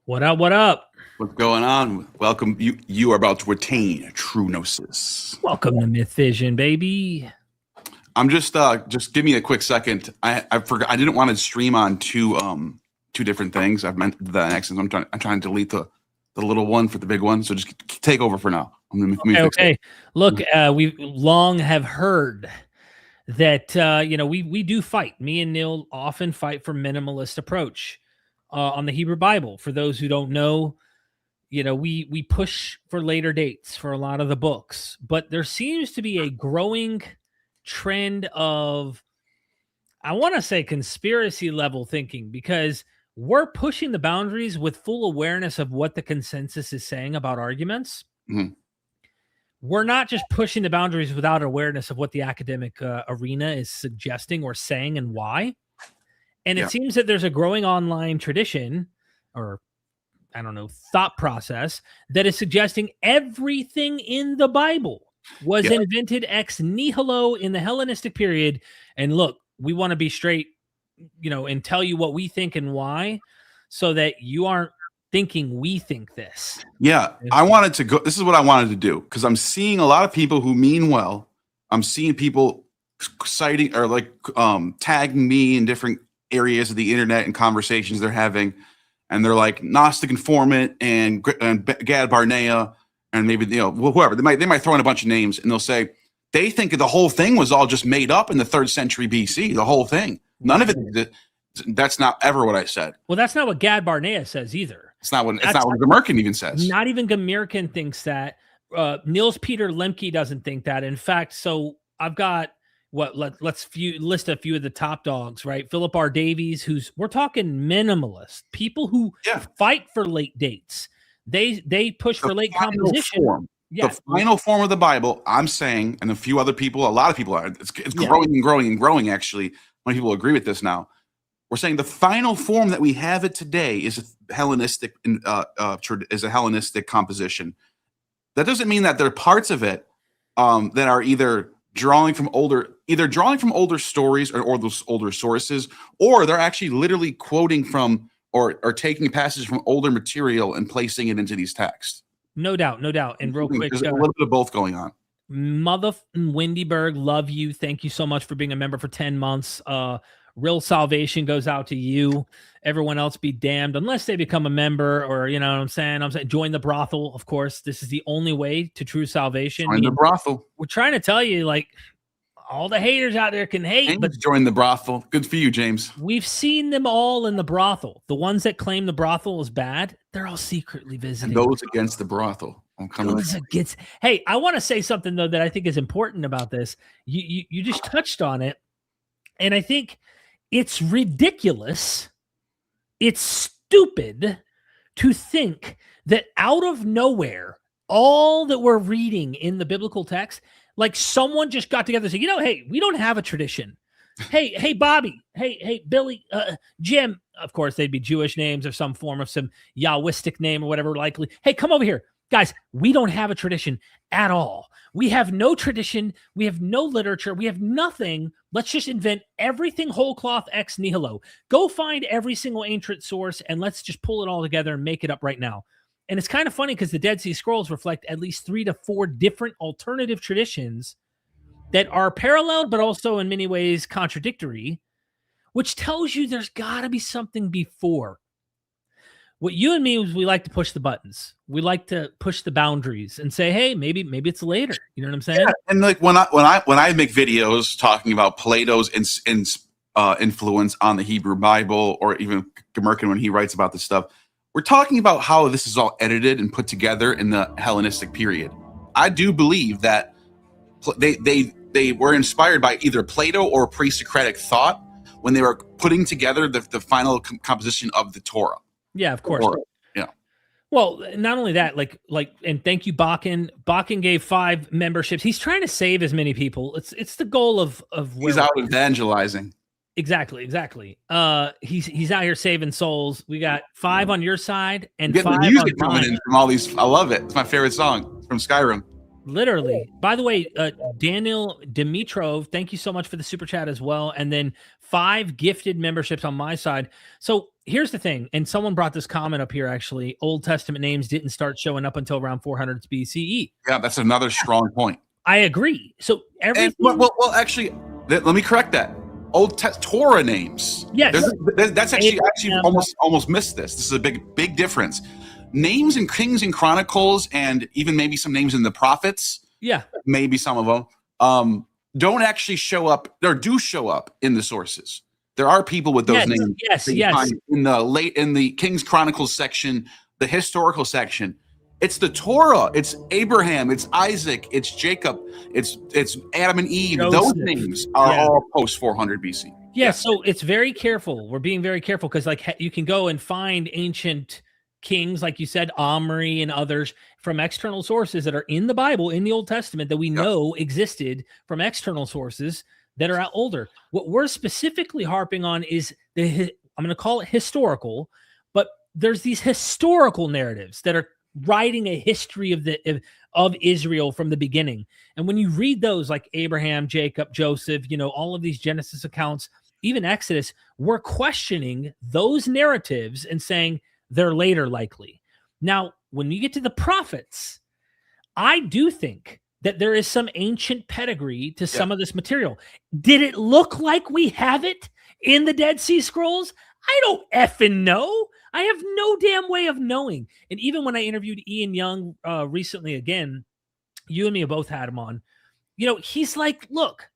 What up? What up? What's going on? Welcome. You are about to attain true gnosis. Welcome to MythVision, baby. I'm just give me a quick second. I forgot. I didn't want to stream on two different things. I've meant the next. I'm trying to delete the little one for the big one. So just take over for now. Okay. Look, we long have heard that we do fight. Me and Neal often fight for minimalist approach on the Hebrew Bible. For those who don't know, we push for later dates for a lot of the books, but there seems to be a growing trend of, I want to say, conspiracy level thinking, because we're pushing the boundaries with full awareness of what the consensus is saying about arguments. Mm-hmm. We're not just pushing the boundaries without awareness of what the academic arena is suggesting or saying and why. And it seems that there's a growing online tradition, or I don't know, thought process that is suggesting everything in the Bible was invented ex nihilo in the Hellenistic period. And look, we want to be straight, and tell you what we think and why, so that you aren't thinking we think this. Yeah, I wanted to go. This is what I wanted to do, because I'm seeing a lot of people who mean well. I'm seeing people citing or tagging me in different areas of the internet and conversations they're having, and they're like Gnostic Informant and Gad Barnea, and maybe whoever they might throw in a bunch of names, and they'll say they think the whole thing was all just made up in the 3rd century BC. The whole thing, none of it. That's not ever what I said. Well, that's not what Gad Barnea says either. It's not what Gamerkin even says. Not even Gamerkin thinks that. Niels Peter Lemke doesn't think that. In fact, so I've got let's list a few of the top dogs, right? Philip R. Davies, we're talking minimalist, people who fight for late dates. They push for late composition. The final form of the Bible, I'm saying, and a lot of people are. It's growing and growing and growing. Actually, many people agree with this now. We're saying the final form that we have it today is a Hellenistic composition. That doesn't mean that there are parts of it that are either drawing from older stories or those older sources, or they're actually literally quoting from or taking passages from older material and placing it into these texts. No doubt. And real quick, there's a little bit of both going on. Mother Wendyberg, love you. Thank you so much for being a member for 10 months. Real salvation goes out to you. Everyone else be damned unless they become a member, or what I'm saying. Join the brothel. Of course, this is the only way to true salvation. Join the brothel. We're trying to tell you, all the haters out there can hate, but join the brothel. Good for you, James. We've seen them all in the brothel. The ones that claim the brothel is bad, they're all secretly visiting. And those against the brothel. Hey, I want to say something though that I think is important about this. You just touched on it, and I think it's ridiculous. It's stupid to think that out of nowhere, all that we're reading in the biblical text, someone just got together and said, hey, we don't have a tradition. Hey, Bobby. Hey, Billy, Jim. Of course, they'd be Jewish names or some form of some Yahwistic name or whatever, likely. Hey, come over here. Guys, we don't have a tradition at all. We have no tradition. We have no literature. We have nothing. Let's just invent everything whole cloth ex nihilo. Go find every single ancient source and let's just pull it all together and make it up right now. And it's kind of funny because the Dead Sea Scrolls reflect at least 3 to 4 different alternative traditions that are paralleled, but also in many ways contradictory, which tells you there's got to be something before. What you and me, we like to push the buttons. We like to push the boundaries and say, hey, maybe it's later. You know what I'm saying? Yeah. And when I make videos talking about Plato's influence on the Hebrew Bible, or even Gamerkin when he writes about this stuff, we're talking about how this is all edited and put together in the Hellenistic period. I do believe that they were inspired by either Plato or pre-Socratic thought when they were putting together the final composition of the Torah. Yeah, of course. Torah. Yeah. Well, not only that, and thank you, Bakken. Bakken gave 5 memberships. He's trying to save as many people. It's the goal of he's out evangelizing. Exactly. He's out here saving souls. We got 5 on your side and 5 music on coming in from all these. I love it. It's my favorite song from Skyrim. Literally. By the way, Daniel Dimitrov, thank you so much for the super chat as well. And then 5 gifted memberships on my side. So here's the thing. And someone brought this comment up here, actually. Old Testament names didn't start showing up until around 400 BCE. Yeah, that's another strong point. I agree. So everything. Well, actually, let me correct that. Torah names. Yes. That's actually almost missed this. This is a big difference. Names in Kings and Chronicles, and even maybe some names in the prophets, maybe some of them, don't actually show up, or do show up in the sources. There are people with those names. Yes. In the Kings Chronicles section, the historical section, it's the Torah, it's Abraham, it's Isaac, it's Jacob, it's Adam and Eve. Joseph. Those names are all post 400 BC. Yeah, so it's very careful. We're being very careful because, like, you can go and find ancient kings, like you said, Omri and others, from external sources that are in the Bible, in the Old Testament, that we know existed from external sources that are older. What we're specifically harping on is I'm going to call it historical, but there's these historical narratives that are writing a history of Israel from the beginning. And when you read those, like Abraham, Jacob, Joseph, all of these Genesis accounts, even Exodus, we're questioning those narratives and saying, they're later likely. Now, when you get to the prophets, I do think that there is some ancient pedigree to some of this material. Did it look like we have it in the Dead Sea Scrolls? I don't effing know. I have no damn way of knowing. And even when I interviewed Ian Young recently, again, you and me both had him on, he's like, look,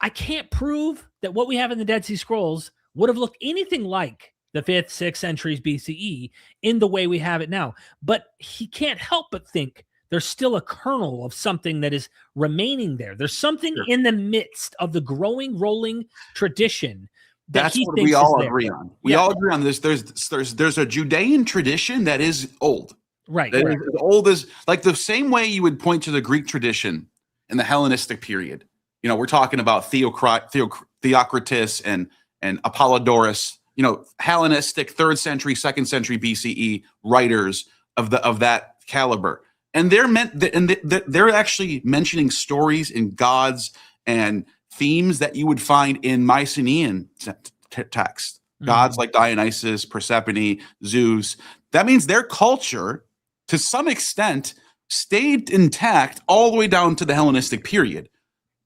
I can't prove that what we have in the Dead Sea Scrolls would have looked anything like the 5th, 6th centuries BCE in the way we have it now. But he can't help but think there's still a kernel of something that is remaining there. There's something in the midst of the growing, rolling tradition. That's what we all agree on. We all agree on this. There's a Judean tradition that is old. Right. That is as old as, like, the same way you would point to the Greek tradition in the Hellenistic period. We're talking about Theocritus and Apollodorus, Hellenistic 3rd century, 2nd century BCE writers of that caliber. And they're actually mentioning stories and gods and themes that you would find in Mycenaean text. Gods like Dionysus, Persephone, Zeus. That means their culture, to some extent, stayed intact all the way down to the Hellenistic period.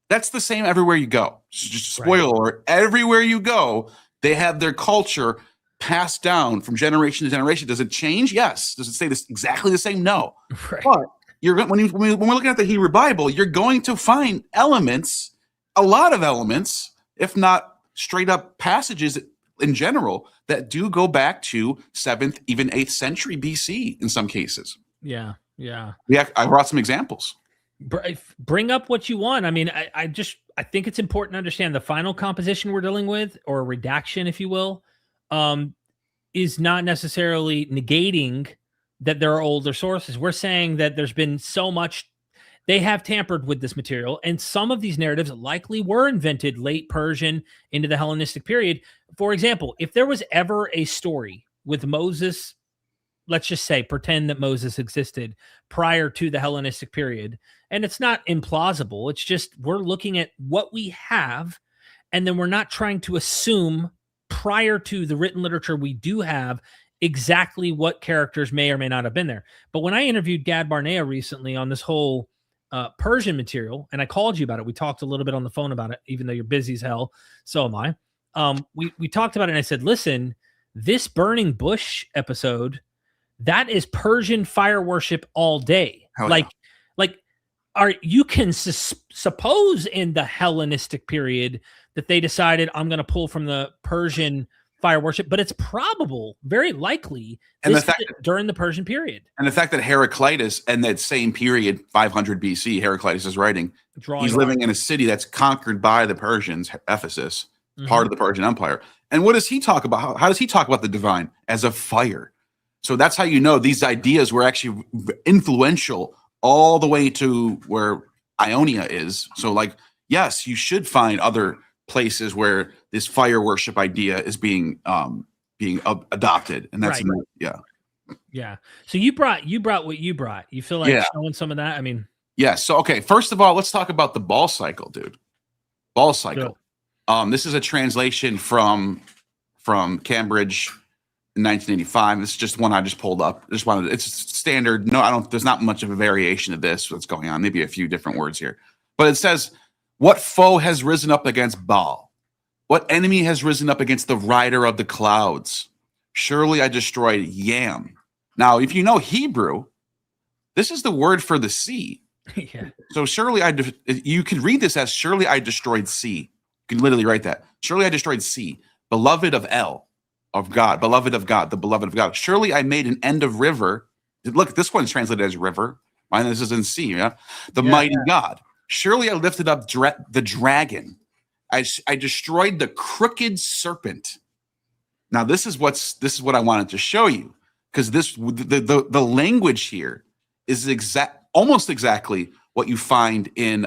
That's the same everywhere you go. Just spoiler alert, everywhere you go, they have their culture passed down from generation to generation. Does it change? Yes. Does it stay exactly the same? No. Right. But when we're looking at the Hebrew Bible, you're going to find elements, a lot of elements, if not straight up passages in general, that do go back to 7th, even 8th century BC in some cases. Yeah. I brought some examples. Bring up what you want. I mean, I think it's important to understand the final composition we're dealing with, or redaction, if you will, is not necessarily negating that there are older sources. We're saying that there's been so much, they have tampered with this material, and some of these narratives likely were invented late Persian into the Hellenistic period. For example, if there was ever a story with Moses, let's just say, pretend that Moses existed prior to the Hellenistic period, and it's not implausible. It's just we're looking at what we have, and then we're not trying to assume prior to the written literature we do have exactly what characters may or may not have been there. But when I interviewed Gad Barnea recently on this whole Persian material, and I called you about it, we talked a little bit on the phone about it, even though you're busy as hell, so am I. We talked about it, and I said, listen, this burning bush episode, that is Persian fire worship all day. You can suppose in the Hellenistic period that they decided, I'm going to pull from the Persian fire worship, but it's probable, very likely, during the Persian period. And the fact that Heraclitus, in that same period, 500 BC, Heraclitus is writing, he's living in a city that's conquered by the Persians, Ephesus, part of the Persian Empire. And what does he talk about? How does he talk about the divine? As a fire. So that's how you know these ideas were actually influential all the way to where Ionia is. So, like, yes, you should find other places where this fire worship idea is being adopted, and that's yeah. So you brought what you brought. You feel like showing some of that? I mean, Yeah. So, okay. First of all, let's talk about the ball cycle, dude. Ball cycle. This is a translation from Cambridge in 1985. This is just one I just pulled up. It's standard. No, there's not much of a variation of this. What's going on? Maybe a few different words here. But it says, what foe has risen up against Baal? What enemy has risen up against the rider of the clouds? Surely I destroyed Yam. Now, if you know Hebrew, this is the word for the sea. Yeah. So you could read this as surely I destroyed sea. You can literally write that. Surely I destroyed sea, beloved of God, beloved of God, the beloved of God. Surely I made an end of river. Look, this one's translated as river. Mine, this is in sea. Yeah, mighty God. Surely I lifted up the dragon. I destroyed the crooked serpent. Now this is what I wanted to show you, because the language here is almost exactly what you find in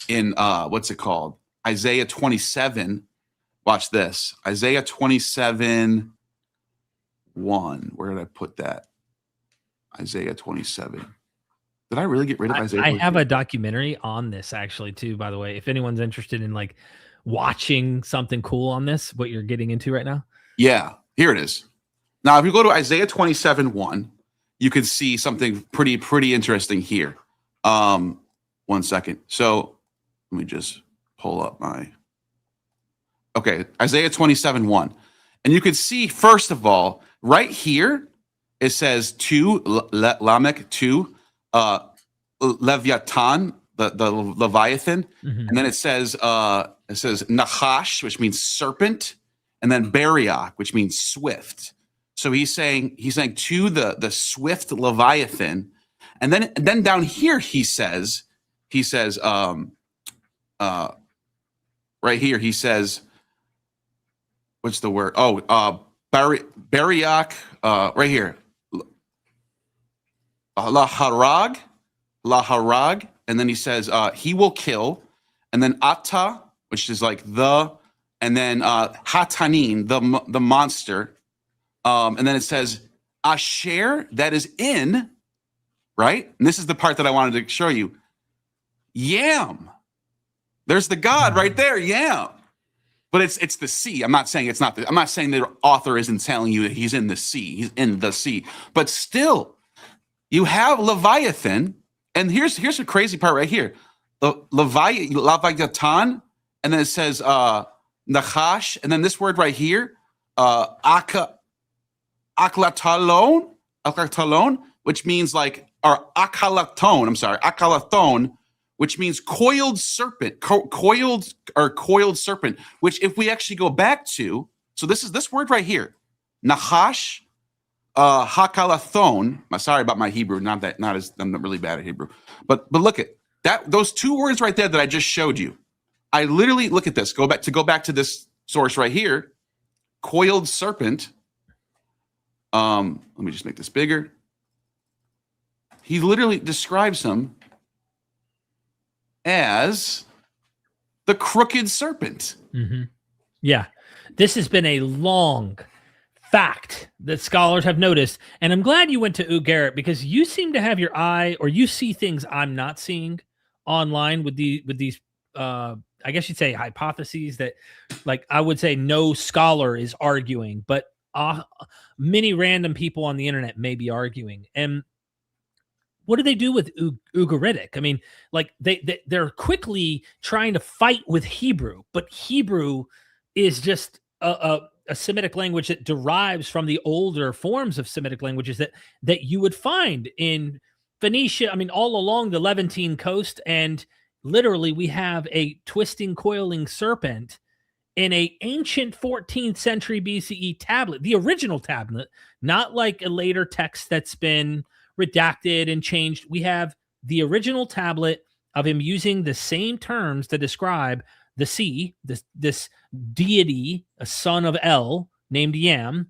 what's it called? Isaiah 27. Watch this. Isaiah 27:1. Where did I put that? Isaiah 27. Did I really get rid of Isaiah? I have a documentary on this actually too, by the way. If anyone's interested in like watching something cool on this, what you're getting into right now. Yeah, here it is. Now, if you go to Isaiah 27:1, you can see something pretty interesting here. 1 second. So let me just pull up Isaiah 27:1. And you can see, first of all, right here, it says to Lamech, to Leviathan, the Leviathan. Mm-hmm. And then it says Nachash, which means serpent, and then Beriach, which means swift. So he's saying to the swift Leviathan. And then down here he says right here he says, what's the word? Beriach, right here. Laharag, and then he says he will kill, and then Atta, which is like and then Hatanin, the monster, and then it says Asher, that is in, right? And this is the part that I wanted to show you. Yam. There's the God right there, Yam. But it's the sea. I'm not saying it's not. I'm not saying the author isn't telling you that he's in the sea. He's in the sea. But still, you have Leviathan, and here's the crazy part right here. Leviathan, and then it says Nachash, and then this word right here, aklatalon, which means akalaton, which means coiled serpent, coiled serpent, which if we actually go back to, so this word right here, Nachash, Hakalathon. Sorry about my Hebrew, I'm not really bad at Hebrew, but look at that, those two words right there that I just showed you. I literally, look at this, go back to this source right here, coiled serpent. Let me just make this bigger. He literally describes him as the crooked serpent. Mm-hmm. Yeah. This has been a long fact that scholars have noticed. And I'm glad you went to Ugaritic, because you seem to have your eye, or you see things I'm not seeing online with these I guess you'd say hypotheses that, like, I would say no scholar is arguing, but many random people on the internet may be arguing. And what do they do with Ugaritic? I mean, like they're quickly trying to fight with Hebrew, but Hebrew is just a Semitic language that derives from the older forms of Semitic languages that you would find in Phoenicia. I mean, all along the Levantine coast, and literally we have a twisting, coiling serpent in a ancient 14th century BCE tablet, the original tablet, not like a later text that's been redacted and changed. We have the original tablet of him using the same terms to describe the sea, this deity, a son of El named Yam,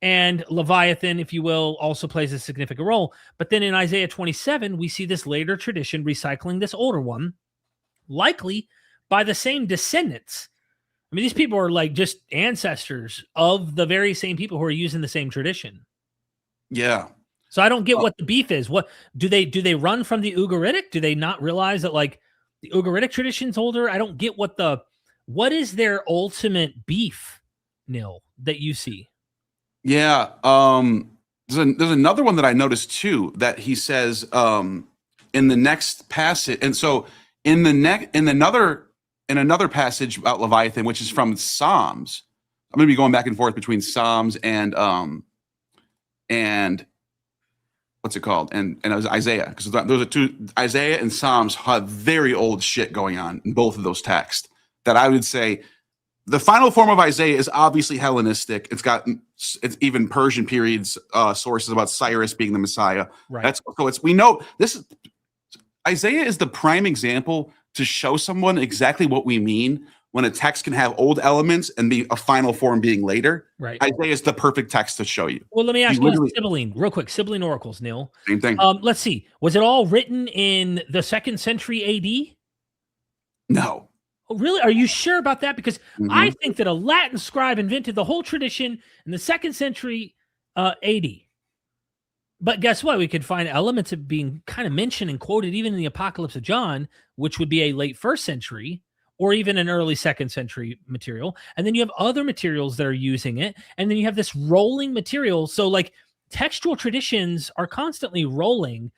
and Leviathan, if you will, also plays a significant role. But then in Isaiah 27, we see this later tradition recycling this older one, likely by the same descendants. I mean, these people are like just ancestors of the very same people who are using the same tradition. Yeah. So I don't get what the beef is. What do they run from the Ugaritic? Do they not realize that like the Ugaritic tradition's older? I don't get what is their ultimate beef, Neal, that you see? Yeah. There's another one that I noticed too, that he says in the next passage. And so in another passage about Leviathan, which is from Psalms, I'm going to be going back and forth between Psalms and what's it called? And it was Isaiah, because those are two. Isaiah and Psalms have very old shit going on in both of those texts. That I would say the final form of Isaiah is obviously Hellenistic. It's even Persian periods sources about Cyrus being the Messiah. Right. We know this. Isaiah is the prime example to show someone exactly what we mean when a text can have old elements and be a final form being later. Right. Isaiah is the perfect text to show you. Well, let me ask you real quick. Sibling oracles, Neal. Same thing. Let's see. Was it all written in the 2nd century AD? No. Oh, really? Are you sure about that? Because I think that a Latin scribe invented the whole tradition in the 2nd century AD. But guess what? We could find elements of being kind of mentioned and quoted even in the Apocalypse of John, which would be a late 1st century or even an early 2nd century material. And then you have other materials that are using it. And then you have this rolling material. So like textual traditions are constantly rolling.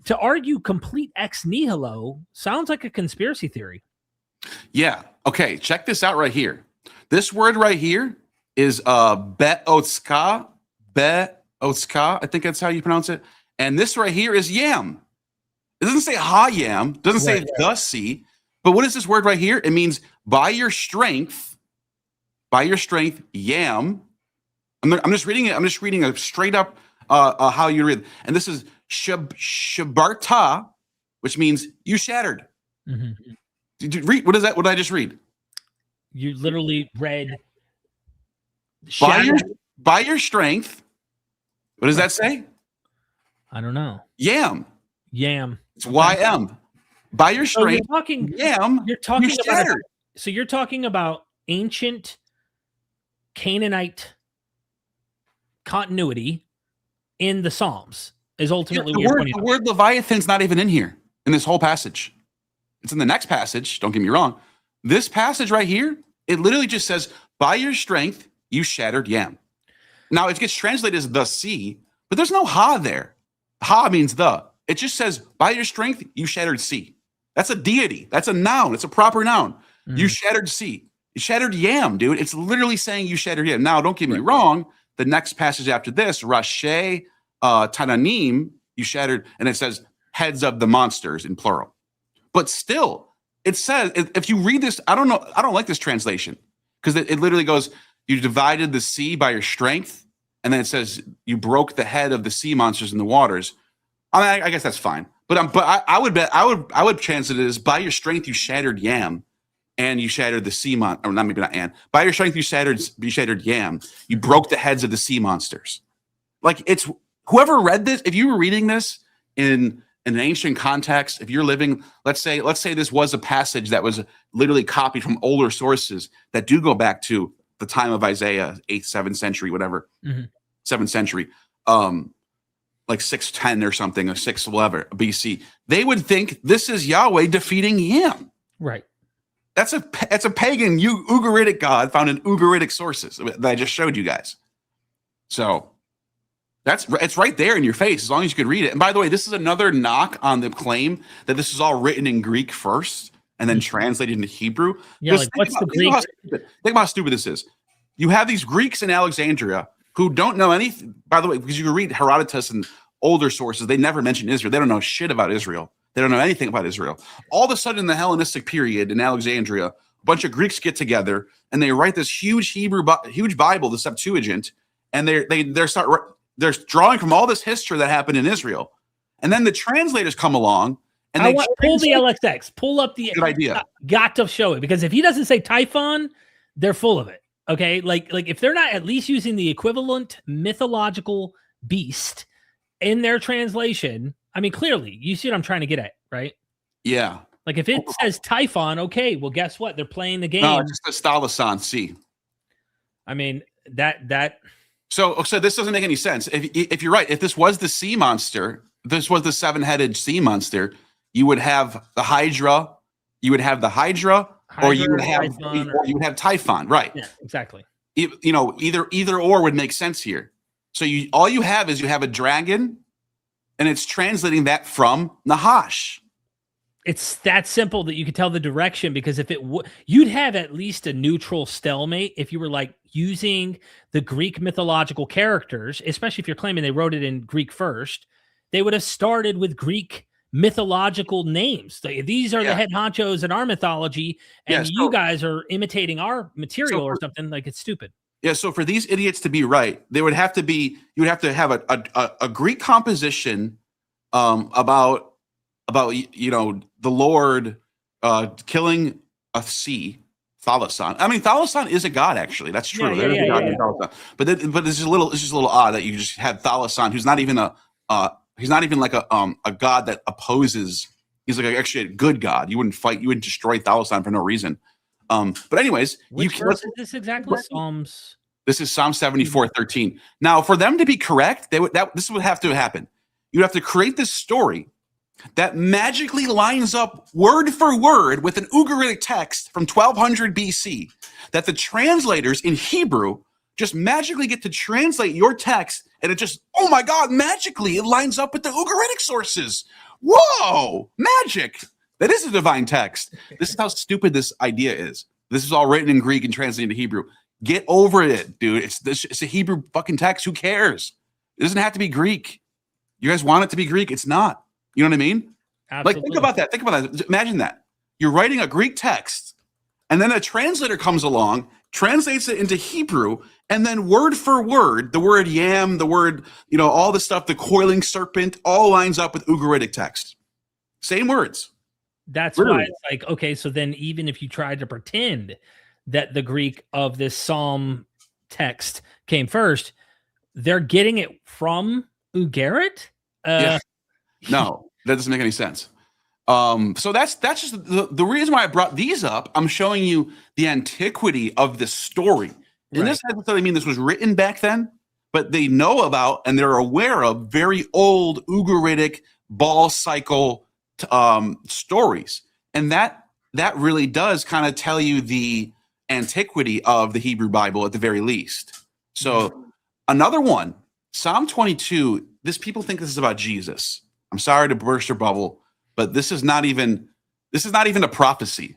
To argue complete ex nihilo sounds like a conspiracy theory. Yeah. Okay. Check this out right here. This word right here is be'otzka. Be'otzka. I think that's how you pronounce it. And this right here is yam. It doesn't say ha-yam. It doesn't say the sea. But what is this word right here? It means by your strength, yam. I'm just reading it. I'm just reading a straight up how you read. And this is shabarta, which means you shattered. Mm-hmm. Did you read? What is that? What did I just read? You literally read by your strength. What does that say? I don't know. Yam. It's YM. By your strength. So you're talking about ancient Canaanite continuity in the Psalms is ultimately the word Leviathan's not even in here in this whole passage. It's in the next passage. Don't get me wrong. This passage right here, it literally just says, by your strength, you shattered yam. Now, it gets translated as the sea, but there's no ha there. Ha means the. It just says, by your strength, you shattered sea. That's a deity. That's a noun. It's a proper noun. You shattered sea. You shattered yam, dude. It's literally saying you shattered yam. Now, don't get me wrong. The next passage after this, Rashi Tananim, you shattered, and it says heads of the monsters in plural. But still, it says, if you read this, I don't like this translation because it literally goes, you divided the sea by your strength, and then it says you broke the head of the sea monsters in the waters. I mean, I guess that's fine. But I would translate it as by your strength you shattered yam, and you shattered the sea or not and. By your strength you shattered yam. You broke the heads of the sea monsters. Like it's whoever read this. If you were reading this in an ancient context, if you're living, let's say this was a passage that was literally copied from older sources that do go back to the time of Isaiah, 8th, 7th century, whatever, 7th century. Like 610 or something, or 611 BC, they would think this is Yahweh defeating Yam. Right. That's a pagan Ugaritic god found in Ugaritic sources that I just showed you guys. So it's right there in your face as long as you could read it. And by the way, this is another knock on the claim that this is all written in Greek first and then translated into Hebrew. Yeah, like what's the Greek? Think about how stupid this is. You have these Greeks in Alexandria who don't know anything, by the way, because you can read Herodotus and older sources, they never mention Israel. They don't know shit about Israel. They don't know anything about Israel. All of a sudden, in the Hellenistic period in Alexandria, a bunch of Greeks get together and they write this huge huge Bible, the Septuagint, and they're drawing from all this history that happened in Israel. And then the translators come along and they pull the LXX, pull up the good idea. Got to show it, because if he doesn't say Typhon, they're full of it. Okay, like if they're not at least using the equivalent mythological beast in their translation, I mean, clearly, you see what I'm trying to get at, right? Yeah. Like if it says Typhon, okay, well, guess what? They're playing the game. No, it's just a Stalasan. See. I mean, that So this doesn't make any sense. If you're right, if this was the sea monster, this was the 7-headed sea monster, you would have the Hydra, or you would have Typhon, right? Yeah, exactly. Either or would make sense here. So all you have is a dragon, and it's translating that from Nahash. It's that simple that you could tell the direction, because if you'd have at least a neutral stalemate if you were like using the Greek mythological characters, especially if you're claiming they wrote it in Greek first. They would have started with Greek mythological names. These are the head honchos in our mythology, and you guys are imitating our material or something. Like, it's stupid. Yeah, so for these idiots to be right, you would have to have a Greek composition about the Lord killing a sea, Thalasson. I mean, Thalasson is a god, actually. That's true. But it's just a little odd that you just had Thalasson, who's not even like a god that opposes. He's like actually a good god. You wouldn't destroy Thalasson for no reason. But anyways, which verse is this exactly? Psalms. This is Psalm 74:13. Now, for them to be correct, this would have to happen. You'd have to create this story that magically lines up word for word with an Ugaritic text from 1200 BC, that the translators in Hebrew just magically get to translate your text, and it just, oh my God, magically it lines up with the Ugaritic sources. Whoa, magic. That is a divine text. This is how stupid this idea is. This is all written in Greek and translated into Hebrew. Get over it, dude. It's a Hebrew fucking text. Who cares? It doesn't have to be Greek. You guys want it to be Greek? It's not. You know what I mean? Absolutely. Like, think about that. Imagine that. You're writing a Greek text, and then a translator comes along, translates it into Hebrew, and then word for word, the word yam, the word, all the stuff, the coiling serpent, all lines up with Ugaritic text. Same words. That's why it's like, okay, so then even if you tried to pretend that the Greek of this Psalm text came first, they're getting it from Ugaritic? No, that doesn't make any sense. So that's just the reason why I brought these up. I'm showing you the antiquity of this story. And this doesn't necessarily mean this was written back then, but they know about and they're aware of very old Ugaritic ball cycle stories. And that really does kind of tell you the antiquity of the Hebrew Bible at the very least. So another one, Psalm 22, people think this is about Jesus. I'm sorry to burst your bubble, but this is not even a prophecy.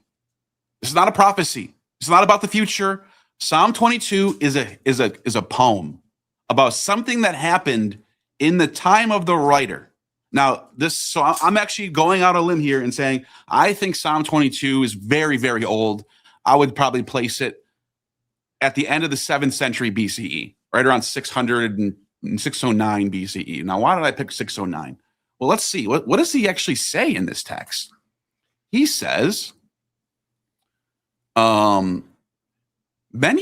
This is not a prophecy. It's not about the future. Psalm 22 is a poem about something that happened in the time of the writer. Now, so I'm actually going out on a limb here and saying I think Psalm 22 is very, very old. I would probably place it at the end of the 7th century BCE, right around 600 and 609 BCE. Now, why did I pick 609? Well, let's see. What does he actually say in this text? He says, many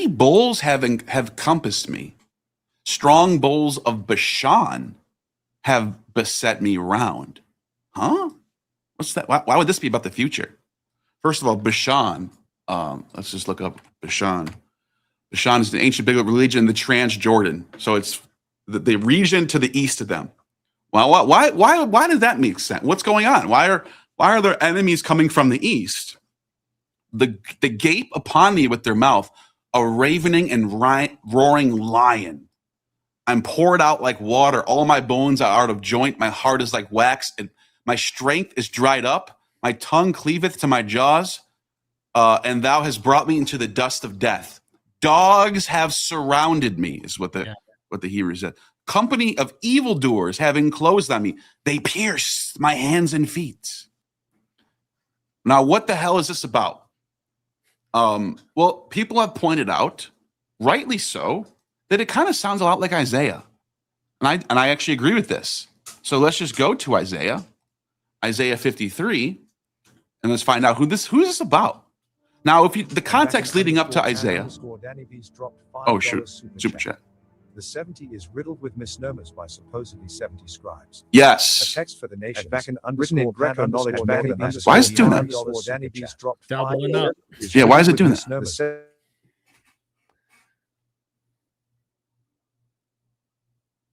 bulls have compassed me. Strong bulls of Bashan have beset me round. Huh? What's that? Why would this be about the future? First of all, Bashan. Let's just look up Bashan. Bashan is the ancient biblical religion, the Transjordan. So it's the region to the east of them. Well, why does that make sense? What's going on? Why are there enemies coming from the east? The gape upon me with their mouth, a ravening and roaring lion. I'm poured out like water. All my bones are out of joint. My heart is like wax, and my strength is dried up. My tongue cleaveth to my jaws, and thou hast brought me into the dust of death. Dogs have surrounded me, is what the Hebrew said. Company of evildoers have enclosed on me. They pierce my hands and feet. Now, what the hell is this about? Well, people have pointed out, rightly so, that it kind of sounds a lot like Isaiah. And I actually agree with this. So let's just go to Isaiah 53, and let's find out who is this about. Now, the context leading up to Isaiah. Oh, shoot. Super chat. The 70 is riddled with misnomers by supposedly 70 scribes. Yes. A text for the nation. Written in Greco knowledge. Why is it doing that? Doubling up. Yeah, why is it doing that?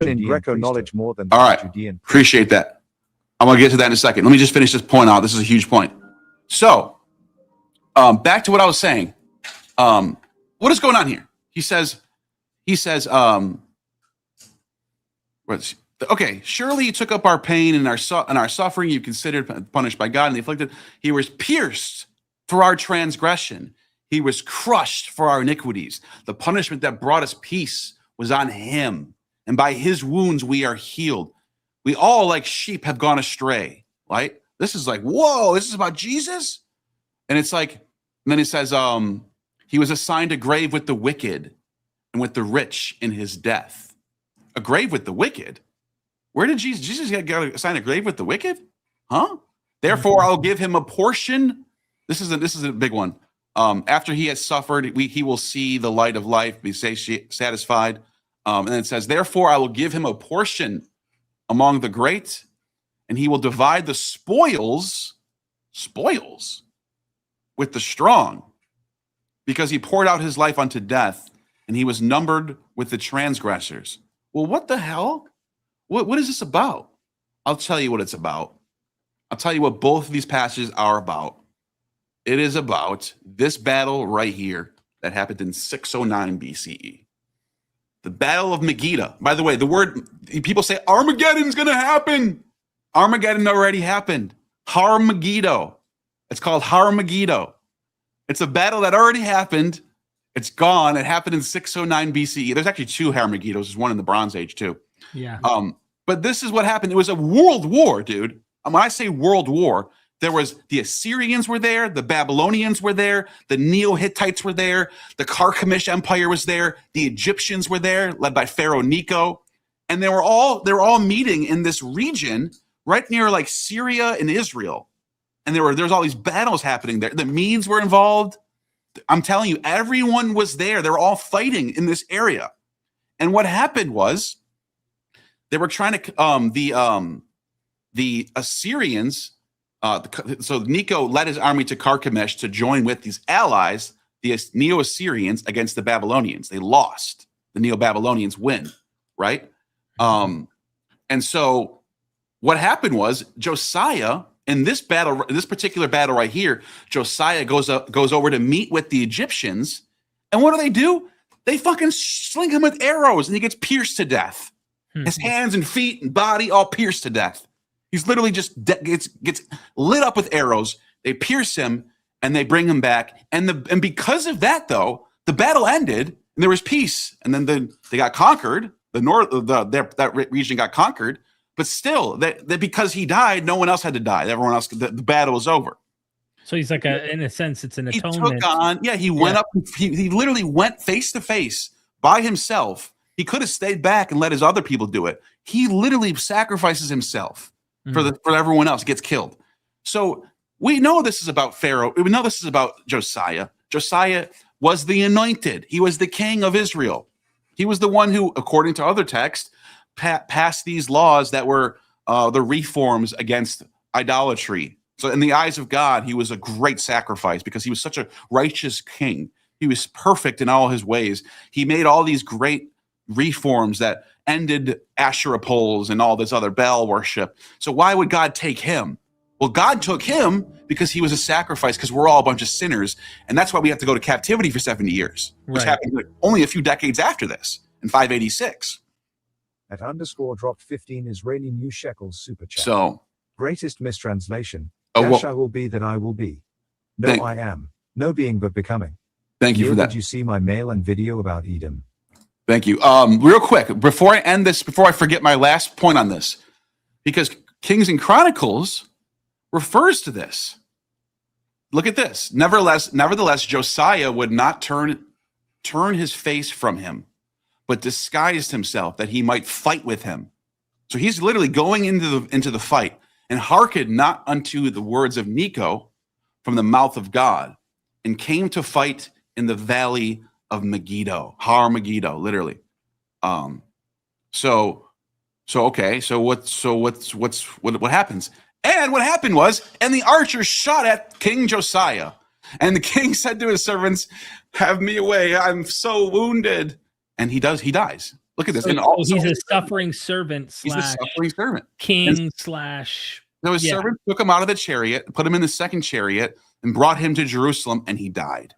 Even in Greco knowledge more than All right. Judean. Appreciate that. I'm going to get to that in a second. Let me just finish this point out. This is a huge point. So, back to what I was saying. What is going on here? He says, okay, surely you took up our pain and our suffering. You considered punished by God and afflicted. He was pierced for our transgression. He was crushed for our iniquities. The punishment that brought us peace was on him. And by his wounds, we are healed. We all, like sheep, have gone astray. Right? This is like, whoa, this is about Jesus? And it's like, and then it says, he was assigned a grave with the wicked and with the rich in his death. A grave with the wicked? Where did Jesus got assigned a grave with the wicked? Huh? Therefore, I'll give him a portion. This is a big one. After he has suffered, he will see the light of life, be satisfied. And then it says, therefore, I will give him a portion among the great, and he will divide the spoils with the strong, because he poured out his life unto death, and he was numbered with the transgressors. Well, what the hell? What is this about? I'll tell you what it's about. I'll tell you what both of these passages are about. It is about this battle right here that happened in 609 BCE. The Battle of Megiddo. By the way, the word, people say Armageddon's going to happen. Armageddon already happened. Har-Megiddo. It's called Har-Megiddo. It's a battle that already happened. It's gone. It happened in 609 BCE. There's actually two Har-Megiddos. There's one in the Bronze Age too. Yeah. But this is what happened. It was a world war, dude. When I say world war, there was the Assyrians were there, the Babylonians were there, the Neo-Hittites were there, the Carchemish Empire was there, the Egyptians were there, led by Pharaoh Necho, and they were all meeting in this region right near like Syria and Israel. And there's all these battles happening there. The Medes were involved. I'm telling you, everyone was there. They were all fighting in this area. And what happened was they were trying to the Assyrians. So Necho led his army to Carchemish to join with these allies, the Neo-Assyrians, against the Babylonians. They lost. The Neo-Babylonians win, right? And so what happened was Josiah, in this battle, in this particular battle right here, Josiah goes over to meet with the Egyptians, and what do? They fucking sling him with arrows, and he gets pierced to death. His hands and feet and body all pierced to death. He's literally just gets lit up with arrows. They pierce him and they bring him back. And because of that, though, the battle ended and there was peace. And then they got conquered. That region got conquered. But still, because he died, no one else had to die. Everyone else, the battle was over. So he's like in a sense, it's an atonement. He took on. Yeah, he went up. He literally went face to face by himself. He could have stayed back and let his other people do it. He literally sacrifices himself for everyone else, gets killed. So we know this is about Pharaoh. We know this is about Josiah. Josiah was the anointed. He was the king of Israel. He was the one who, according to other texts, passed these laws that were the reforms against idolatry. So in the eyes of God, he was a great sacrifice because he was such a righteous king. He was perfect in all his ways. He made all these great reforms that ended Asherah poles and all this other Baal worship. So why would God take him? Well, God took him because he was a sacrifice, because we're all a bunch of sinners. And that's why we have to go to captivity for 70 years, which happened only a few decades after this, in 586. At _ dropped 15 Israeli new shekels super chat. So, greatest mistranslation. I will be that I will be. No, I am. No being but becoming. Thank you for that. Did you see my mail and video about Edom? Thank you. Real quick, before I end this, before I forget my last point on this, because Kings and Chronicles refers to this. Look at this. Nevertheless, Josiah would not turn his face from him, but disguised himself that he might fight with him. So he's literally going into the fight, and hearkened not unto the words of Necho from the mouth of God, and came to fight in the valley of Megiddo, Har-Megiddo, literally. So what happens? And what happened was, and the archers shot at King Josiah, and the king said to his servants, "Have me away, I'm so wounded." And he dies. Look at this. So, And also, he's a suffering servant he's a suffering servant. king slash. So his servant took him out of the chariot, put him in the second chariot, and brought him to Jerusalem, and he died.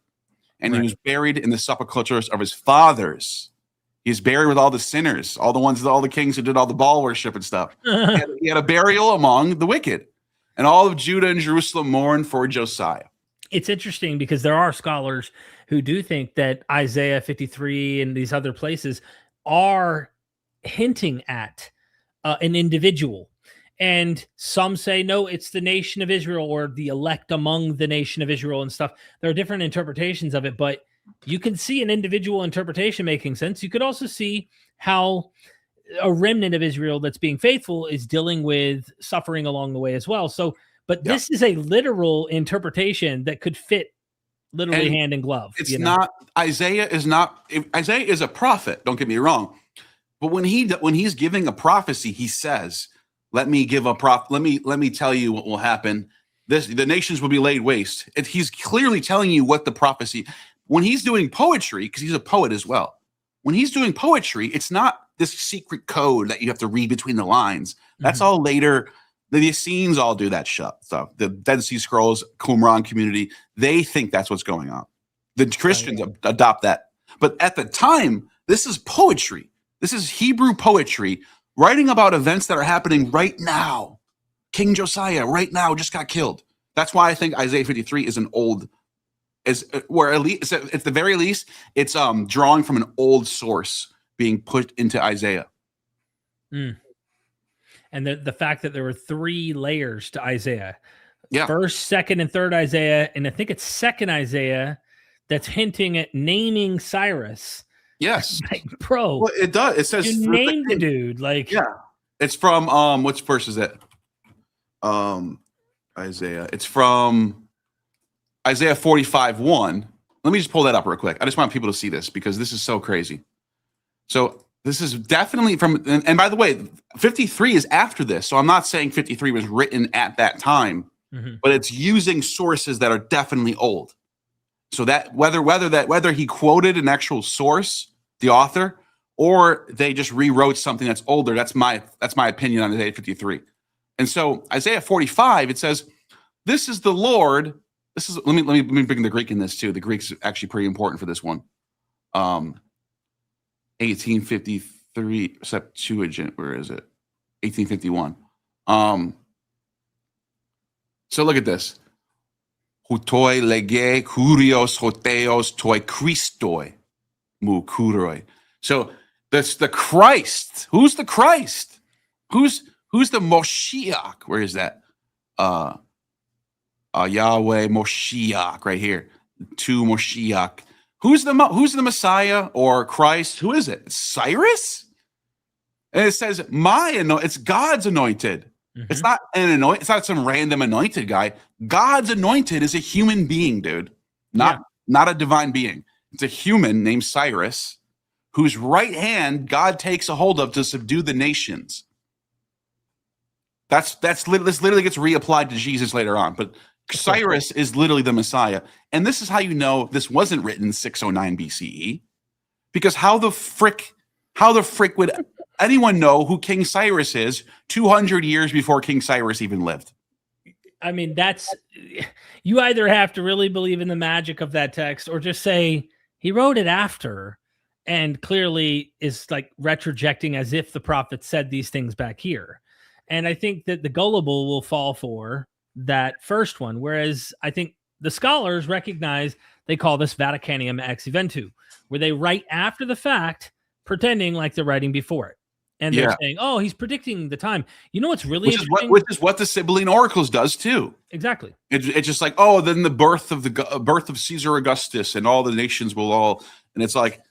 And he was buried in the sepulchres of his fathers. He's buried with all the sinners, all the kings who did all the Baal worship and stuff. He had a burial among the wicked. And all of Judah and Jerusalem mourned for Josiah. It's interesting because there are scholars who do think that Isaiah 53 and these other places are hinting at an individual. And some say, no, it's the nation of Israel or the elect among the nation of Israel and stuff. There are different interpretations of it, but you can see an individual interpretation making sense. You could also see how a remnant of Israel that's being faithful is dealing with suffering along the way as well. So, but this is a literal interpretation that could fit literally hand in glove. It's not, Isaiah is a prophet. Don't get me wrong. But when he's giving a prophecy, he says, let me tell you what will happen. The nations will be laid waste. He's clearly telling you what the prophecy. When he's doing poetry, because he's a poet as well, when he's doing poetry, it's not this secret code that you have to read between the lines. That's all later. The Essenes all do that stuff. The Dead Sea Scrolls, Qumran community, they think that's what's going on. The Christians adopt that. But at the time, this is poetry. This is Hebrew poetry, writing about events that are happening right now. King Josiah right now just got killed. That's why I think Isaiah 53 is an old, where at least at the very least, it's drawing from an old source being put into Isaiah. And the fact that there were 3 layers to Isaiah. Yeah. First, second, and third Isaiah. And I think it's second Isaiah that's hinting at naming Cyrus. Yes. Like, bro. Well, it does. It says you named the dude. Like, yeah. It's from which verse is it? Isaiah. It's from Isaiah 45:1. Let me just pull that up real quick. I just want people to see this because this is so crazy. So this is definitely from, and by the way, 53 is after this. So I'm not saying 53 was written at that time, but it's using sources that are definitely old. So that whether he quoted an actual source, the author, or they just rewrote something that's older, that's my opinion on Isaiah 53. And so Isaiah 45, it says, "This is the Lord." This is let me bring the Greek in this too. The Greek's actually pretty important for this one. 1853 Septuagint. Where is it? 1851. So look at this. Hutoi lege kurios hoteos toi Christoi mu kuroi. So that's the Christ. Who's the Christ? Who's the Moshiach? Where is that? Yahweh Moshiach right here. To Moshiach. Who's the Messiah or Christ? Who is it? It's Cyrus? And it says it's God's anointed. It's not it's not some random anointed guy. God's anointed is a human being, dude. Not a divine being. It's a human named Cyrus, whose right hand God takes a hold of to subdue the nations. This literally gets reapplied to Jesus later on, but Cyrus is literally the Messiah. And this is how you know this wasn't written in 609 BCE. Because how the frick would anyone know who King Cyrus is 200 years before King Cyrus even lived? I mean, you either have to really believe in the magic of that text or just say he wrote it after and clearly is like retrojecting as if the prophet said these things back here. And I think that the gullible will fall for that first one, whereas I think the scholars recognize they call this Vaticanum ex eventu, where they write after the fact, pretending like they're writing before it. And they're saying, oh, he's predicting the time. You know what's really interesting? Which is what the Sibylline Oracles does too. Exactly. It's just like, oh, then the birth of Caesar Augustus and all the nations will all, and it's like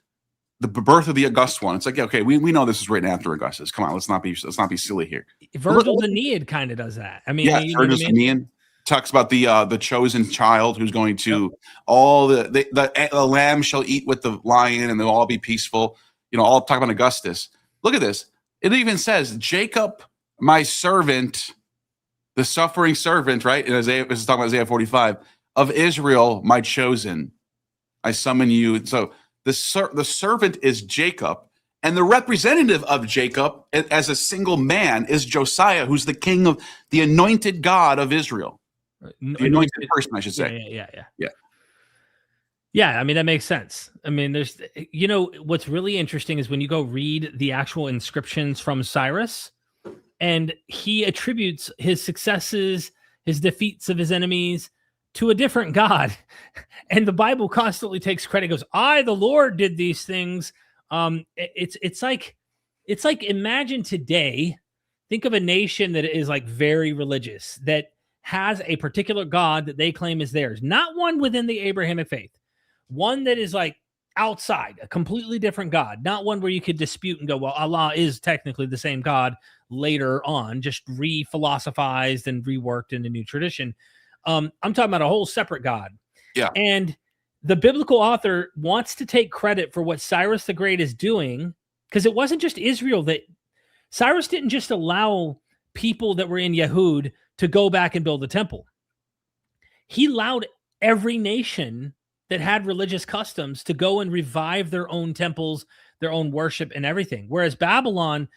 the birth of the August one. It's like, okay, we know this is written after Augustus. Come on, let's not be silly here. Virgil's Aeneid kind of does that. I mean, Virgil's Aeneid talks about the chosen child who's going to all the lamb shall eat with the lion and they'll all be peaceful. All talk about Augustus. Look at this. It even says, Jacob, my servant, the suffering servant, right? In Isaiah, this is talking about Isaiah 45, of Israel, my chosen. I summon you. So the servant is Jacob. And the representative of Jacob as a single man is Josiah, who's the king of the anointed God of Israel. The anointed person, I should say. Yeah, I mean, that makes sense. I mean, there's, what's really interesting is when you go read the actual inscriptions from Cyrus, and he attributes his successes, his defeats of his enemies to a different God. And the Bible constantly takes credit, goes, I, the Lord, did these things. It's like imagine today, think of a nation that is like very religious, that has a particular God that they claim is theirs, not one within the Abrahamic faith, one that is like outside, a completely different God, not one where you could dispute and go, well, Allah is technically the same God later on, just re-philosophized and reworked in the new tradition. I'm talking about a whole separate God. Yeah. And the biblical author wants to take credit for what Cyrus the Great is doing, because it wasn't just Israel that Cyrus didn't just allow people that were in Yehud to go back and build the temple. He allowed every nation that had religious customs to go and revive their own temples, their own worship and everything. Whereas Babylon,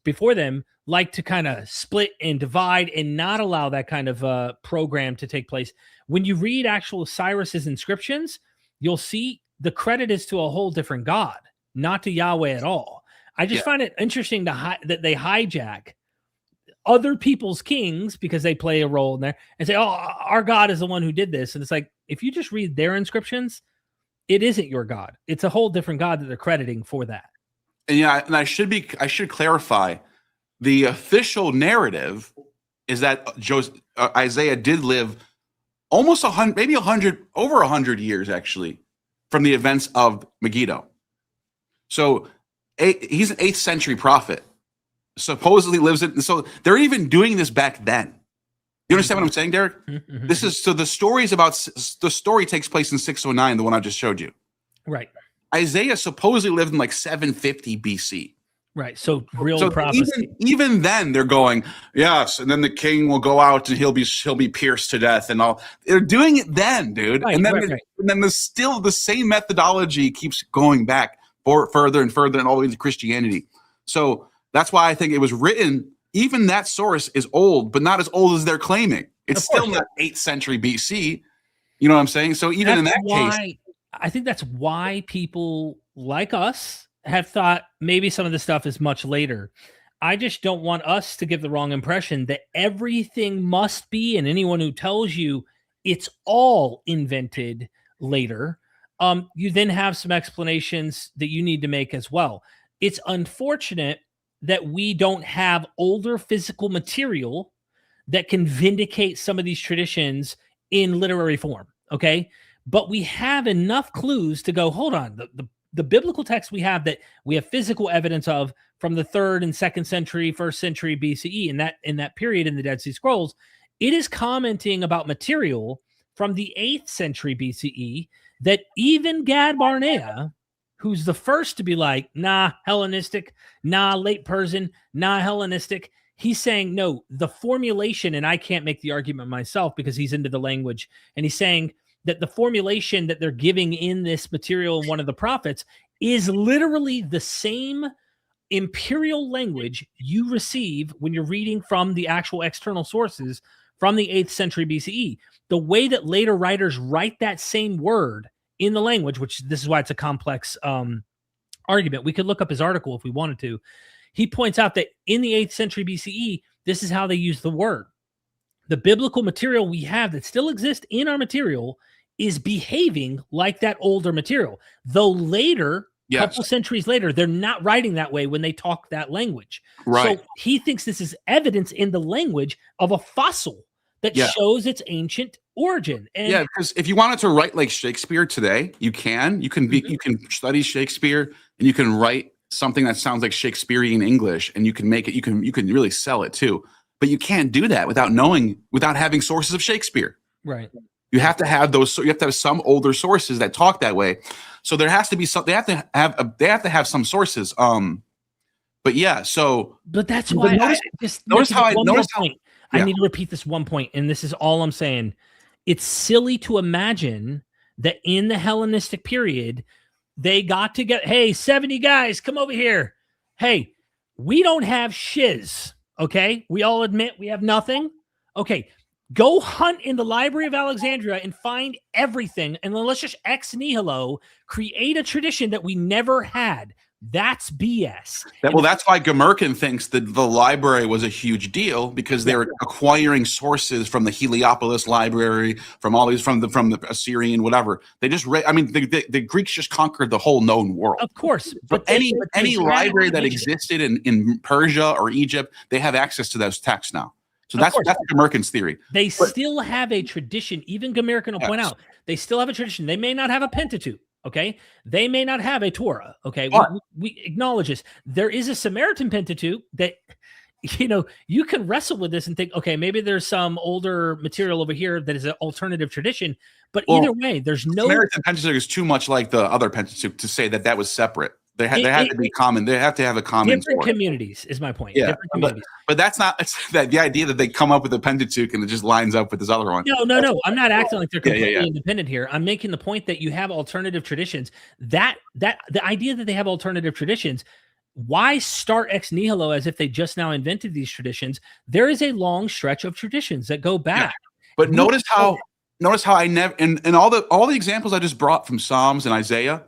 before them, liked to kind of split and divide and not allow that kind of program to take place. When you read actual Cyrus's inscriptions, you'll see the credit is to a whole different God, not to Yahweh at all. I just find it interesting that they hijack other people's kings because they play a role in there and say, oh, our God is the one who did this. And it's like, if you just read their inscriptions, it isn't your God. It's a whole different God that they're crediting for that. And I should clarify, the official narrative is that Isaiah did live almost 100, maybe 100, over 100 years actually, from the events of Megiddo. So he's an 8th century prophet, supposedly lives in. So they're even doing this back then. You understand what I'm saying, Derek? This is the story takes place in 609, the one I just showed you. Right. Isaiah supposedly lived in like 750 BC. Right. So prophecy. Even then they're going, yes, and then the king will go out and he'll be pierced to death and all. They're doing it then, dude. Right, and then right. and then still the same methodology keeps going back further and further and all the way into Christianity. So that's why I think it was written. Even that source is old, but not as old as they're claiming. It's still not 8th century BC. You know what I'm saying? So even in that case, I think that's why people like us have thought maybe some of the stuff is much later. I just don't want us to give the wrong impression that everything must be, and anyone who tells you it's all invented later, you then have some explanations that you need to make as well. It's unfortunate that we don't have older physical material that can vindicate some of these traditions in literary form, okay? But we have enough clues to go, hold on, the biblical text we have physical evidence of from the 3rd and 2nd century, 1st century BCE, in that period in the Dead Sea Scrolls, it is commenting about material from the 8th century BCE that even Gad Barnea, who's the first to be like, nah, Hellenistic, nah, late Persian, nah, Hellenistic, he's saying, no, the formulation, and I can't make the argument myself because he's into the language, and he's saying that the formulation that they're giving in this material in one of the prophets is literally the same imperial language you receive when you're reading from the actual external sources from the 8th century BCE. The way that later writers write that same word in the language, which this is why it's a complex argument. We could look up his article if we wanted to. He points out that in the 8th century BCE, this is how they use the word. The biblical material we have that still exists in our material is behaving like that older material. Though later, couple centuries later, they're not writing that way when they talk that language. Right. So he thinks this is evidence in the language of a fossil that shows its ancient origin. And because if you wanted to write like Shakespeare today, you can study Shakespeare and you can write something that sounds like Shakespearean English, and you can make it, you can really sell it too. But you can't do that without having sources of Shakespeare. Right. You have to have those. You have to have some older sources that talk that way. So there has to be some. They have to have some sources. But yeah. So. But that's why I need to repeat this one point, and this is all I'm saying. It's silly to imagine that in the Hellenistic period, they got to get, hey, 70 guys, come over here. Hey, we don't have shiz. Okay. We all admit we have nothing. Okay. Go hunt in the Library of Alexandria and find everything. And then let's just ex nihilo create a tradition that we never had. That's BS. Well, that's why Gamerkin thinks that the library was a huge deal, because they were acquiring sources from the Heliopolis library, from all these, from the Assyrian, whatever. They just read. I mean, the Greeks just conquered the whole known world. Of course, but any library that existed in Persia or Egypt, they have access to those texts now. So that's Gamerkin's theory. They still have a tradition. Even Gamerkin will point out they still have a tradition. They may not have a Pentateuch. Okay, they may not have a Torah. Okay, we acknowledge this. There is a Samaritan Pentateuch that, you know, you can wrestle with this and think, okay, maybe there's some older material over here that is an alternative tradition. But either way, there's no Samaritan Pentateuch is too much like the other Pentateuch to say that was separate. They have to be common. They have to have a common different communities is my point. Yeah, but that's not. It's that the idea that they come up with a Pentateuch and it just lines up with this other one. No. I'm not acting like they're completely independent here. I'm making the point that you have alternative traditions. That the idea that they have alternative traditions. Why start ex nihilo as if they just now invented these traditions? There is a long stretch of traditions that go back. Yeah. But notice how I never and all the examples I just brought from Psalms and Isaiah.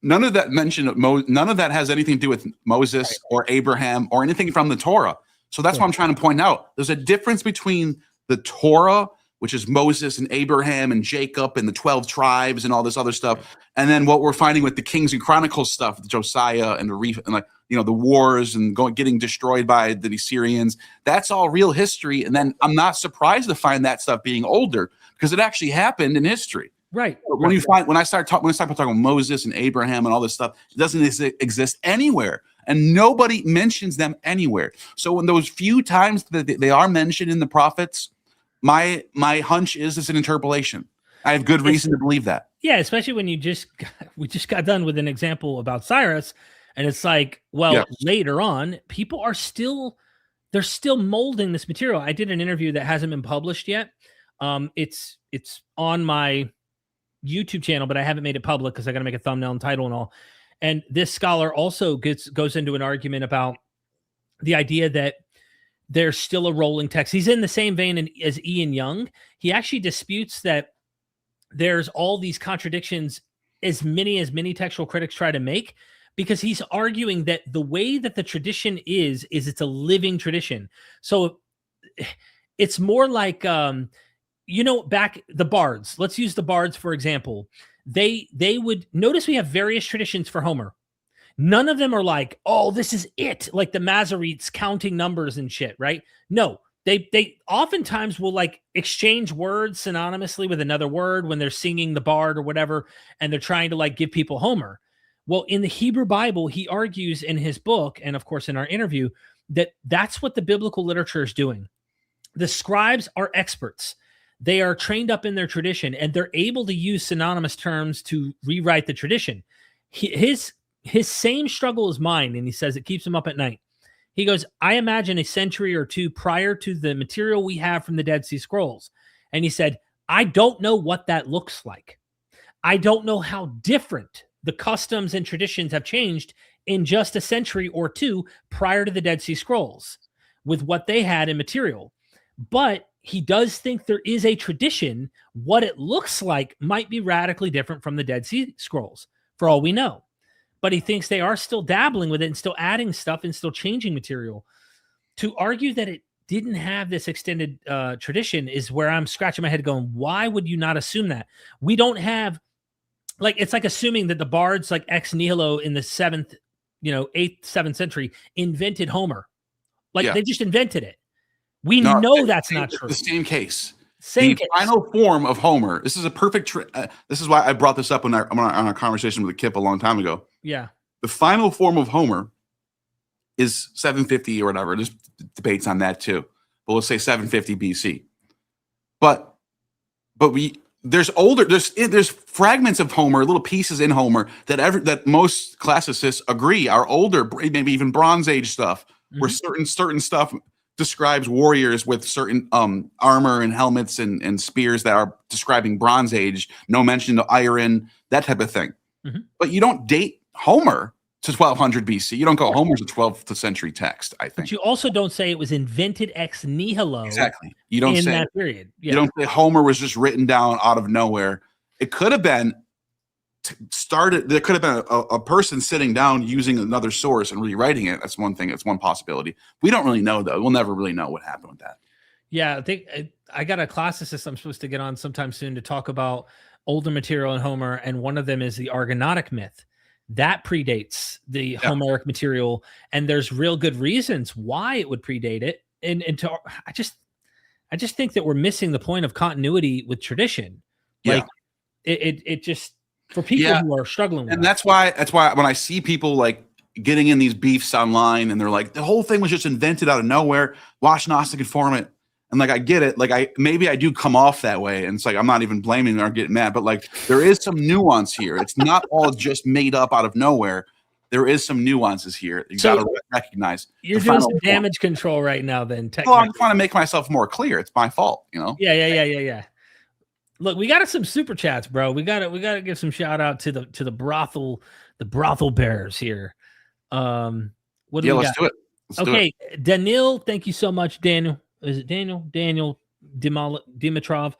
None of that none of that has anything to do with Moses or Abraham or anything from the Torah. So that's what I'm trying to point out. There's a difference between the Torah, which is Moses and Abraham and Jacob and the 12 tribes and all this other stuff, and then what we're finding with the Kings and Chronicles stuff, Josiah and the wars and getting destroyed by the Assyrians. That's all real history. And then I'm not surprised to find that stuff being older, because it actually happened in history. Right. When I start talking about Moses and Abraham and all this stuff, it doesn't exist anywhere, and nobody mentions them anywhere. So when those few times that they are mentioned in the prophets, my hunch is it's an interpolation. I have good reason to believe that. Yeah, especially when we just got done with an example about Cyrus, and it's like, later on, people are still molding this material. I did an interview that hasn't been published yet. It's on my YouTube channel, but I haven't made it public because I got to make a thumbnail and title and all. And this scholar also goes into an argument about the idea that there's still a rolling text. He's in the same vein as Ian Young. He actually disputes that there's all these contradictions, as many textual critics try to make, because he's arguing that the way that the tradition is it's a living tradition. So it's more like, back the bards. Let's use the bards, for example. They would notice we have various traditions for Homer. None of them are like, oh, this is it, like the Masoretes counting numbers and shit, right? No, they oftentimes will like exchange words synonymously with another word when they're singing the bard or whatever, and they're trying to like give people Homer. Well, in the Hebrew Bible, he argues in his book, and of course in our interview, that that's what the biblical literature is doing. The scribes are experts. They are trained up in their tradition, and they're able to use synonymous terms to rewrite the tradition. His same struggle is mine, and he says it keeps him up at night. He goes, I imagine a century or two prior to the material we have from the Dead Sea Scrolls. And he said, I don't know what that looks like. I don't know how different the customs and traditions have changed in just a century or two prior to the Dead Sea Scrolls with what they had in material. But he does think there is a tradition. What it looks like might be radically different from the Dead Sea Scrolls, for all we know. But he thinks they are still dabbling with it and still adding stuff and still changing material. To argue that it didn't have this extended tradition is where I'm scratching my head going, why would you not assume that? We don't have, like, it's like assuming that the bards like ex nihilo in the 8th, 7th century invented Homer. They just invented it. We know that's not true. The same case. The final form of Homer. This is a perfect. This is why I brought this up on our conversation with Kip a long time ago. Yeah. The final form of Homer is 750 or whatever. There's debates on that too. But let's say 750 BC. But there's fragments of Homer, little pieces in Homer that most classicists agree are older, maybe even Bronze Age stuff, where certain stuff describes warriors with certain armor and helmets and spears that are describing Bronze Age, no mention of iron, that type of thing. but you don't date Homer to 1200 BC. You don't go Homer's a 12th century text, I think. But you also don't say it was invented ex nihilo. Exactly. You don't in say that period. Yeah. You don't say Homer was just written down out of nowhere. It could have been started. There could have been a person sitting down using another source and rewriting it. That's one thing. It's one possibility. We don't really know, though. We'll never really know what happened with that. Yeah, I think I got a classicist I'm supposed to get on sometime soon to talk about older material in Homer, and one of them is the Argonautic myth. That predates the Homeric material, and there's real good reasons why it would predate it. And I just think that we're missing the point of continuity with tradition. Like it just, for people who are struggling with and that's why when I see people like getting in these beefs online and they're like, the whole thing was just invented out of nowhere, watch Gnostic Informant. And like, I get it. Like maybe I do come off that way. And it's like, I'm not even blaming or getting mad, but like, there is some nuance here. It's not all just made up out of nowhere. There is some nuances here. You got to recognize. You're doing some damage control right now then. Well, I'm trying to make myself more clear. It's my fault, you know? Yeah. Look, we got some super chats, bro. We got to give some shout out to the brothel bears here. What do we let's got? do it. Let's do it. Daniel, thank you so much, Daniel. Is it Daniel Dimitrov?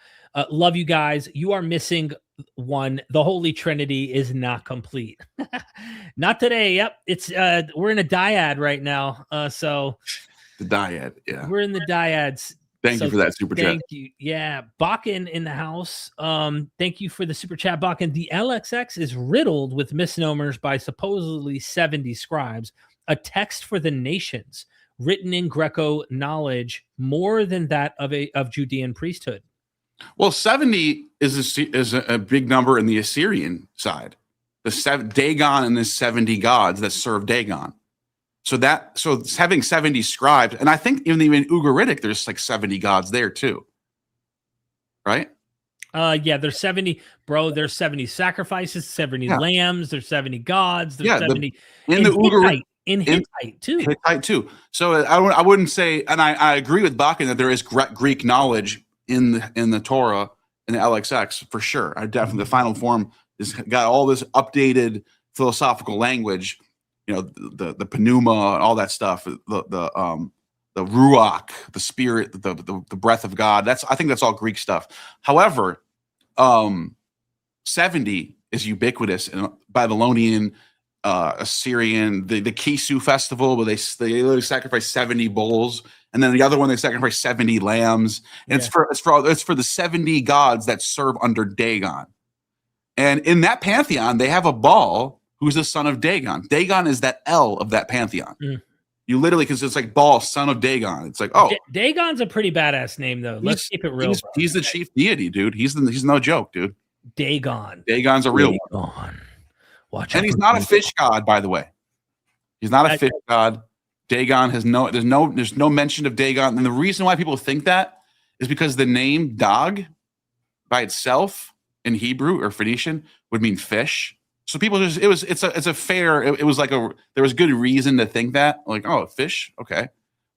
Love you guys. You are missing one. The Holy Trinity is not complete. Not today. Yep. It's we're in a dyad right now. So the dyad, yeah. We're in the dyads. Thank you for that super chat. Thank you. Yeah. Bakken in the house. Thank you for the super chat, Bakken. The LXX is riddled with misnomers by supposedly 70 scribes, a text for the nations, written in Greco knowledge more than that of Judean priesthood. Well, 70 is a big number in the Assyrian side. Dagon and the 70 gods that serve Dagon. So having 70 scribes, and I think even Ugaritic, there's like 70 gods there too. Right? Yeah, there's 70, bro. There's 70 sacrifices, 70 lambs, there's 70 gods, there's 70 in Hittite too. Hittite too. So I wouldn't say, and I agree with Bakken that there is Greek knowledge in the Torah in the LXX for sure. I definitely the final form has got all this updated philosophical language, you know, the pneuma and all that stuff, the ruach, the spirit, the breath of God. I think that's all Greek stuff. However, 70 is ubiquitous in Babylonian, Assyrian, the Kisu festival where they literally sacrifice 70 bulls, and then the other one they sacrifice 70 lambs, and it's for the 70 gods that serve under Dagon. And in that pantheon, they have a Baal who's the son of Dagon. Dagon is that L of that pantheon. You literally, because it's like Baal, son of Dagon. It's like, oh, Dagon's a pretty badass name though. Let's keep it real. He's the chief deity, dude. He's no joke, dude. Dagon's a real one. Watch and he's not a fish god, by the way. He's not a fish god. Dagon has there's no mention of Dagon. And the reason why people think that is because the name Dag by itself in Hebrew or Phoenician would mean fish. So people there was good reason to think that, like, oh, fish, okay.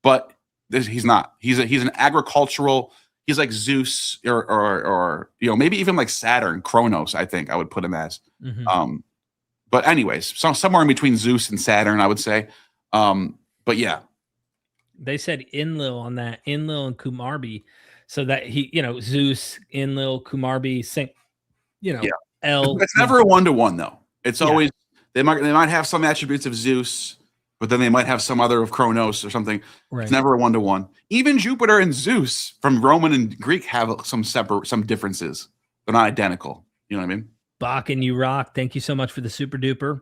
But he's not. He's an agricultural, he's like Zeus or you know, maybe even like Saturn, Kronos, I think I would put him as. But anyways, somewhere in between Zeus and Saturn, I would say. But yeah. They said Enlil on that, Enlil and Kumarbi. So that he, you know, Zeus, Enlil, Kumarbi, It's never a 1-to-1 though. It's always they might have some attributes of Zeus, but then they might have some other of Kronos or something. Right. It's never a 1-to-1. Even Jupiter and Zeus from Roman and Greek have some differences. They're not identical. You know what I mean? Bakken, you rock. Thank you so much for the super duper.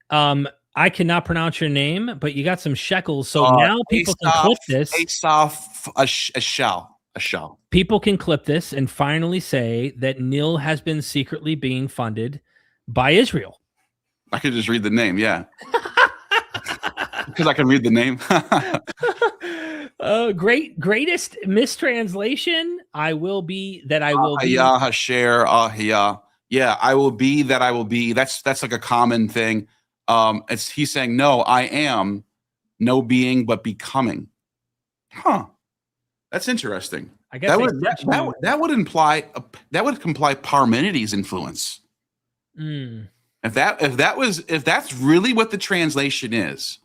I cannot pronounce your name, but you got some shekels. So now people can clip this. Ashal. People can clip this and finally say that Neal has been secretly being funded by Israel. I could just read the name, yeah. Because I can read the name. Greatest mistranslation. I will be that I will be. Yeah, I will be that I will be. That's like a common thing. He's saying, no, I am no being, but becoming. Huh. That's interesting. I guess that would imply Parmenides' influence. If that's really what the translation is,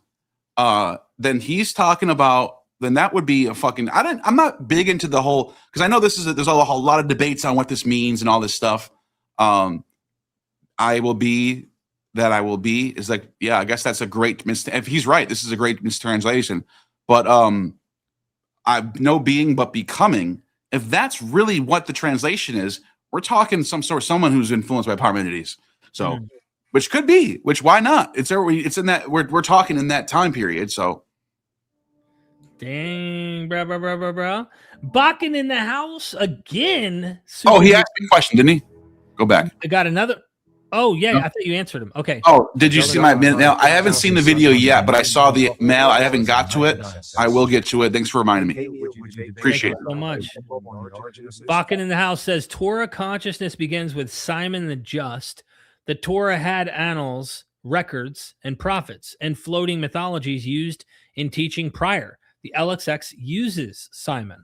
then he's talking about, then that would be a fucking, I'm not big into the whole, because I know there's a whole lot of debates on what this means and all this stuff. I will be that I will be is like, yeah, I guess that's a great if he's right, this is a great mistranslation. But I've no being but becoming. If that's really what the translation is, we're talking someone who's influenced by Parmenides. So which could be, which why not? It's in that we're talking in that time period. So dang, bro. Bakken in the house again. Oh, he asked me a question, didn't he? Go back. I got another. Oh, yeah. No. I thought you answered him. Okay. Oh, did you see my mail? I haven't seen the video yet, but I saw the mail. I haven't got to it. I will get to it. Thanks for reminding me. Appreciate it so much. Bakken in the house says Torah consciousness begins with Simon the Just. The Torah had annals, records, and prophets, and floating mythologies used in teaching prior. The LXX uses Simon.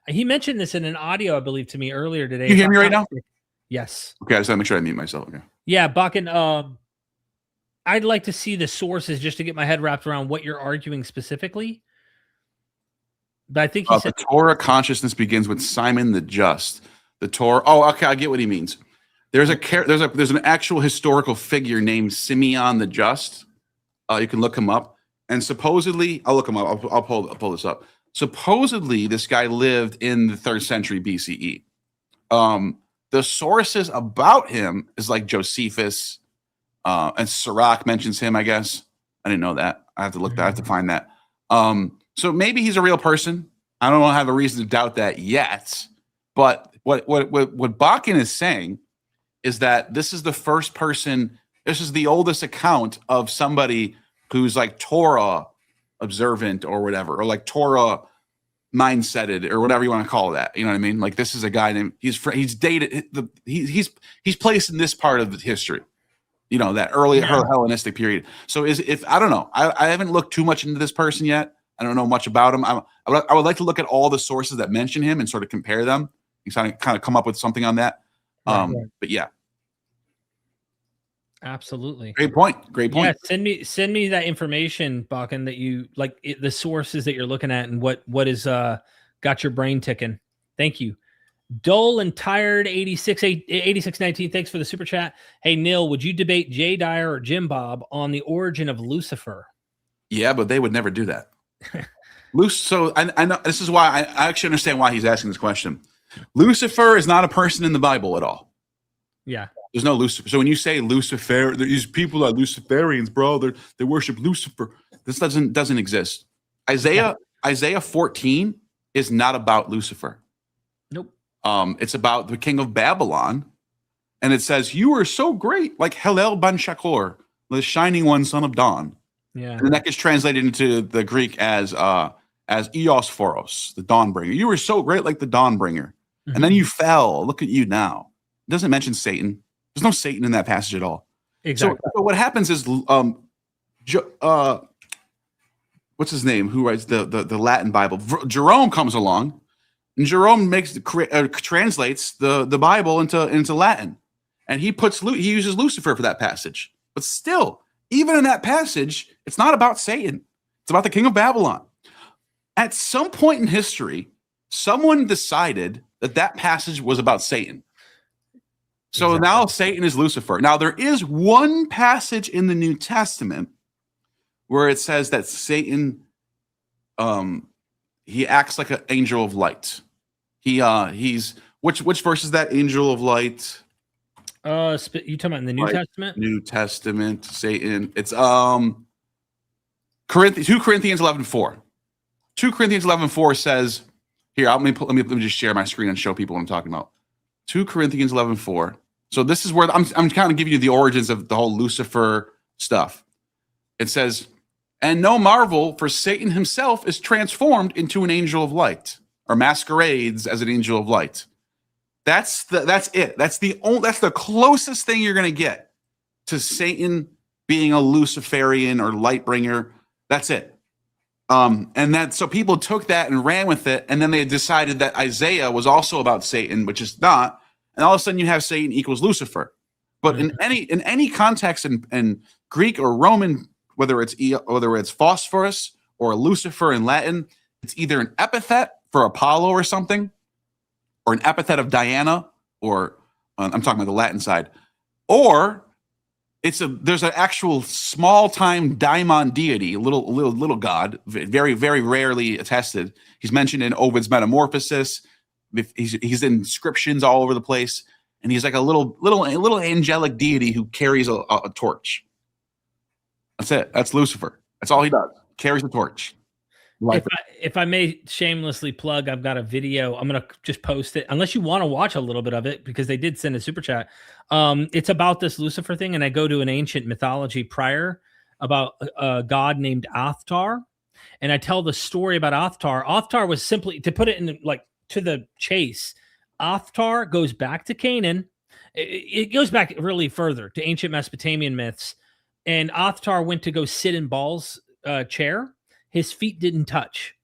He mentioned this in an audio, I believe, to me earlier today. You hear me right now? Yes. Okay, I just gotta make sure I mute myself. Okay. Yeah, Bakken, I'd like to see the sources just to get my head wrapped around what you're arguing specifically. But I think he said the Torah consciousness begins with Simon the Just. The Torah. Oh, okay, I get what he means. There's an actual historical figure named Simeon the Just. You can look him up, and supposedly I'll look him up. I'll pull this up. Supposedly, this guy lived in the 3rd century BCE. The sources about him is like Josephus, and Sirach mentions him, I guess. I didn't know that. I have to look. I have to find that. So maybe he's a real person. I don't have a reason to doubt that yet. But what Bakken is saying is that this is the first person. This is the oldest account of somebody who's like Torah observant or whatever, or like Torah mindseted or whatever you want to call that. You know what I mean? Like this is a guy named he's dated he's placed in this part of the history. You know, that early Hellenistic period. So I don't know. I haven't looked too much into this person yet. I don't know much about him. I would like to look at all the sources that mention him and sort of compare them and kind of come up with something on that. But yeah. Absolutely. Great point. Yeah, send me that information, Bakken, that you like the sources that you're looking at and what is got your brain ticking. Thank you. Dull and tired 8619. Thanks for the super chat. Hey Neal, would you debate Jay Dyer or Jim Bob on the origin of Lucifer? Yeah, but they would never do that. So I know this is why I actually understand why he's asking this question. Lucifer is not a person in the Bible at all. Yeah. There's no Lucifer. So when you say Lucifer, these people are Luciferians, bro. They worship Lucifer. This doesn't exist. Isaiah 14 is not about Lucifer. Nope. It's about the king of Babylon, and it says you are so great, like Hillel ben Shakor, the shining one, son of dawn. Yeah. And then that gets translated into the Greek as Eos Phoros, the dawn bringer. You were so great, like the dawn bringer, and then you fell. Look at you now. It doesn't mention Satan. There's no Satan in that passage at all. Exactly. So what happens is, what's his name? Who writes the Latin Bible? Jerome comes along, and Jerome translates the Bible into Latin, and he uses Lucifer for that passage. But still, even in that passage, it's not about Satan. It's about the king of Babylon. At some point in history, someone decided that passage was about Satan. So now Satan is Lucifer. Now there is one passage in the New Testament where it says that Satan, he acts like an angel of light. He's which verse is that? Angel of light. You talking about in the New Testament? New Testament, Satan. It's 2 Corinthians 11:4. 2 Corinthians 11:4 says, here, let me just share my screen and show people what I'm talking about. 2 Corinthians 11:4. So this is where I'm kind of giving you the origins of the whole Lucifer stuff. It says, and no marvel, for Satan himself is transformed into an angel of light, or masquerades as an angel of light. That's it. That's the closest thing you're going to get to Satan being a Luciferian or light bringer. That's it. So people took that and ran with it, and then they decided that Isaiah was also about Satan, which is not. And all of a sudden you have Satan equals Lucifer. But in any context in Greek or Roman, whether it's phosphorus or Lucifer in Latin, it's either an epithet for Apollo or something, or an epithet of Diana, or I'm talking about the Latin side, or there's an actual small time daimon deity, little god, very very rarely attested. He's mentioned in Ovid's Metamorphosis. He's in inscriptions all over the place, and he's like a little angelic deity who carries a torch. That's it. That's Lucifer. That's all he does. Carries a torch. If I may shamelessly plug, I've got a video. I'm going to just post it, unless you want to watch a little bit of it, because they did send a super chat. It's about this Lucifer thing, and I go to an ancient mythology prior about a god named Athtar, and I tell the story about Athtar. Athtar was simply, to put it in to the chase, Athtar goes back to Canaan. It goes back really further to ancient Mesopotamian myths, and Athtar went to go sit in Baal's chair. His feet didn't touch.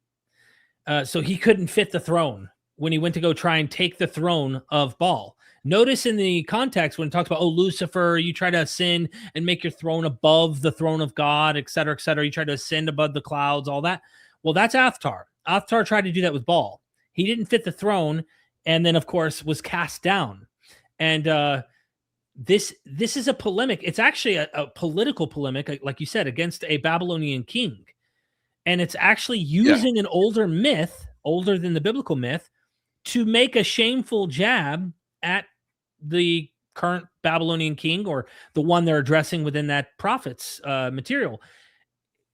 So he couldn't fit the throne when he went to go try and take the throne of Baal. Notice in the context when it talks about, Lucifer, you try to ascend and make your throne above the throne of God, et cetera, et cetera. You try to ascend above the clouds, all that. Well, that's Athtar. Athtar tried to do that with Baal. He didn't fit the throne, and then, of course, was cast down. And this is a polemic. It's actually a political polemic, like you said, against a Babylonian king. And it's actually using an older myth, older than the biblical myth, to make a shameful jab at the current Babylonian king, or the one they're addressing within that prophet's material.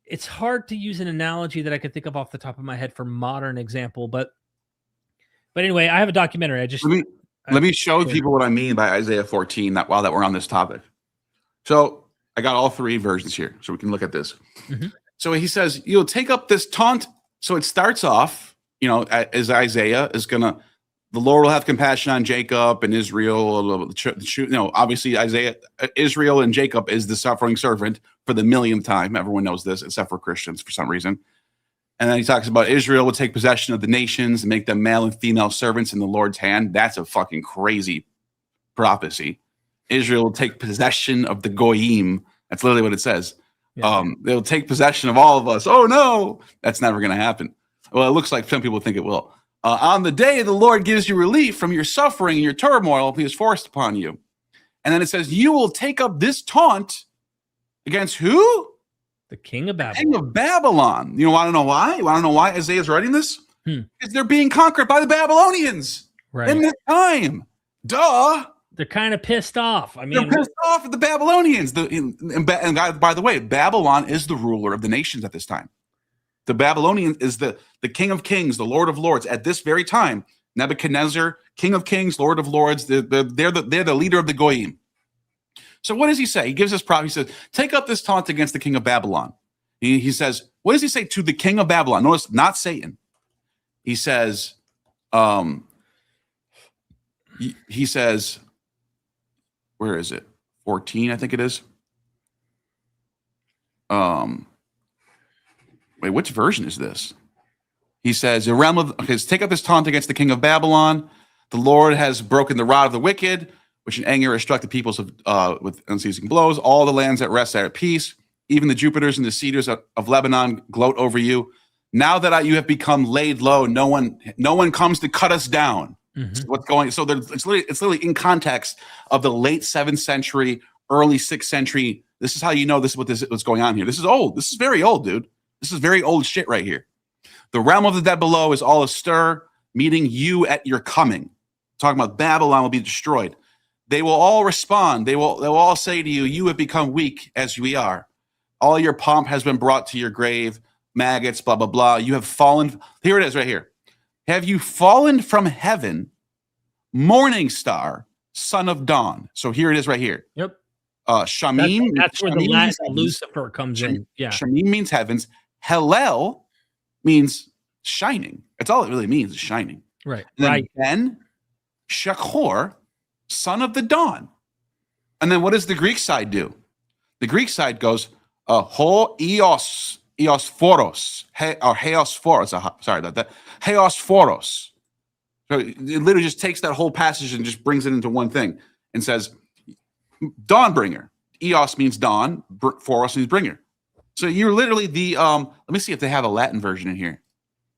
It's hard to use an analogy that I could think of off the top of my head for modern example, but anyway, I have a documentary. Let me show people what I mean by Isaiah 14. While we're on this topic, so I got all three versions here, so we can look at this. Mm-hmm. So he says, you'll take up this taunt. So it starts off, as Isaiah is the Lord will have compassion on Jacob and Israel. Obviously Israel and Jacob is the suffering servant for the millionth time. Everyone knows this, except for Christians for some reason. And then he talks about Israel will take possession of the nations and make them male and female servants in the Lord's hand. That's a fucking crazy prophecy. Israel will take possession of the Goyim. That's literally what it says. Yeah. They'll take possession of all of us. Oh no, that's never going to happen. Well, it looks like some people think it will. On the day the Lord gives you relief from your suffering and your turmoil, he is forced upon you. And then it says, you will take up this taunt against who? The king of Babylon. The king of Babylon. You want to know why? You want to know why Isaiah's writing this? Because they're being conquered by the Babylonians in this time. Duh. They're kind of pissed off. I mean, they're pissed off at the Babylonians. And by the way, Babylon is the ruler of the nations at this time. The Babylonian is the king of kings, the Lord of lords at this very time. Nebuchadnezzar, king of kings, Lord of lords. They're the leader of the Goyim. So what does he say? He gives us he says, take up this taunt against the king of Babylon. He says, what does he say to the king of Babylon? Notice, not Satan. He says, he says, where is it? 14, I think it is. Wait, which version is this? He says, take up this taunt against the king of Babylon. The Lord has broken the rod of the wicked, which in anger has struck the peoples with unceasing blows. All the lands at rest are at peace. Even the Jupiters and the cedars of Lebanon gloat over you. Now that you have become laid low, no one comes to cut us down. Mm-hmm. What's going? So it's literally in context of the late 7th century, early 6th century. This is how you know this is what's going on here. This is old. This is very old, dude. This is very old shit right here. The realm of the dead below is all astir, meeting you at your coming. Talking about Babylon will be destroyed. They will all respond. They'll all say to you, you have become weak as we are. All your pomp has been brought to your grave. Maggots, blah, blah, blah. You have fallen. Here it is right here. Have you fallen from heaven, morning star, son of dawn? So here it is right here. Yep. Shamim. That's where the Latin Lucifer comes in. Yeah. Shamim means heavens. Hallel means shining. That's all it really means, is shining. Right. And then right. Ben Shachor, son of the dawn. And then what does the Greek side do? The Greek side goes, ho eos phoros, or heos phoros. Sorry about that. Heos phoros. So it literally just takes that whole passage and just brings it into one thing and says, Dawnbringer. Eos means dawn. Phoros means bringer. So you're literally the let me see if they have a Latin version in here.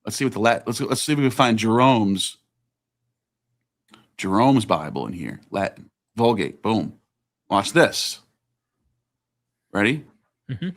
Let's see what the Latin. Let's see if we can find Jerome's Bible in here. Latin Vulgate. Boom. Watch this. Ready? Mm-hmm.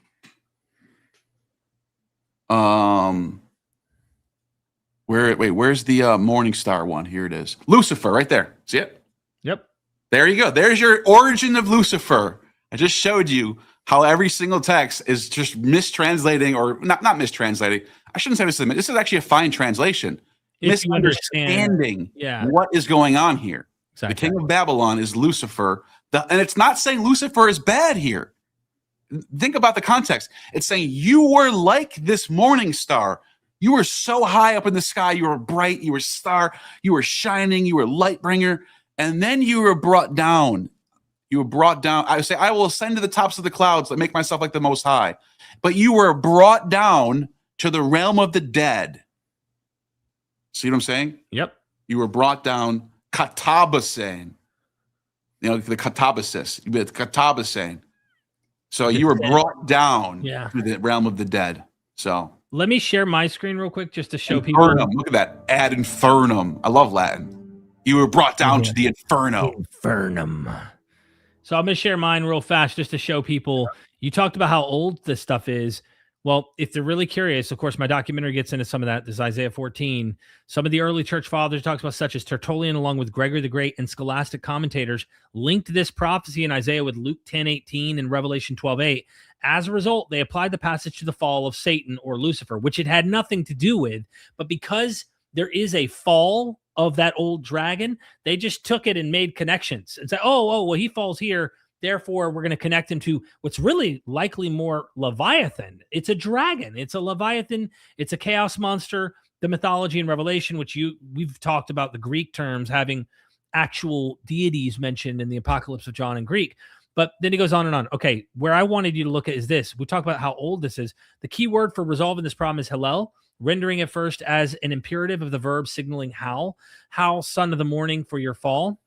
Where's the Morning Star one? Here it is. Lucifer, right there. See it? Yep. There you go. There's your origin of Lucifer. I just showed you how every single text is just mistranslating, or not mistranslating. I shouldn't say this is actually a fine translation. If you Misunderstanding what is going on here. Exactly. The king of Babylon is Lucifer. And it's not saying Lucifer is bad here. Think about the context. It's saying you were like this morning star. You were so high up in the sky. You were bright. You were star. You were shining. You were light bringer. And then you were brought down. You were brought down. I say, I will ascend to the tops of the clouds and make myself like the Most High. But you were brought down to the realm of the dead. See what I'm saying? Yep. You were brought down, katabasen. The katabasis. Katabasen. So you were brought down to the realm of the dead. So let me share my screen real quick just to show people. Look at that. Ad infernum. I love Latin. You were brought down to the inferno. Infernum. So I'm going to share mine real fast just to show people. You talked about how old this stuff is. Well, if they're really curious, of course, my documentary gets into some of that. This is Isaiah 14. Some of the early church fathers talks about, such as Tertullian, along with Gregory the Great and scholastic commentators, linked this prophecy in Isaiah with Luke 10:18 and Revelation 12:8. As a result, they applied the passage to the fall of Satan or Lucifer, which it had nothing to do with. But because there is a fall of that old dragon, they just took it and made connections and said, well, he falls here. Therefore, we're going to connect him to what's really likely more Leviathan. It's a dragon. It's a Leviathan. It's a chaos monster. The mythology and Revelation, which we've talked about the Greek terms having actual deities mentioned in the Apocalypse of John in Greek. But then he goes on and on. Okay, where I wanted you to look at is this. We talk about how old this is. The key word for resolving this problem is Hallel, rendering it first as an imperative of the verb signaling how, son of the morning for your fall.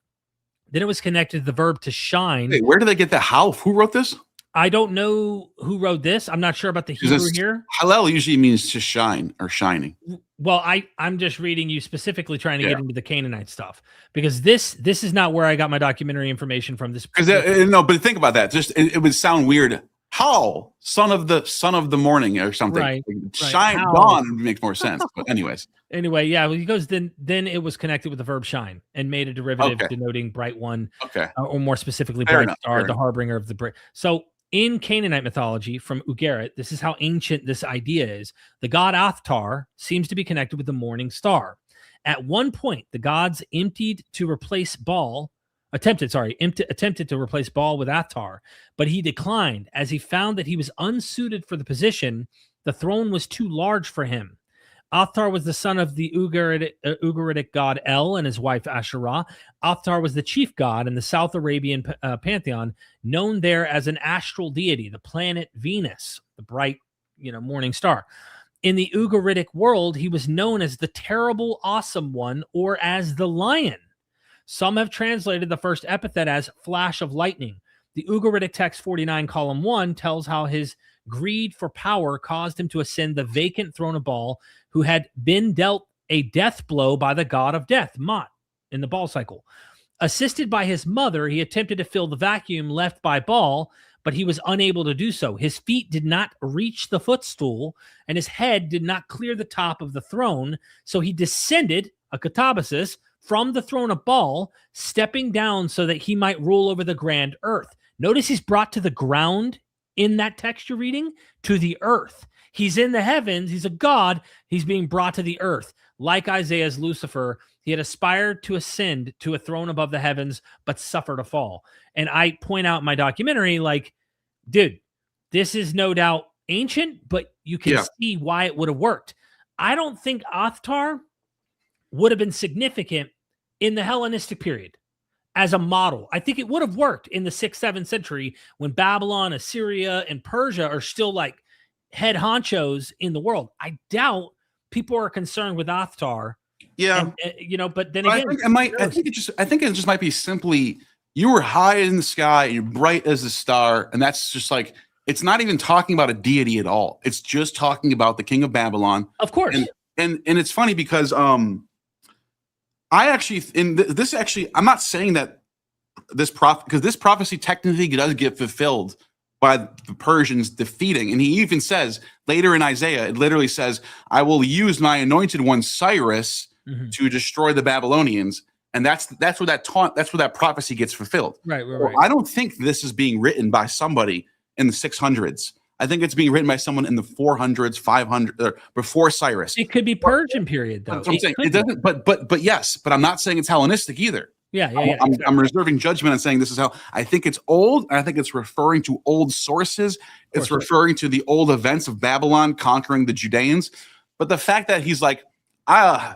Then it was connected to the verb to shine. Wait, where did they get the how? Who wrote this? I don't know who wrote this. I'm not sure about the Hebrew here. Hallel usually means to shine or shining. Well, I'm just reading you specifically trying to get into the Canaanite stuff, because this is not where I got my documentary information from. This no, but think about that. Just it would sound weird. How son of the morning or something? Right. Shine dawn makes more sense. But anyways. Anyway, yeah, he goes, then it was connected with the verb shine and made a derivative denoting bright one, or more specifically, bright star, the harbinger of the bright. So in Canaanite mythology from Ugaritic, this is how ancient this idea is. The god Athtar seems to be connected with the morning star. At one point, the gods attempted to replace Baal with Athtar, but he declined as he found that he was unsuited for the position. The throne was too large for him. Athtar was the son of the Ugaritic god El and his wife Asherah. Athtar was the chief god in the South Arabian pantheon, known there as an astral deity, the planet Venus, the bright, morning star. In the Ugaritic world, he was known as the terrible, awesome one, or as the lion. Some have translated the first epithet as flash of lightning. The Ugaritic text 49, column 1, tells how his greed for power caused him to ascend the vacant throne of Baal, who had been dealt a death blow by the god of death, Mot, in the Baal cycle. Assisted by his mother, he attempted to fill the vacuum left by Baal, but he was unable to do so. His feet did not reach the footstool, and his head did not clear the top of the throne, so he descended, a katabasis, from the throne of Baal, stepping down so that he might rule over the grand earth. Notice he's brought to the ground in that text you're reading, to the earth. He's in the heavens. He's a god. He's being brought to the earth. Like Isaiah's Lucifer, he had aspired to ascend to a throne above the heavens, but suffered a fall. And I point out in my documentary, dude, this is no doubt ancient, but you can see why it would have worked. I don't think Athtar would have been significant in the Hellenistic period as a model. I think it would have worked in the 6th, 7th century when Babylon, Assyria, and Persia are still head honchos in the world. I doubt people are concerned with Athtar. Yeah. But then again, I think it just might be simply you were high in the sky and you're bright as a star. And that's just like, it's not even talking about a deity at all. It's just talking about the king of Babylon. Of course. And it's funny because I actually, I'm not saying that because this prophecy technically does get fulfilled by the Persians defeating. And he even says later in Isaiah, it literally says, I will use my anointed one, Cyrus, to destroy the Babylonians. And that's where that prophecy gets fulfilled. Right. I don't think this is being written by somebody in the 600s. I think it's being written by someone in the 400s, 500, or before Cyrus. It could be Persian period, though. That's what I'm saying. It doesn't, but yes, but I'm not saying it's Hellenistic either. Yeah. I'm reserving judgment and saying this is how I think it's old. And I think it's referring to old sources. It's referring to the old events of Babylon conquering the Judeans. But the fact that he's like, I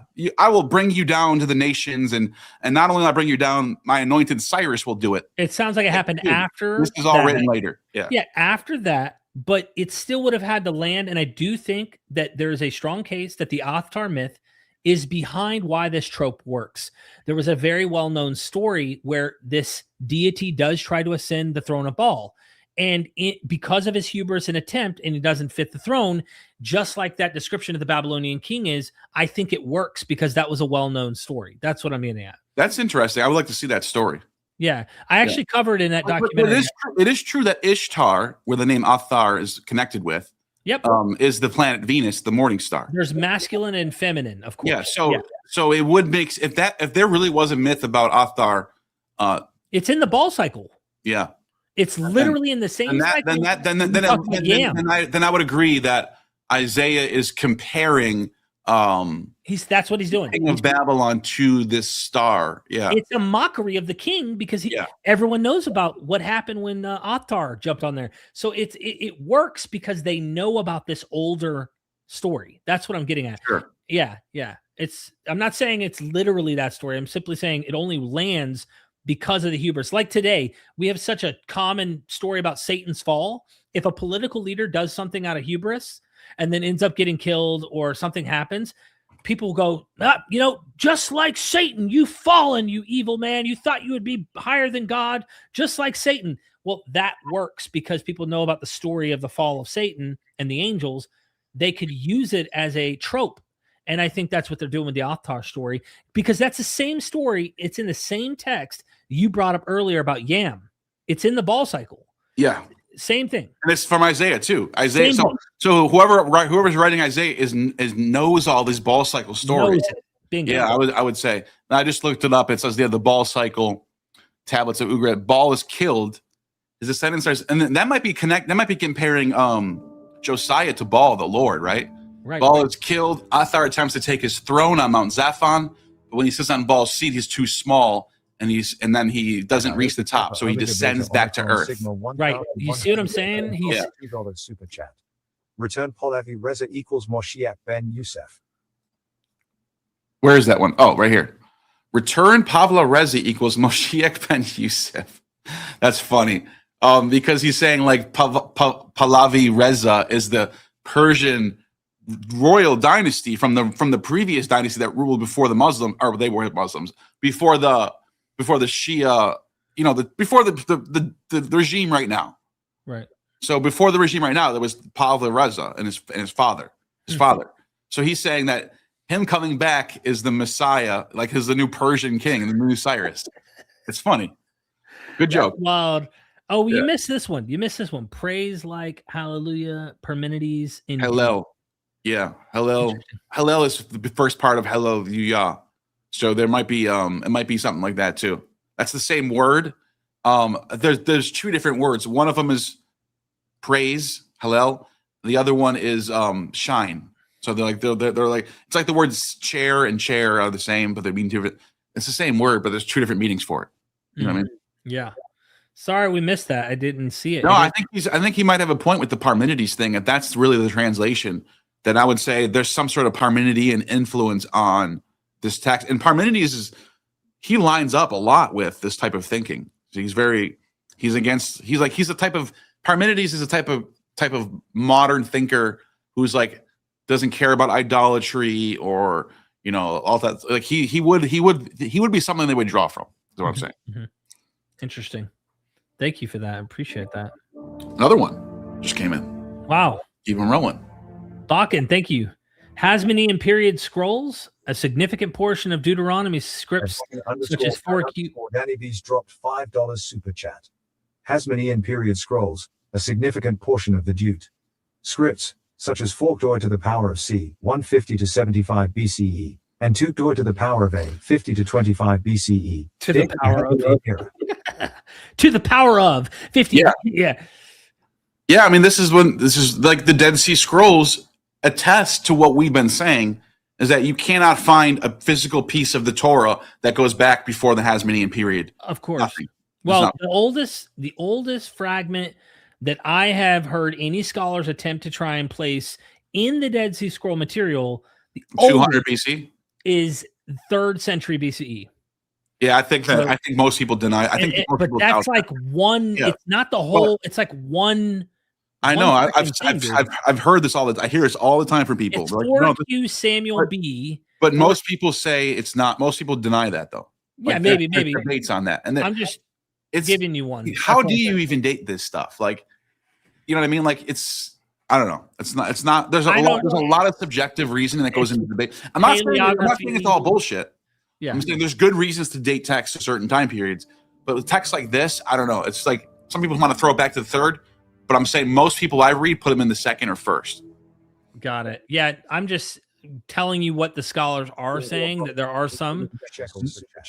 will bring you down to the nations, and not only will I bring you down, my anointed Cyrus will do it. It sounds like it happened after. This is all written later. Yeah, after that, but it still would have had to land. And I do think that there is a strong case that the Athtar myth is behind why this trope works. There was a very well-known story where this deity does try to ascend the throne of Baal. And because of his hubris and attempt, and he doesn't fit the throne, just like that description of the Babylonian king is, I think it works because that was a well-known story. That's what I'm getting at. That's interesting. I would like to see that story. Yeah. I actually covered in that documentary. It is true that Ishtar, where the name Athar is connected with, is the planet Venus, the morning star. There's masculine and feminine, of course. Yeah. So it would make, if there really was a myth about Athar, it's in the Baal cycle. Yeah. It's literally in the same. Then I would agree that Isaiah is comparing. That's what he's doing. King of Babylon to this star. Yeah, it's a mockery of the king because everyone knows about what happened when Athar jumped on there. So it works because they know about this older story. That's what I'm getting at. Sure. Yeah. I'm not saying it's literally that story. I'm simply saying it only lands because of the hubris. Like today, we have such a common story about Satan's fall. If a political leader does something out of hubris and then ends up getting killed or something happens, people go, just like Satan, you've fallen, you evil man. You thought you would be higher than God, just like Satan. Well, that works because people know about the story of the fall of Satan and the angels. They could use it as a trope. And I think that's what they're doing with the Athar story, because that's the same story. It's in the same text you brought up earlier about Yam. It's in the Baal cycle. Yeah. Same thing. And it's from Isaiah too. Isaiah. So whoever's writing Isaiah is knows all these Baal cycle stories. Bingo. Yeah, I would say. I just looked it up. It says the Baal cycle tablets of Ugaritic. Baal is killed. His descendants are, and that might be comparing Josiah to Baal, the Lord, right? Right. Baal is killed. Athar attempts to take his throne on Mount Zaphon, but when he sits on Baal's seat, he's too small, and then he doesn't reach the top, so he descends back to earth. Right. You see what I'm saying? He's $2 super chat. Return Pahlavi Reza equals Moshiach ben Yusef. Where is that one? Oh, right here. Return Pavla Reza equals Moshiach ben Yusef. That's funny. Because he's saying like Pahlavi Reza is the Persian royal dynasty from the previous dynasty that ruled before the Muslim, or they were Muslims, before the Shia, before the regime right now. Right. So before the regime right now, there was Pavla Reza and his father. So he's saying that him coming back is the Messiah, like is the new Persian king and the new Cyrus. It's funny. Good joke. Wild. Oh, you missed this one. Praise like hallelujah, Parmenides in Hello. Yeah. Hello. Hello is the first part of hello, Yah. So there might be it might be something like that too. That's the same word. There's two different words. One of them is praise, Hallel. The other one is shine. So they're like it's like the words chair and chair are the same, but they mean different. It's the same word, but there's two different meanings for it. You know what I mean? Yeah. Sorry, we missed that. I didn't see it. No, I think he might have a point with the Parmenides thing. If that's really the translation, then I would say there's some sort of Parmenidean influence on this text. And Parmenides he lines up a lot with this type of thinking. So he's the type of Parmenides is a type of modern thinker who's like doesn't care about idolatry or all that. Like he would be something they would draw from. Is what I'm saying. Mm-hmm. Interesting. Thank you for that. I appreciate that. Another one just came in. Wow. Keep them rolling. Bakken, thank you. Hasmonian period scrolls, a significant portion of Deuteronomy scripts, such as 4Q. Danny V's dropped $5 super chat. Hasmonian period scrolls, a significant portion of the Deut. Scripts, such as 4 to the power of C, 150 to 75 BCE, and 2 to the power of A, 50 to 25 BCE. To the power of to the power of 50. Yeah. Yeah, I mean, this is like the Dead Sea Scrolls attest to what we've been saying, is that you cannot find a physical piece of the Torah that goes back before the Hasmonean period. Of course. Nothing. Well, the oldest fragment that I have heard any scholars attempt to try and place in the Dead Sea Scroll material, the 200 BC is 3rd century BCE. Yeah, I think most people deny. But that's like one. Yeah. It's not the whole. It's like one. I know. I've heard this all the time. I hear this all the time from people. It's 4Q Samuel B. But most people say it's not. Most people deny that though. Yeah, like maybe debates on that. And then I'm just giving you one. How do you even date this stuff? Like, you know what I mean? Like I don't know. It's not. There's a lot of subjective reasoning that goes into the debate. I'm not saying it's all bullshit. Yeah. I'm saying there's good reasons to date texts to certain time periods, but with texts like this, I don't know. It's like some people want to throw it back to the 3rd, but I'm saying most people I read put them in the 2nd or 1st. Got it. Yeah, I'm just telling you what the scholars are saying, that there are some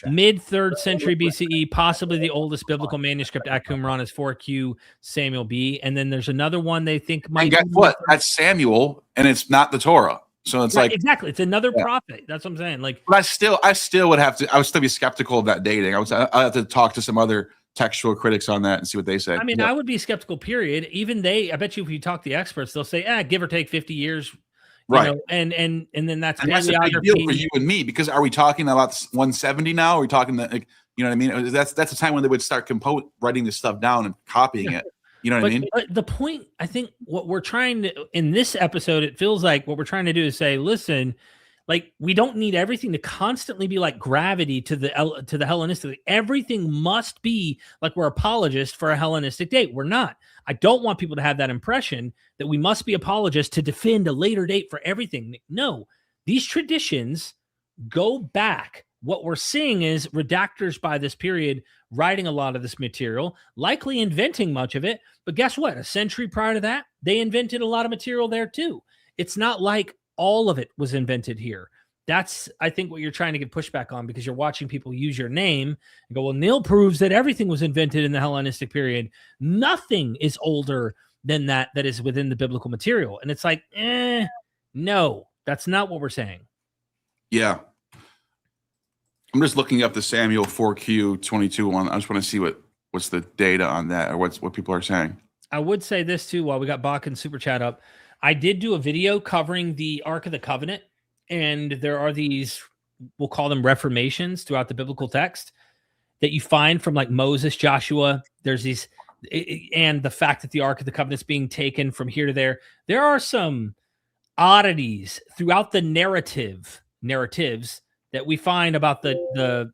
mid 3rd century BCE, possibly the oldest biblical manuscript at Qumran is 4Q Samuel B. And then there's another one they think might. And guess what? That's Samuel, and it's not the Torah. So it's like exactly, it's another prophet. That's what I'm saying. Like, but I still would still be skeptical of that dating. I have to talk to some other textual critics on that and see what they say. I mean, I would be skeptical. Period. Even I bet you, if you talk to the experts, they'll say, give or take 50 years. Right. And then that's a big deal for you and me, because are we talking about 170 now? Are we talking that, like, you know what I mean? That's the time when they would start writing this stuff down and copying it. You know what I mean? But the point, I think, what we're trying to, in this episode, it feels like what we're trying to do is say, listen, like, we don't need everything to constantly be like gravity to the Hellenistic. Everything must be like we're apologists for a Hellenistic date. We're not. I don't want people to have that impression that we must be apologists to defend a later date for everything. No, these traditions go back. What we're seeing is redactors by this period writing a lot of this material, likely inventing much of it. But guess what? A century prior to that, they invented a lot of material there too. It's not like all of it was invented here. That's, I think, what you're trying to get pushback on, because you're watching people use your name and go, well, Neal proves that everything was invented in the Hellenistic period. Nothing is older than that is within the biblical material. And it's like, no, that's not what we're saying. Yeah. I'm just looking up the Samuel 4Q22 one. I just want to see what's the data on that, or what people are saying. I would say this too, while we got Bach and Super Chat up. I did do a video covering the Ark of the Covenant, and there are these, we'll call them reformations throughout the biblical text that you find from like Moses, Joshua. There's these, and the fact that the Ark of the Covenant is being taken from here to there. There are some oddities throughout the narratives that we find about the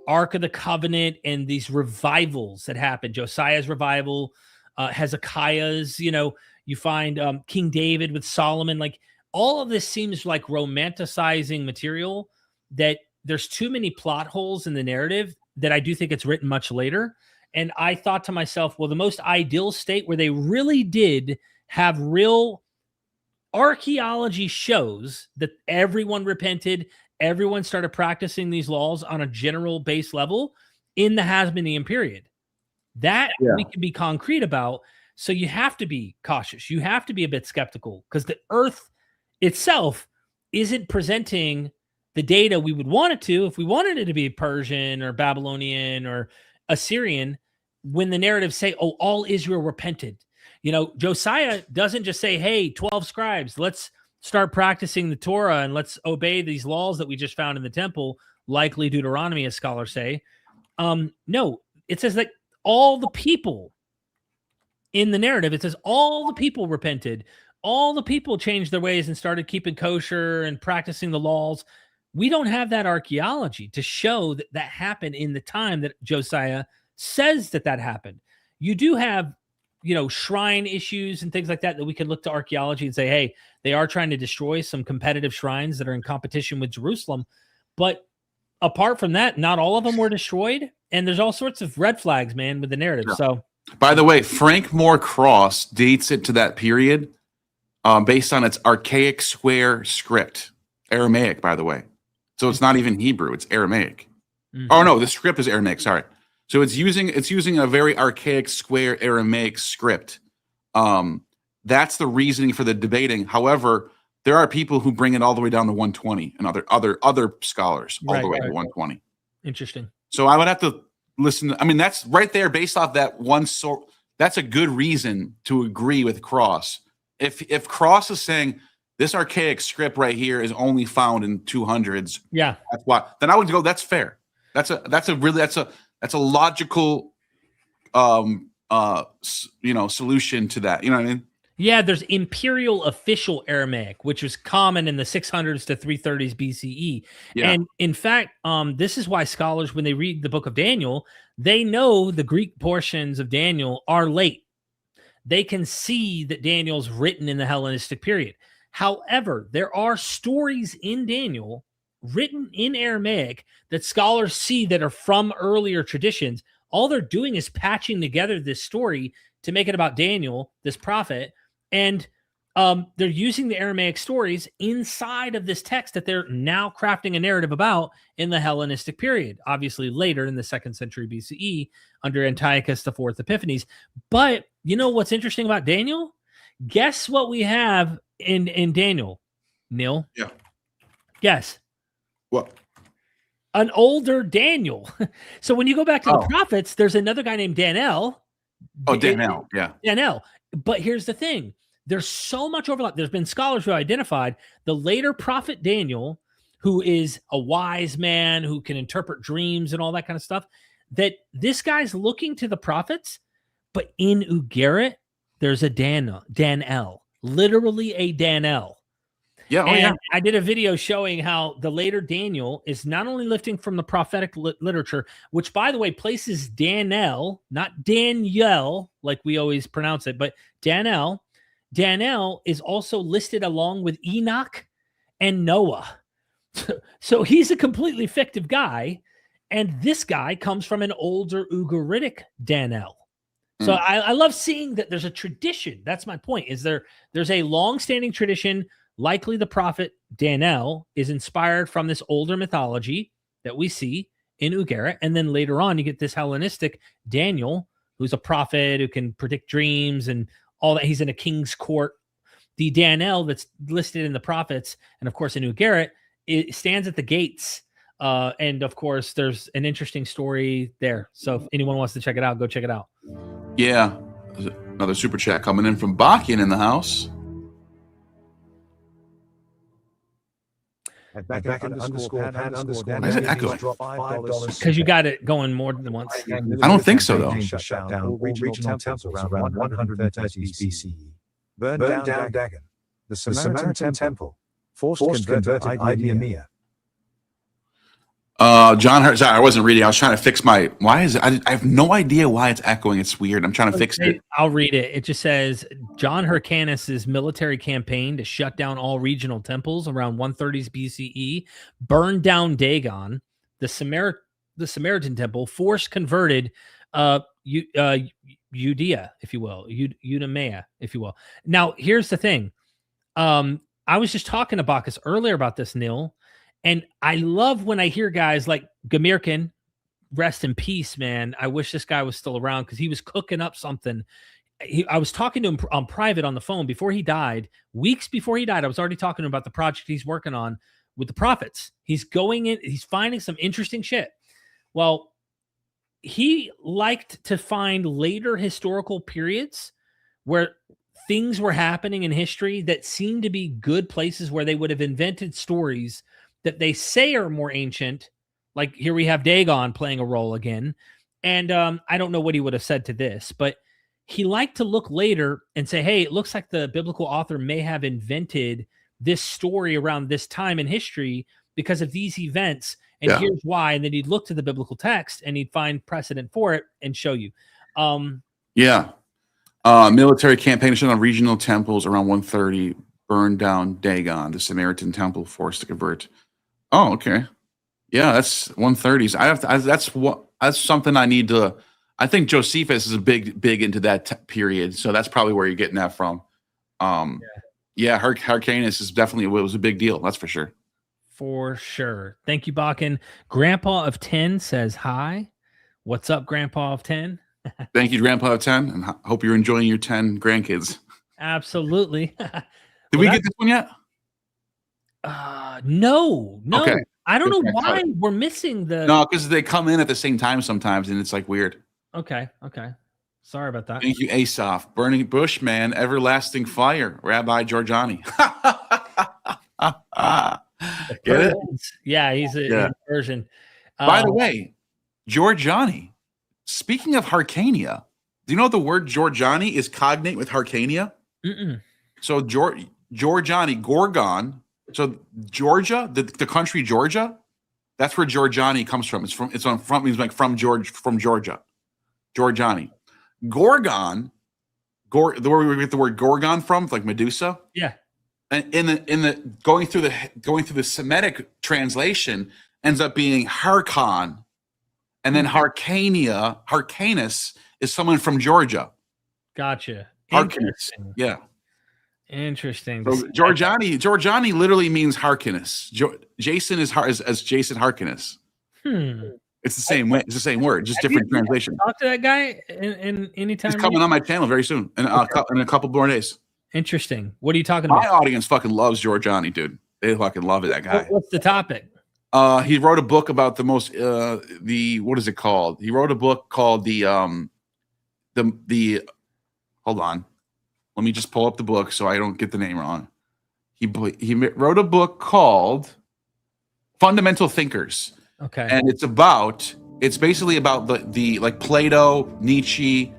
Ark of the Covenant and these revivals that happen. Josiah's revival, Hezekiah's, you find King David with Solomon. Like, all of this seems like romanticizing material that there's too many plot holes in the narrative that I do think it's written much later. And I thought to myself, well, the most ideal state where they really did have real archaeology shows that everyone repented, everyone started practicing these laws on a general base level in the Hasmonean period. That we can be concrete about. So you have to be cautious. You have to be a bit skeptical, because the earth itself isn't presenting the data we would want it to if we wanted it to be Persian or Babylonian or Assyrian, when the narratives say, oh, all Israel repented. Josiah doesn't just say, hey, 12 scribes, let's start practicing the Torah and let's obey these laws that we just found in the temple, likely Deuteronomy, as scholars say. No, it says that all the people in the narrative, it says all the people repented. All the people changed their ways and started keeping kosher and practicing the laws. We don't have that archaeology to show that happened in the time that Josiah says that happened. You do have, shrine issues and things like that we can look to archaeology and say, hey, they are trying to destroy some competitive shrines that are in competition with Jerusalem. But apart from that, not all of them were destroyed. And there's all sorts of red flags, man, with the narrative. Yeah. So, by the way, Frank Moore Cross dates it to that period based on its archaic square script, Aramaic, by the way. So it's not even Hebrew; it's Aramaic. Mm-hmm. Oh no, the script is Aramaic. Sorry. So it's using a very archaic square Aramaic script. That's the reasoning for the debating. However, there are people who bring it all the way down to 120, and other scholars all the way to 120. Interesting. So I would have to listen. I mean, that's right there based off that one sort. That's a good reason to agree with Cross. If Cross is saying this archaic script right here is only found in 200s, yeah, that's why. Then I would go. That's fair. That's a logical, solution to that. You know what I mean? Yeah, there's Imperial Official Aramaic, which was common in the 600s to 330s BCE. Yeah. And in fact, this is why scholars, when they read the book of Daniel, they know the Greek portions of Daniel are late. They can see that Daniel's written in the Hellenistic period. However, there are stories in Daniel written in Aramaic that scholars see that are from earlier traditions. All they're doing is patching together this story to make it about Daniel, this prophet, and they're using the Aramaic stories inside of this text that they're now crafting a narrative about in the Hellenistic period, obviously later in the 2nd century BCE under Antiochus IV Epiphanes. But you know what's interesting about Daniel? Guess what we have in Daniel, Neal? Yeah. Guess. What? An older Daniel. So when you go back to the prophets, there's another guy named Daniel. Oh, Daniel. Yeah. Daniel. But here's the thing. There's so much overlap. There's been scholars who identified the later prophet Daniel, who is a wise man who can interpret dreams and all that kind of stuff, that this guy's looking to the prophets, but in Ugaritic, there's a Danel, literally a Danel. Yeah, yeah. I did a video showing how the later Daniel is not only lifting from the prophetic literature, which, by the way, places Daniel, not Daniel, like we always pronounce it, but Daniel. Daniel is also listed along with Enoch and Noah. So he's a completely fictive guy, and this guy comes from an older Ugaritic Daniel. So I love seeing that there's a tradition. That's my point, is there's a long-standing tradition. Likely the prophet Daniel is inspired from this older mythology that we see in Ugaritic. And then later on, you get this Hellenistic Daniel, who's a prophet who can predict dreams and all that. He's in a king's court. The Daniel that's listed in the prophets, and of course in Ugaritic, it stands at the gates. And of course, there's an interesting story there. So if anyone wants to check it out, go check it out. Yeah. There's another super chat coming in from Bakian in the house. Why is it echoing? Because you got it going more than once. I don't think so, though. Shut down all regional temples around 130 BCE. Burned down Dagon, the Samaritan temple, forced converted Ido-European. John Hurt, sorry, I wasn't reading. I was trying to fix my. Why is it? I have no idea why it's echoing. It's weird. I'm trying to fix it. I'll read it. It just says John Hyrcanus's military campaign to shut down all regional temples around 130s BCE, burned down Dagon, the Samaritan temple, forced converted Judea, if you will, Idumea, if you will. Now, here's the thing. I was just talking to Bacchus earlier about this, Neal. And I love when I hear guys like Gamirkin, rest in peace, man. I wish this guy was still around because he was cooking up something. I was talking to him on private on the phone before he died. Weeks before he died, I was already talking to him about the project he's working on with the prophets. He's going in, he's finding some interesting shit. Well, he liked to find later historical periods where things were happening in history that seemed to be good places where they would have invented stories that they say are more ancient. Like here we have Dagon playing a role again. And I don't know what he would have said to this, but he liked to look later and say, hey, it looks like the biblical author may have invented this story around this time in history because of these events. and Yeah. here's why. And then he'd look to the biblical text and he'd find precedent for it and show you. Yeah. Military campaign on regional temples around 130 burned down Dagon, the Samaritan temple, forced to convert. Oh, okay. Yeah, that's 130s. That's something I need to. I think Josephus is a big into that period, so that's probably where you're getting that from. Hyrcanus is definitely, it was a big deal. That's for sure. For sure. Thank you, Bakken. Grandpa of 10 says hi. What's up, Grandpa of 10? Thank you, Grandpa of 10, and hope you're enjoying your 10 grandkids. Absolutely. Did we get this one yet? No. Okay. I don't know why we're missing the. No, because they come in at the same time sometimes, and it's like weird. Okay. Sorry about that. Thank you, Asaph. Burning Bush, man. Everlasting fire. Rabbi Giorgiani. Get it? Yeah, he's a Persian. By the way, Giorgiani. Speaking of Hyrcania, do you know the word Giorgiani is cognate with Hyrcania? Mm-mm. So Giorgiani, Gorgon. So Georgia, the country Georgia, that's where Giorgiani comes from. Means like from Georgia. Giorgiani. Gorgon, where we get the word Gorgon from, like Medusa. Yeah. And in the going through the Semitic translation ends up being Harkon. And then Hyrcanus is someone from Georgia. Gotcha. Hyrcanus. Yeah. Interesting. So Giorgiani literally means Hyrcanus. Jason is as Jason Hyrcanus. It's the same way. It's the same word, just different translation. Talk to that guy in anytime. He's coming on my channel very soon in a couple more days. Interesting. What are you talking about? My audience fucking loves Giorgiani, dude. They fucking love it. That guy. What's the topic? He wrote a book about what is it called? He wrote a book called the hold on. Let me just pull up the book so I don't get the name wrong. He wrote a book called Fundamental Thinkers. Okay. And it's basically about the like Plato, Nietzsche.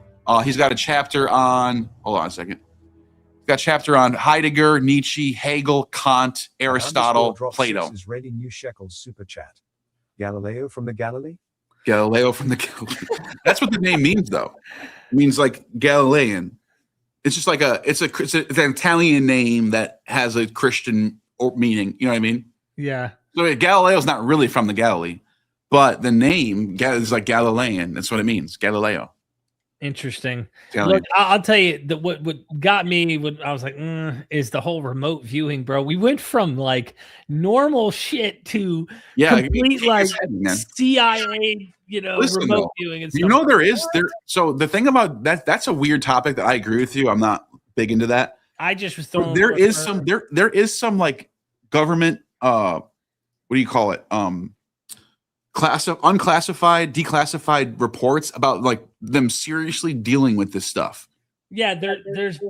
He's got a chapter on, hold on a second. He's got a chapter on Heidegger, Nietzsche, Hegel, Kant, Aristotle, Plato. Is rating new shekels super chat. Galileo from the Galilee? Galileo from the Galilee. That's what the name means, though. It means like Galilean. It's just like it's an Italian name that has a Christian meaning. You know what I mean? Yeah. So Galileo's not really from the Galilee, but the name is like Galilean. That's what it means, Galileo. Interesting. Italian. Look, I'll tell you that what got me when I was like, is the whole remote viewing, bro. We went from like normal shit to complete like CIA, remote viewing and stuff. So the thing about that's a weird topic that I agree with you. I'm not big into that. I just was throwing. There is some like government what do you call it? Unclassified, declassified reports about like them seriously dealing with this stuff. Yeah, there's.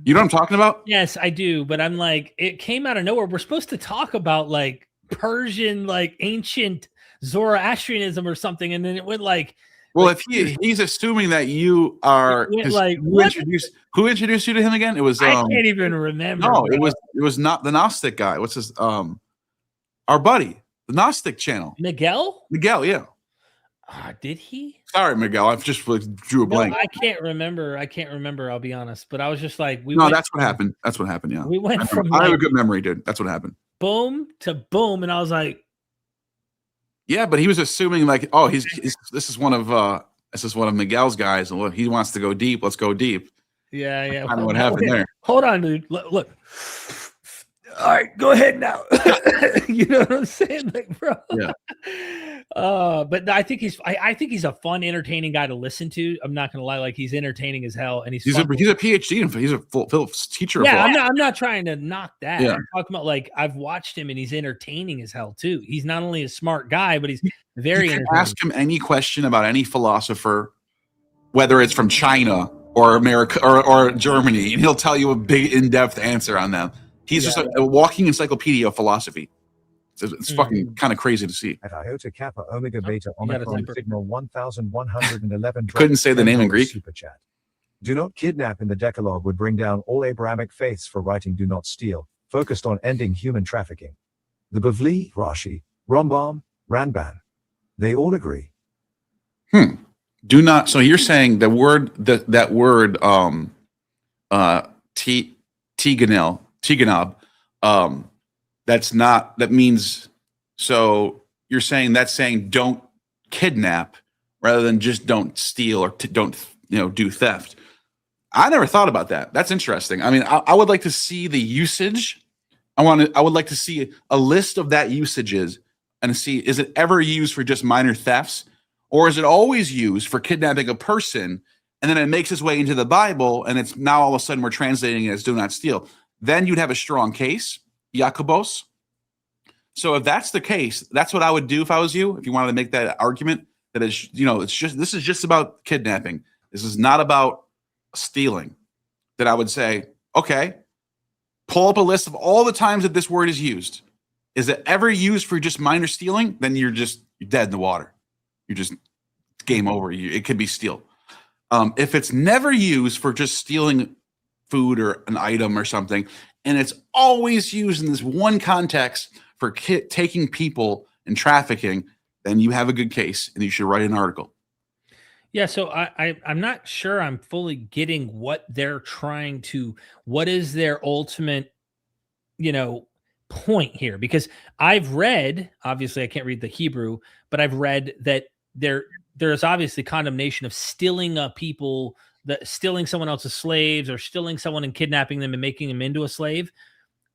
You know what I'm talking about? Yes, I do. But I'm like, it came out of nowhere. We're supposed to talk about like Persian, like ancient Zoroastrianism or something, and then it went like. Well, if he's assuming that you are like, who introduced you to him again? It was I can't even remember. No, it was not the Gnostic guy. What's his our buddy. The Gnostic channel. Miguel, yeah. Did he? Sorry, Miguel. I just drew a blank. I can't remember. I'll be honest. But I was just like, that's what happened. That's what happened, yeah. We went from I have a good memory, dude. That's what happened. Boom to boom. And I was like. Yeah, but he was assuming like, oh, this is one of Miguel's guys. And look, he wants to go deep. Let's go deep. Yeah. I don't know what happened there. Hold on, dude. Look. All right, go ahead now. You know what I'm saying, like, bro? Yeah. But I think he's a fun, entertaining guy to listen to. I'm not gonna lie, like he's entertaining as hell, and he's a PhD and he's a full teacher. Yeah, I'm not trying to knock that. Yeah. I'm talking about like I've watched him and he's entertaining as hell too. He's not only a smart guy, but he's very. You can ask him any question about any philosopher, whether it's from China or America or Germany, and he'll tell you a big, in-depth answer on them. He's just a walking encyclopedia of philosophy. It's fucking kind of crazy to see. At Iota Kappa Omega Beta Omicron Signal 1111. Couldn't say the name in Greek. Super chat. Do not kidnap in the Decalogue would bring down all Abrahamic faiths for writing do not steal, focused on ending human trafficking. The Bavli, Rashi, Rambam, Ranban. They all agree. Do not. So you're saying the word that word tiganel, that's not, that means, so you're saying that's saying don't kidnap rather than just don't steal or don't do theft. I never thought about that. That's interesting. I mean, I would like to see the usage. I would like to see a list of that usages and see, is it ever used for just minor thefts, or is it always used for kidnapping a person, and then it makes its way into the Bible, and it's now all of a sudden we're translating it as do not steal. Then you'd have a strong case, Jakobos. So if that's the case, that's what I would do if I was you. If you wanted to make that argument, that is, this is just about kidnapping. This is not about stealing. That I would say, okay, pull up a list of all the times that this word is used. Is it ever used for just minor stealing? Then you're dead in the water. You're just game over. It could be steal. If it's never used for just stealing food or an item or something, and it's always used in this one context for taking people and trafficking, then you have a good case and you should write an article. Yeah, so I'm not sure I'm fully getting what they're trying to, what is their ultimate, point here, because I've read, obviously I can't read the Hebrew, but I've read that there's obviously condemnation of stealing people, stealing someone else's slaves, or stealing someone and kidnapping them and making them into a slave.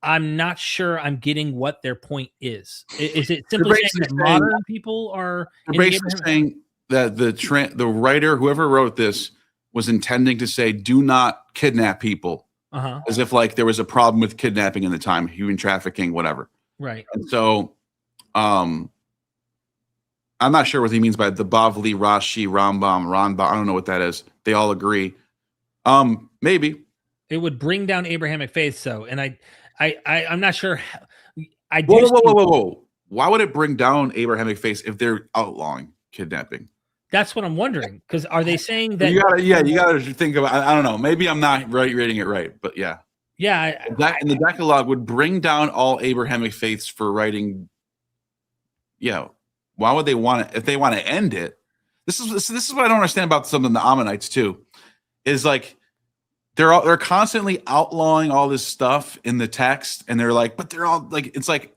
I'm not sure I'm getting what their point is. Is it simply saying that modern people are? They're basically saying that the writer, whoever wrote this, was intending to say, do not kidnap people. As if like there was a problem with kidnapping in the time, human trafficking, whatever. Right. And so I'm not sure what he means by the Bavli, Rashi, Rambam. I don't know what that is. They all agree. Maybe. It would bring down Abrahamic faith, so, and I'm not sure. Whoa. Why would it bring down Abrahamic faith if they're outlawing kidnapping? That's what I'm wondering. Because are they saying that? You gotta think about. I don't know. Maybe I'm not reading it right, but yeah. Yeah. And the Decalogue would bring down all Abrahamic faiths for writing. Yeah. Why would they want it if they want to end it? This is what I don't understand about some of the Ammonites too. Is like they're constantly outlawing all this stuff in the text, and they're like, but they're all like, it's like,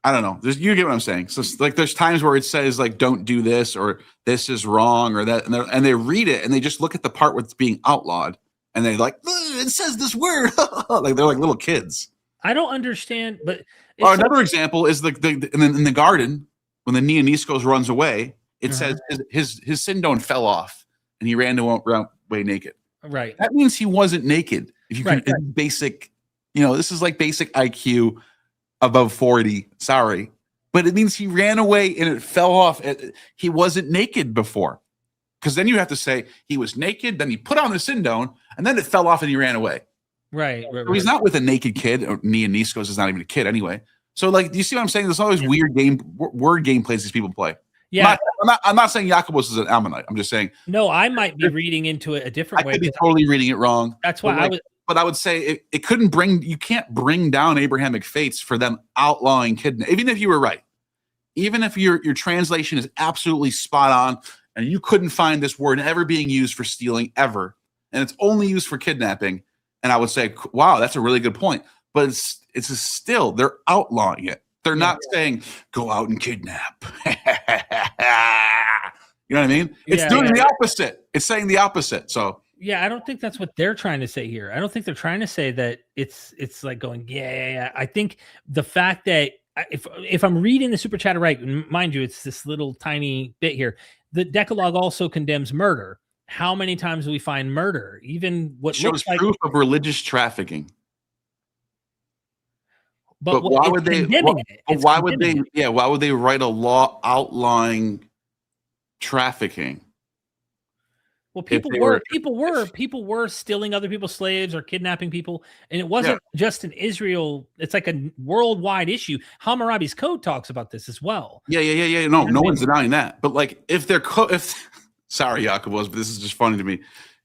I don't know. You get what I'm saying. So like, there's times where it says like, don't do this, or this is wrong, or that, and they read it and they just look at the part where it's being outlawed, and they like, it says this word, like they're like little kids. I don't understand, but another example is in the garden when the Neoniskos runs away. It says his sindon fell off and he ran away naked. Right. That means he wasn't naked. If you can, basic, this is like basic IQ above 40. Sorry, but it means he ran away and it fell off. He wasn't naked before, because then you have to say he was naked. Then he put on the sindon and then it fell off and he ran away. Right. So he's not with a naked kid. Or Neoniskos is not even a kid anyway. So like, do you see what I'm saying? There's always weird word game plays these people play. Yeah, I'm not saying Jakobos is an Ammonite. I'm just saying. No, I might be reading into it a different way. I could be totally reading it wrong. That's why But I would say it couldn't you can't bring down Abrahamic faiths for them outlawing kidnapping. Even if you were right, even if your translation is absolutely spot on, and you couldn't find this word ever being used for stealing ever, and it's only used for kidnapping, and I would say, wow, that's a really good point. But it's still, they're outlawing it. They're not saying go out and kidnap. You know what I mean? It's doing the opposite. It's saying the opposite. So yeah, I don't think that's what they're trying to say here. I don't think they're trying to say that it's like going, yeah. I think the fact that if I'm reading the super chat right, mind you, it's this little tiny bit here. The Decalogue also condemns murder. How many times do we find murder? Even what shows looks like proof of religious trafficking. But why would they? Why would they? Yeah, why would they write a law outlawing trafficking? Well, people were stealing other people's slaves or kidnapping people, and it wasn't just in Israel. It's like a worldwide issue. Hammurabi's Code talks about this as well. Yeah. No one's denying that. But like, if they're sorry, Jakobos, but this is just funny to me.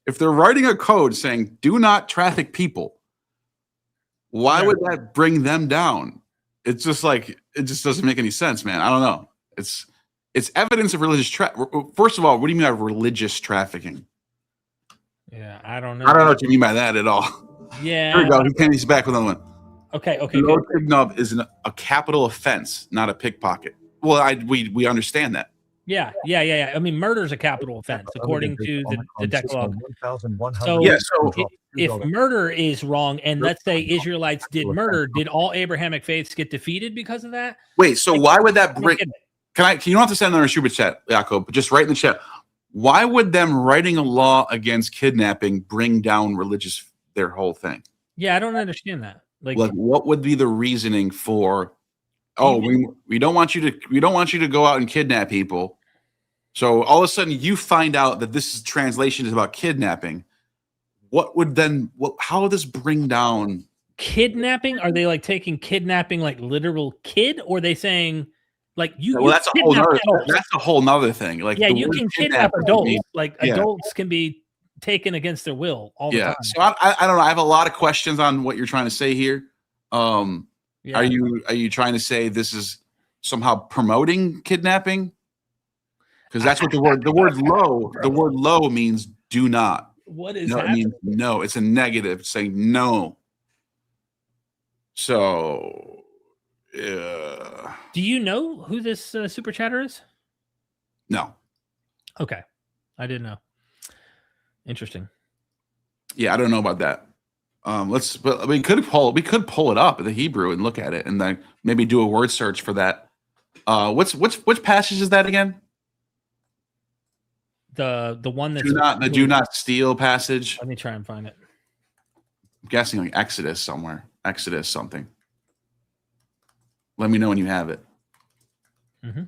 If they're writing a code saying "do not traffic people," why would that bring them down? it's just like it just doesn't make any sense, man. I don't know. It's evidence of religious First of all, what do you mean by religious trafficking? Yeah, I don't know. I don't know what you mean by that at all. Yeah. Here we go. He's back with another one. Okay. Low tignub is a capital offense, not a pickpocket. Well, we understand that. Yeah. I mean, murder is a capital offense according to the Decalogue. So, if murder is wrong, and let's say Israelites did murder, did all Abrahamic faiths get defeated because of that? Wait, so why would that bring? Can you don't have to send another super chat, Jacob, but just write in the chat. Why would them writing a law against kidnapping bring down their whole thing? Yeah, I don't understand that. Like what would be the reasoning for? Oh, we don't want you to go out and kidnap people. So all of a sudden you find out that this translation is about kidnapping. How would this bring down kidnapping? Are they like taking kidnapping like literal kid, or are they saying like you? Well, that's a whole nother thing. Like you can kidnap adults. Adults can be taken against their will all the time. So I don't know. I have a lot of questions on what you're trying to say here. Are you trying to say this is somehow promoting kidnapping? Because that's what the word low means do not. What is that? It means no. It's a negative saying no. So do you know who this super chatter is? No. Okay. I didn't know. Interesting. Yeah, I don't know about that. We could pull it up in the Hebrew and look at it, and then maybe do a word search for that. Which passage is that again? The one that's do not steal passage. Let me try and find it. I'm guessing like Exodus somewhere. Exodus something. Let me know when you have it. Mm-hmm.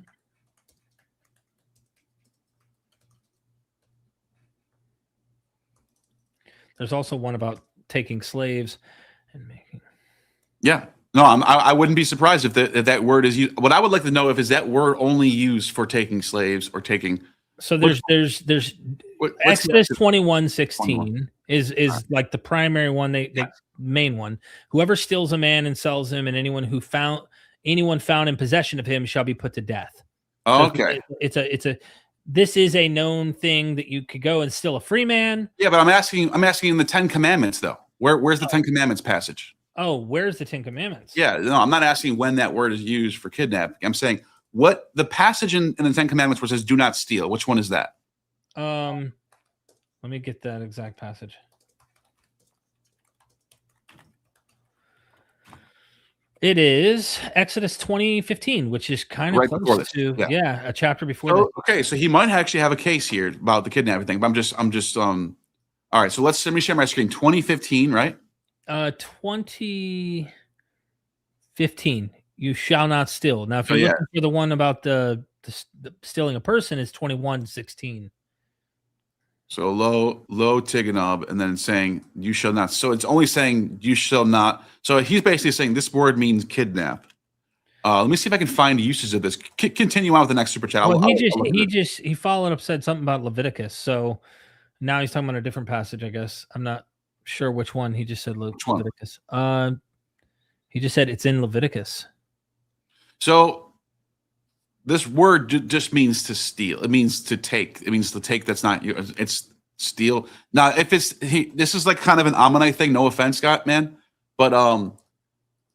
There's also one about taking slaves and making. Yeah. No, I wouldn't be surprised if that word is used. What I would like to know is that word only used for taking slaves or taking. So there's Exodus 21:16 is like the primary one, the main one. Whoever steals a man and sells him, and anyone found in possession of him shall be put to death. Oh, okay. This is a known thing that you could go and steal a free man. Yeah, but I'm asking in the 10 Commandments though. Where's the 10 Commandments passage? Oh, where's the 10 Commandments? Yeah, no, I'm not asking when that word is used for kidnapping. I'm saying what the passage in the 10 Commandments where it says do not steal. Which one is that? Let me get that exact passage. It is Exodus 20:15, which is kind of right close to a chapter before that. Okay, so he might actually have a case here about the kidnapping thing, but I'm just all right, so let me share my screen. 2015, right? 2015. You shall not steal. Now, if you're looking for the one about the stealing a person, it's 21:16. So low tiganab, and then saying you shall not. So it's only saying you shall not. So he's basically saying this word means kidnap. Let me see if I can find uses of this. Continue on with the next super chat. Well, he followed up, said something about Leviticus. So now he's talking about a different passage, I guess. I'm not sure which one. He just said Leviticus. He just said it's in Leviticus. So this word just means to steal. It means to take. It means to take. That's not you. It's steal. Now, if this is like kind of an Ammonite thing. No offense, Scott, man, but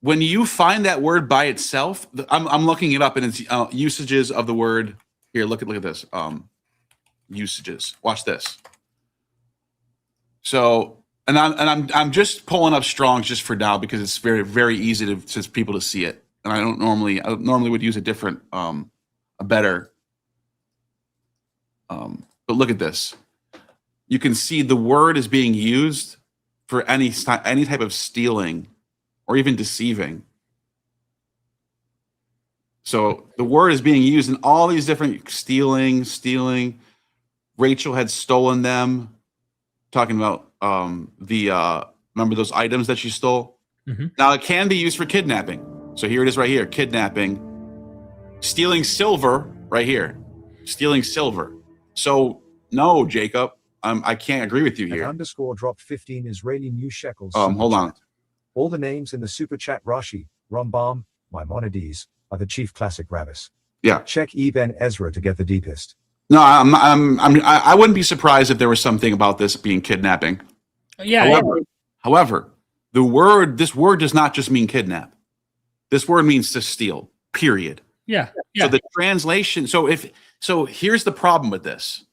when you find that word by itself, I'm looking it up, and it's usages of the word. Here, look at this. Usages. Watch this. So, and I'm just pulling up Strong's just for now because it's very, very easy for people to see it, and I normally would use a different a better. But look at this. You can see the word is being used for any type of stealing or even deceiving. So the word is being used in all these different stealing. Rachel had stolen them. Talking about remember those items that she stole? Mm-hmm. Now it can be used for kidnapping. So here it is right here, kidnapping. Stealing silver right here. Stealing silver. So no, Jacob, I can't agree with you here. _ dropped 15 Israeli new shekels. Hold on. All the names in the super chat: Rashi, Rambam, Maimonides, are the chief classic rabbis. Yeah. Check Ibn Ezra to get the deepest. No, I wouldn't be surprised if there was something about this being kidnapping. Yeah. However, this word does not just mean kidnap. This word means to steal. Period. Yeah. So the translation. So here's the problem with this.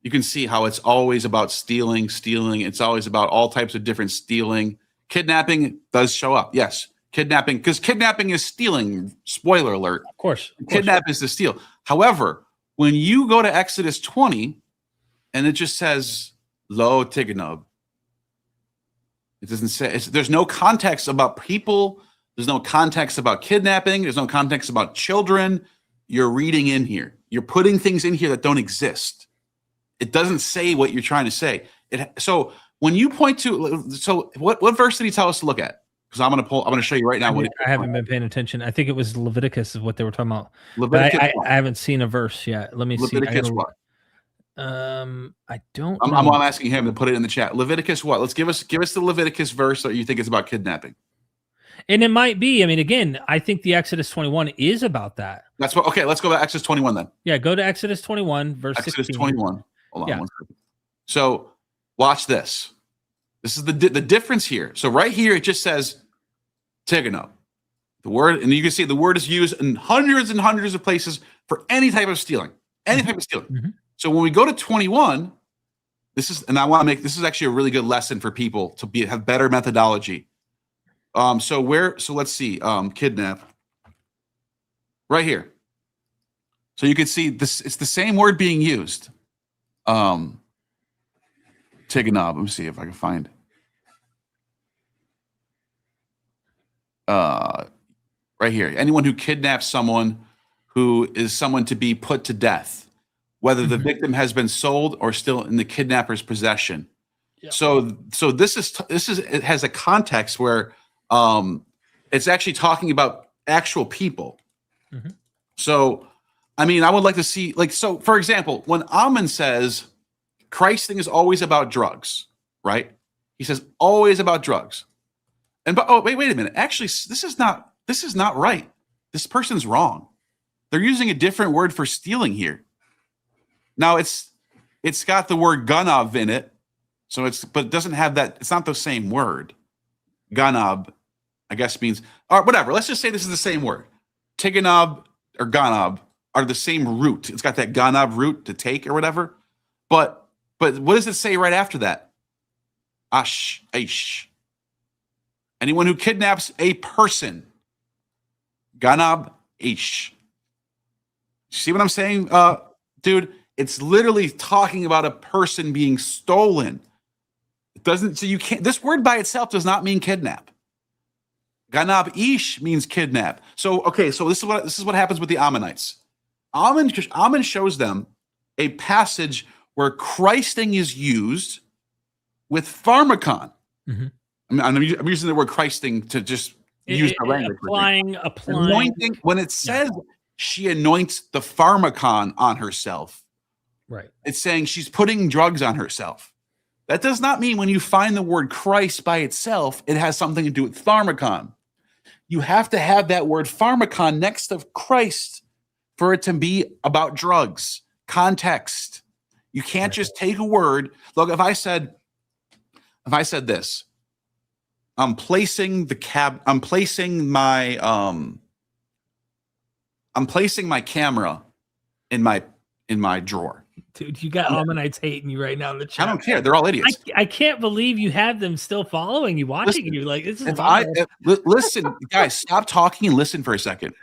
You can see how it's always about stealing. It's always about all types of different stealing. Kidnapping does show up. Yes. Kidnapping, because kidnapping is stealing. Spoiler alert. Of course. Kidnap is to steal. However, when you go to Exodus 20 and it just says lo tignob, it doesn't say, there's no context about people. There's no context about kidnapping. There's no context about children. You're reading in here. You're putting things in here that don't exist. It doesn't say what you're trying to say. So when you point to, so what verse did he tell us to look at? Because I'm going to show you right now. I haven't been paying attention. I think it was Leviticus is what they were talking about. Leviticus. I haven't seen a verse yet. Let me Leviticus see. What? I don't. I'm asking him to put it in the chat. Leviticus what? Let's give us the Leviticus verse that you think is about kidnapping. And it might be. I mean, again, I think the Exodus 21 is about that. That's what. Okay, let's go to Exodus 21 then. Yeah, go to Exodus 21, verse Exodus 16. 21. Hold on one second. So watch this. This is the difference here. So right here it just says tigano. The word, and you can see the word is used in hundreds and hundreds of places for any type of stealing. Any type of stealing. Mm-hmm. So when we go to 21, this is actually a really good lesson for people to have better methodology. So let's see, kidnap. Right here. So you can see this, it's the same word being used. Tiganob. Let me see if I can find. Right here. Anyone who kidnaps someone who is someone to be put to death, whether the victim has been sold or still in the kidnapper's possession. Yep. So this it has a context where it's actually talking about actual people. Mm-hmm. So, I mean, I would like to see, so for example, when Ammon says Christ thing is always about drugs, right? He says always about drugs. Wait a minute. Actually, this is not right. This person's wrong. They're using a different word for stealing here. Now it's got the word ganab in it. But it doesn't have that. It's not the same word. Ganab, I guess means, or whatever. Let's just say this is the same word. Tiganab or ganab are the same root. It's got that ganab root to take or whatever. But what does it say right after that? Aish. Anyone who kidnaps a person. Ganab ish. See what I'm saying, dude? It's literally talking about a person being stolen. It doesn't. So you can't. This word by itself does not mean kidnap. Ganab ish means kidnap. So okay. So this is what happens with the Ammonites. Ammon shows them a passage where Christing is used with pharmakon. Mm-hmm. I'm using the word Christing to just use the language. Applying. Anointing. When it says she anoints the pharmakon on herself, right? It's saying she's putting drugs on herself. That does not mean when you find the word Christ by itself, it has something to do with pharmakon. You have to have that word pharmakon next to Christ for it to be about drugs. Context. You can't just take a word. Look, if I said this, I'm placing my camera in my drawer. Dude, you got Ammonites hating you right now in the chat. I don't care. They're all idiots. I can't believe you have them still following you, watching you. Like, this is listen, guys, stop talking and listen for a second.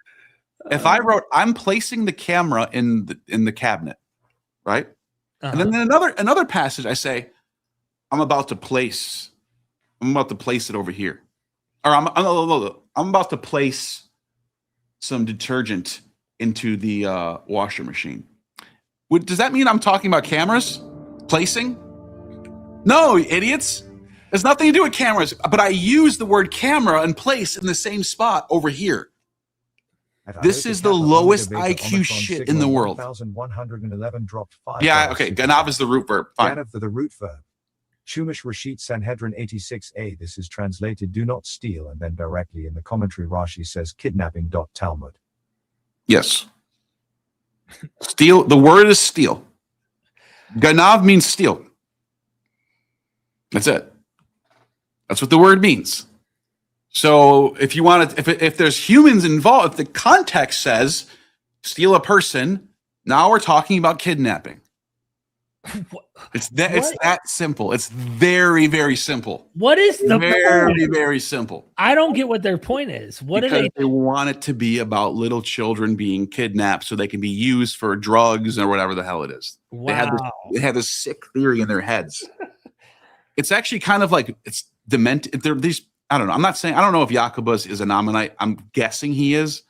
If I wrote, I'm placing the camera in the cabinet, right? Uh-huh. And then another passage, I say, I'm about to place it over here, or I'm about to place some detergent into the washer machine. Does that mean I'm talking about cameras? Placing? No, idiots. There's nothing to do with cameras, but I use the word camera and place in the same spot over here. This is the lowest IQ shit in the world. 1111 dropped 5. Yeah, okay. Ganav is the root verb. Fine. Ganav for the root verb. Chumash Rashid Sanhedrin 86a. This is translated do not steal, and then directly in the commentary Rashi says kidnapping. Talmud. Yes. Steal. The word is steal. Ganav means steal. That's it. That's what the word means. So if you want to, if there's humans involved, if the context says steal a person, now we're talking about kidnapping. It's that simple. It's very, very simple. What is the very, point? very simple? I don't get what their point is. What because they want it to be about little children being kidnapped so they can be used for drugs or whatever the hell it is. Wow. They have this sick theory in their heads. It's actually kind of like it's demented. They're these. I don't know. I don't know if Jacobus is an Ammonite. I'm guessing he is,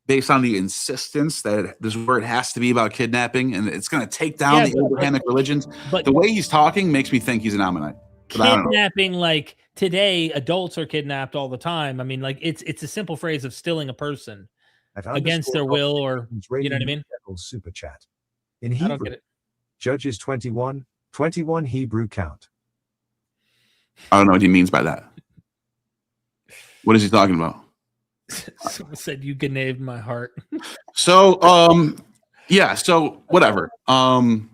based on the insistence that this word has to be about kidnapping and it's going to take down the Abrahamic religions. But the way he's talking makes me think he's an Ammonite. Kidnapping, like today, adults are kidnapped all the time. I mean, like it's a simple phrase of stealing a person against their will, or you know what I mean? Super chat. In Hebrew, I don't get it. Judges 21 Hebrew count. I don't know what he means by that. What is he talking about? Someone said you grenaded my heart. So so whatever. No,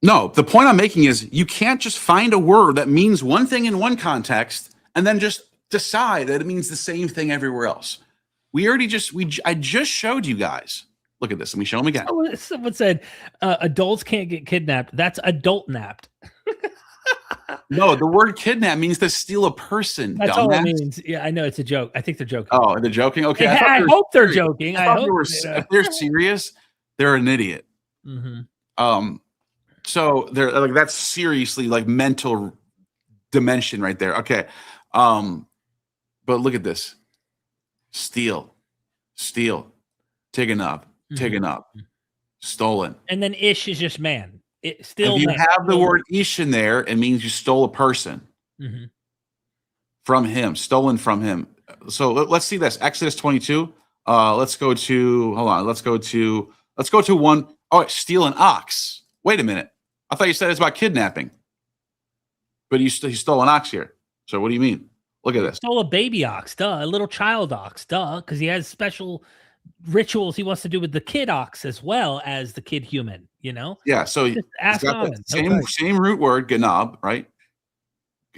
the point I'm making is you can't just find a word that means one thing in one context and then just decide that it means the same thing everywhere else. I just showed you guys. Look at this. Let me show them again. Someone said adults can't get kidnapped. That's adult napped. No, the word kidnap means to steal a person. That's all it means. Yeah, I know it's a joke. I think they're joking. Oh, they're joking? Okay. I hope they're joking. If they're serious, they're an idiot. Mm-hmm. So they're like, that's seriously like mental dimension right there. Okay. But look at this. Steal, taken up, stolen. And then ish is just man. If you have the word ish in there, it means you stole a person from him, stolen from him. So let's see this. Exodus 22. Let's go to one. Oh, steal an ox. Wait a minute. I thought you said it's about kidnapping. But he stole an ox here. So what do you mean? Look at this. Stole a baby ox, duh. A little child ox, duh. Because he has special rituals he wants to do with the kid ox as well as the kid human, you know? Yeah, so he's got the same root word, ganab, right?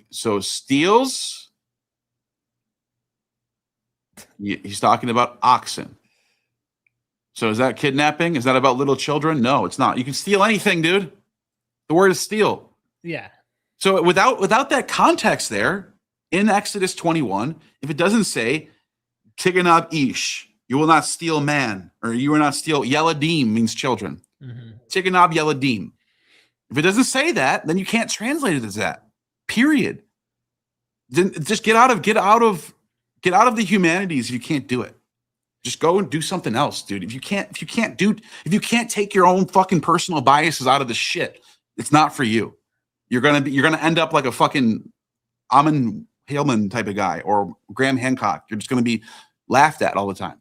So steals, he's talking about oxen. So is that kidnapping? Is that about little children? No, it's not. You can steal anything, dude. The word is steal. Yeah. So without that context there, in Exodus 21, if it doesn't say tiganab ish, you will not steal man, or you will not steal. Yeladim means children. Tiganab yeladim. If it doesn't say that, then you can't translate it as that. Period. Then just get out of the humanities if you can't do it. Just go and do something else, dude. If you can't take your own fucking personal biases out of the shit, it's not for you. You're gonna end up like a fucking Amon Hillman type of guy or Graham Hancock. You're just gonna be laughed at all the time.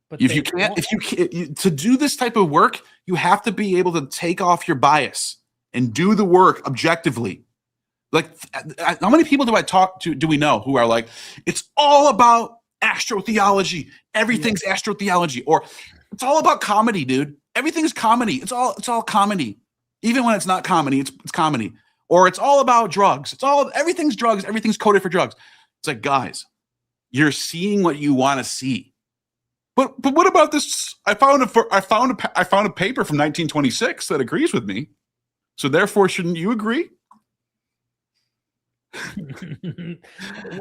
But to do this type of work, you have to be able to take off your bias and do the work objectively. Like, how many people do we know who are like, it's all about astrotheology. Everything's astrotheology, or it's all about comedy, dude. Everything's comedy. It's all comedy. Even when it's not comedy, it's comedy. Or it's all about drugs. Everything's drugs. Everything's coded for drugs. It's like, guys, you're seeing what you want to see. But what about this? I found a paper from 1926 that agrees with me. So therefore, shouldn't you agree?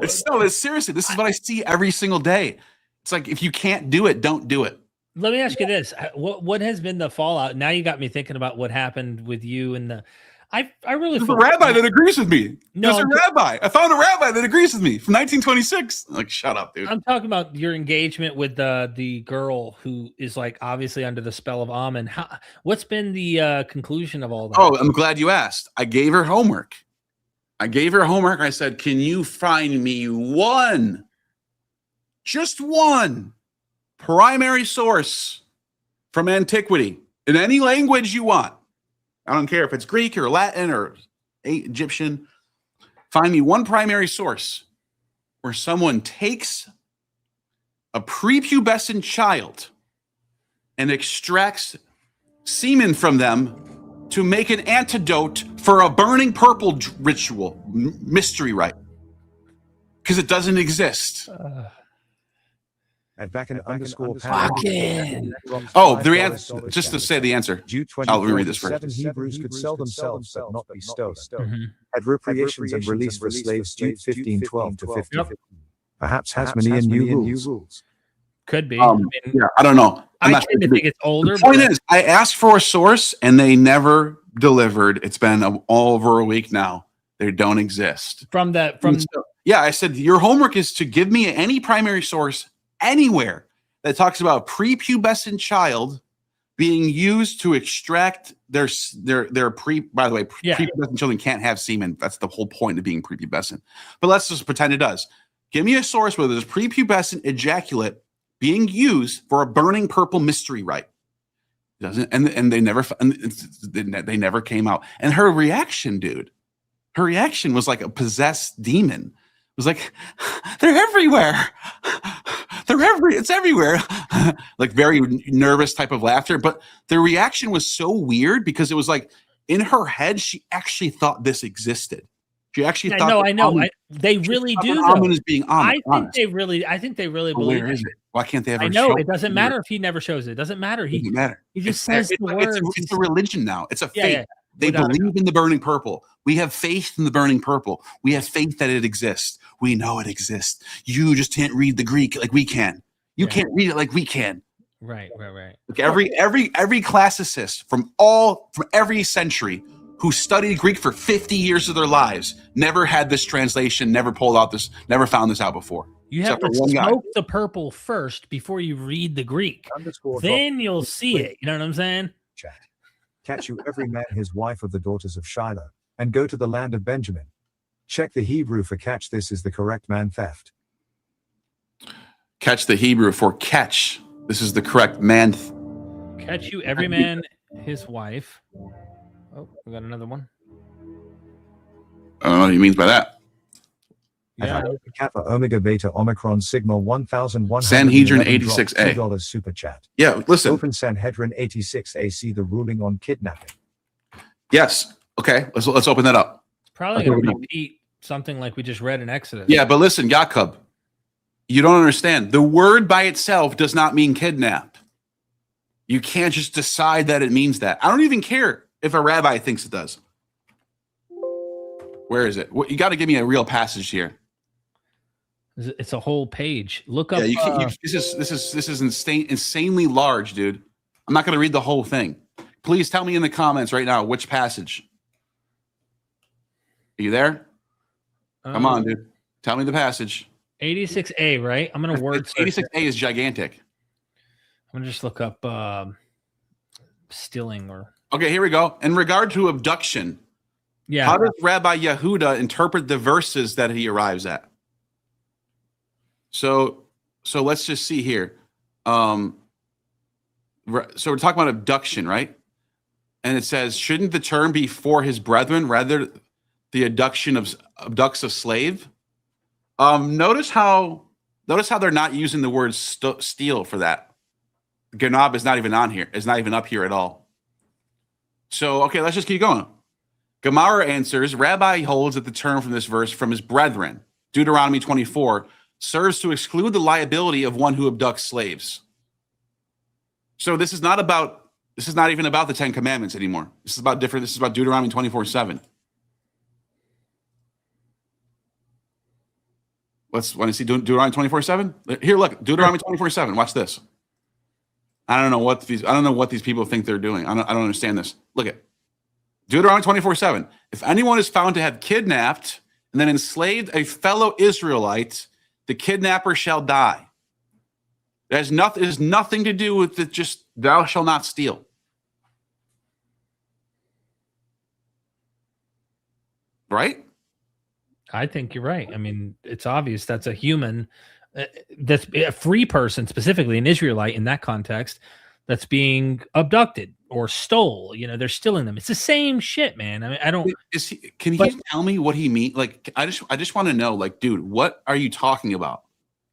Seriously, this is what I see every single day. It's like, if you can't do it, don't do it. Let me ask you this: what has been the fallout? Now you got me thinking about what happened with you and the. I really. There's a rabbi that agrees with me. There's a rabbi. I found a rabbi that agrees with me from 1926. Like, shut up, dude. I'm talking about your engagement with the girl who is like obviously under the spell of Ammon. What's been the conclusion of all that? Oh, I'm glad you asked. I gave her homework. I said, can you find me just one primary source from antiquity in any language you want I don't care if it's Greek or Latin or Egyptian. Find me one primary source where someone takes a prepubescent child and extracts semen from them to make an antidote for a burning purple ritual, mystery rite. Because it doesn't exist. At back in underscore fucking. Oh, the answer. Just to say the answer. I'll reread this first. 7 Hebrews could sell themselves but not be stolen. Mhm. Had repatriations and release for slaves due 1512 to 50. Perhaps Hasmonian new rules. Could be. Yeah, I don't know. I tend to think it's older. The point is, I asked for a source and they never delivered. It's been over a week now. They don't exist. Yeah, I said your homework is to give me any primary source anywhere that talks about a prepubescent child being used to extract their by the way, prepubescent children can't have semen. That's the whole point of being prepubescent. But let's just pretend it does. Give me a source where there's prepubescent ejaculate being used for a burning purple mystery rite. Doesn't and they never came out. And her reaction, dude, was like a possessed demon. It was like, they're everywhere. It's everywhere. Like very nervous type of laughter. But the reaction was so weird because it was like in her head, she actually thought this existed. She actually thought. I know. They really do. Is being honest. I think they really believe. Where is it? Why can't they ever? I know it doesn't matter if he never shows it. It doesn't matter. He just says the words. It's a religion now. It's a faith. Yeah. They believe in the burning purple. We have faith in the burning purple. We have faith that it exists. We know it exists. You just can't read the Greek like we can. You can't read it like we can. Right. Like every classicist from every century who studied Greek for 50 years of their lives never had this translation, never found this out before. You have to smoke the purple first before you read the Greek. Then you'll see it. You know what I'm saying? Chat. Catch you every man his wife of the daughters of Shiloh, and go to the land of Benjamin. Check the Hebrew for catch. This is the correct man theft. Catch the Hebrew for catch. This is the correct man. Catch you every man his wife. Oh, we got another one. I don't know what he means by that. Yeah. Kappa Omega Beta Omicron Sigma 1100. Sanhedrin 86A. $2 super chat. Yeah, listen. Open Sanhedrin 86A. See the ruling on kidnapping. Yes. Okay. Let's open that up. Probably going to repeat something like we just read in Exodus. Yeah, but listen, Jacob, you don't understand. The word by itself does not mean kidnap. You can't just decide that it means that. I don't even care if a rabbi thinks it does. Where is it? You got to give me a real passage here. It's a whole page. Look up. Yeah, this is insanely large, dude. I'm not going to read the whole thing. Please tell me in the comments right now which passage. Are you there? Come on, dude. Tell me the passage. 86A, right? I'm going to word 86A is gigantic. I'm going to just look up stealing or. Okay, here we go. In regard to abduction, how does Rabbi Yehuda interpret the verses that he arrives at? So let's just see here. So we're talking about abduction, right? And it says, shouldn't the term be for his brethren rather the abducts a slave? Notice how they're not using the word steal for that. Ganab is not even on here. It's not even up here at all. So, okay, let's just keep going. Gemara answers, Rabbi holds that the term from this verse from his brethren, Deuteronomy 24, serves to exclude the liability of one who abducts slaves. So this is not even about the Ten Commandments anymore. This is about Deuteronomy 24:7. Want to see Deuteronomy 24:7? Here, look, Deuteronomy 24:7. Watch this. I don't know what these people think they're doing. I don't understand this. Look at Deuteronomy 24:7. If anyone is found to have kidnapped and then enslaved a fellow Israelite, the kidnapper shall die. It has nothing to do with it, just thou shalt not steal. Right? I think you're right. I mean, it's obvious that's a human, that's a free person, specifically an Israelite in that context, that's being abducted. or stole. They're stealing them. It's the same shit, man. I mean, I don't. Can he tell me what he means? Like, I just want to know, like, dude, what are you talking about?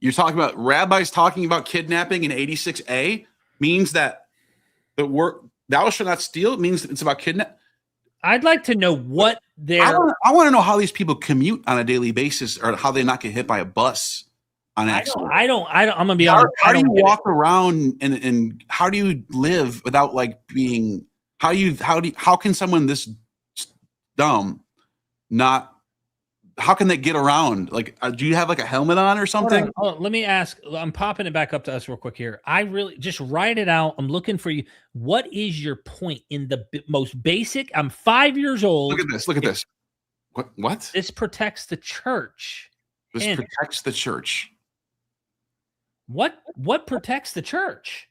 You're talking about rabbis talking about kidnapping in 86a means that the word "thou shalt not steal" means it's about kidnap. I'd like to know what they're. I want to know how these people commute on a daily basis, or how they not get hit by a bus on accident. I don't. I'm gonna be honest. How do you walk around and how do you live without like being? How can someone this dumb not? How can they get around? Like, do you have like a helmet on or something? Hold on. Let me ask. I'm popping it back up to us real quick here. I really just write it out. I'm looking for you. What is your point in the most basic? I'm 5 years old. Look at this. Look at this. What? This protects the church. This protects the church. What protects the church?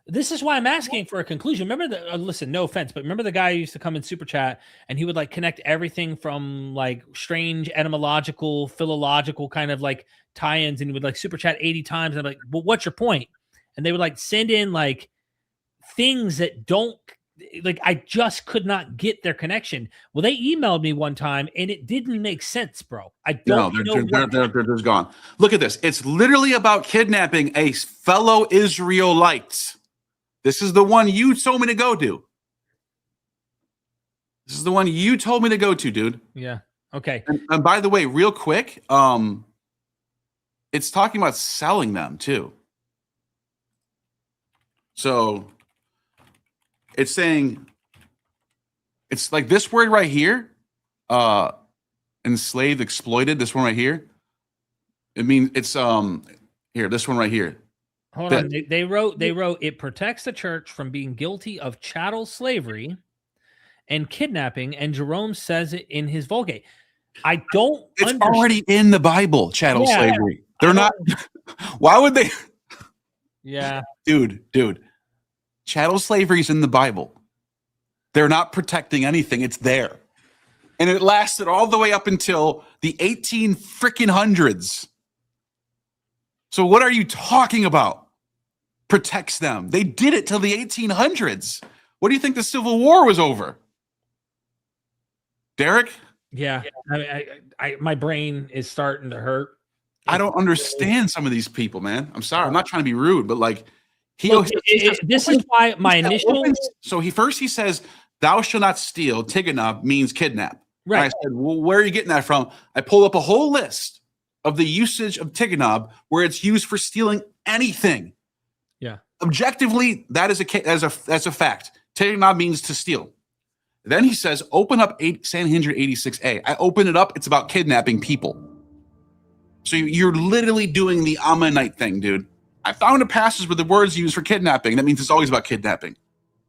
This is why I'm asking for a conclusion. Remember listen, no offense, but remember the guy who used to come in super chat and he would like connect everything from like strange etymological, philological kind of like tie-ins, and he would like super chat 80 times. And I'm like, well, what's your point? And they would like send in like things that don't, like, I just could not get their connection. Well, they emailed me one time and it didn't make sense, bro. I don't know. They're gone. Look at this. It's literally about kidnapping a fellow Israelite. This is the one you told me to go to. This is the one you told me to go to, dude. Yeah. Okay. And by the way, real quick, it's talking about selling them too. So it's saying, it's like this word right here, enslaved, exploited, this one right here. It means it's here, this one right here. Hold on. They wrote it protects the church from being guilty of chattel slavery and kidnapping, and Jerome says it in his Vulgate. I don't. It's already in the Bible, chattel slavery. They're not. Why would they? Yeah, dude. Chattel slavery is in the Bible. They're not protecting anything. It's there, and it lasted all the way up until the 1800s. So what are you talking about? Protects them. They did it till the 1800s. What do you think the Civil War was over? Derek? Yeah. I my brain is starting to hurt. I don't understand some of these people, man. I'm sorry. I'm not trying to be rude, but like this is why my initial. So he says, "Thou shalt not steal." Tiganab means kidnap. Right. And I said, well, where are you getting that from? I pulled up a whole list of the usage of tiganab where it's used for stealing anything. Yeah. Objectively, that is that's a fact. Tiganab means to steal. Then he says, open up Sanhedrin 86a. I open it up. It's about kidnapping people. So you're literally doing the Ammonite thing, dude. I found a passage where the word's used for kidnapping. That means it's always about kidnapping.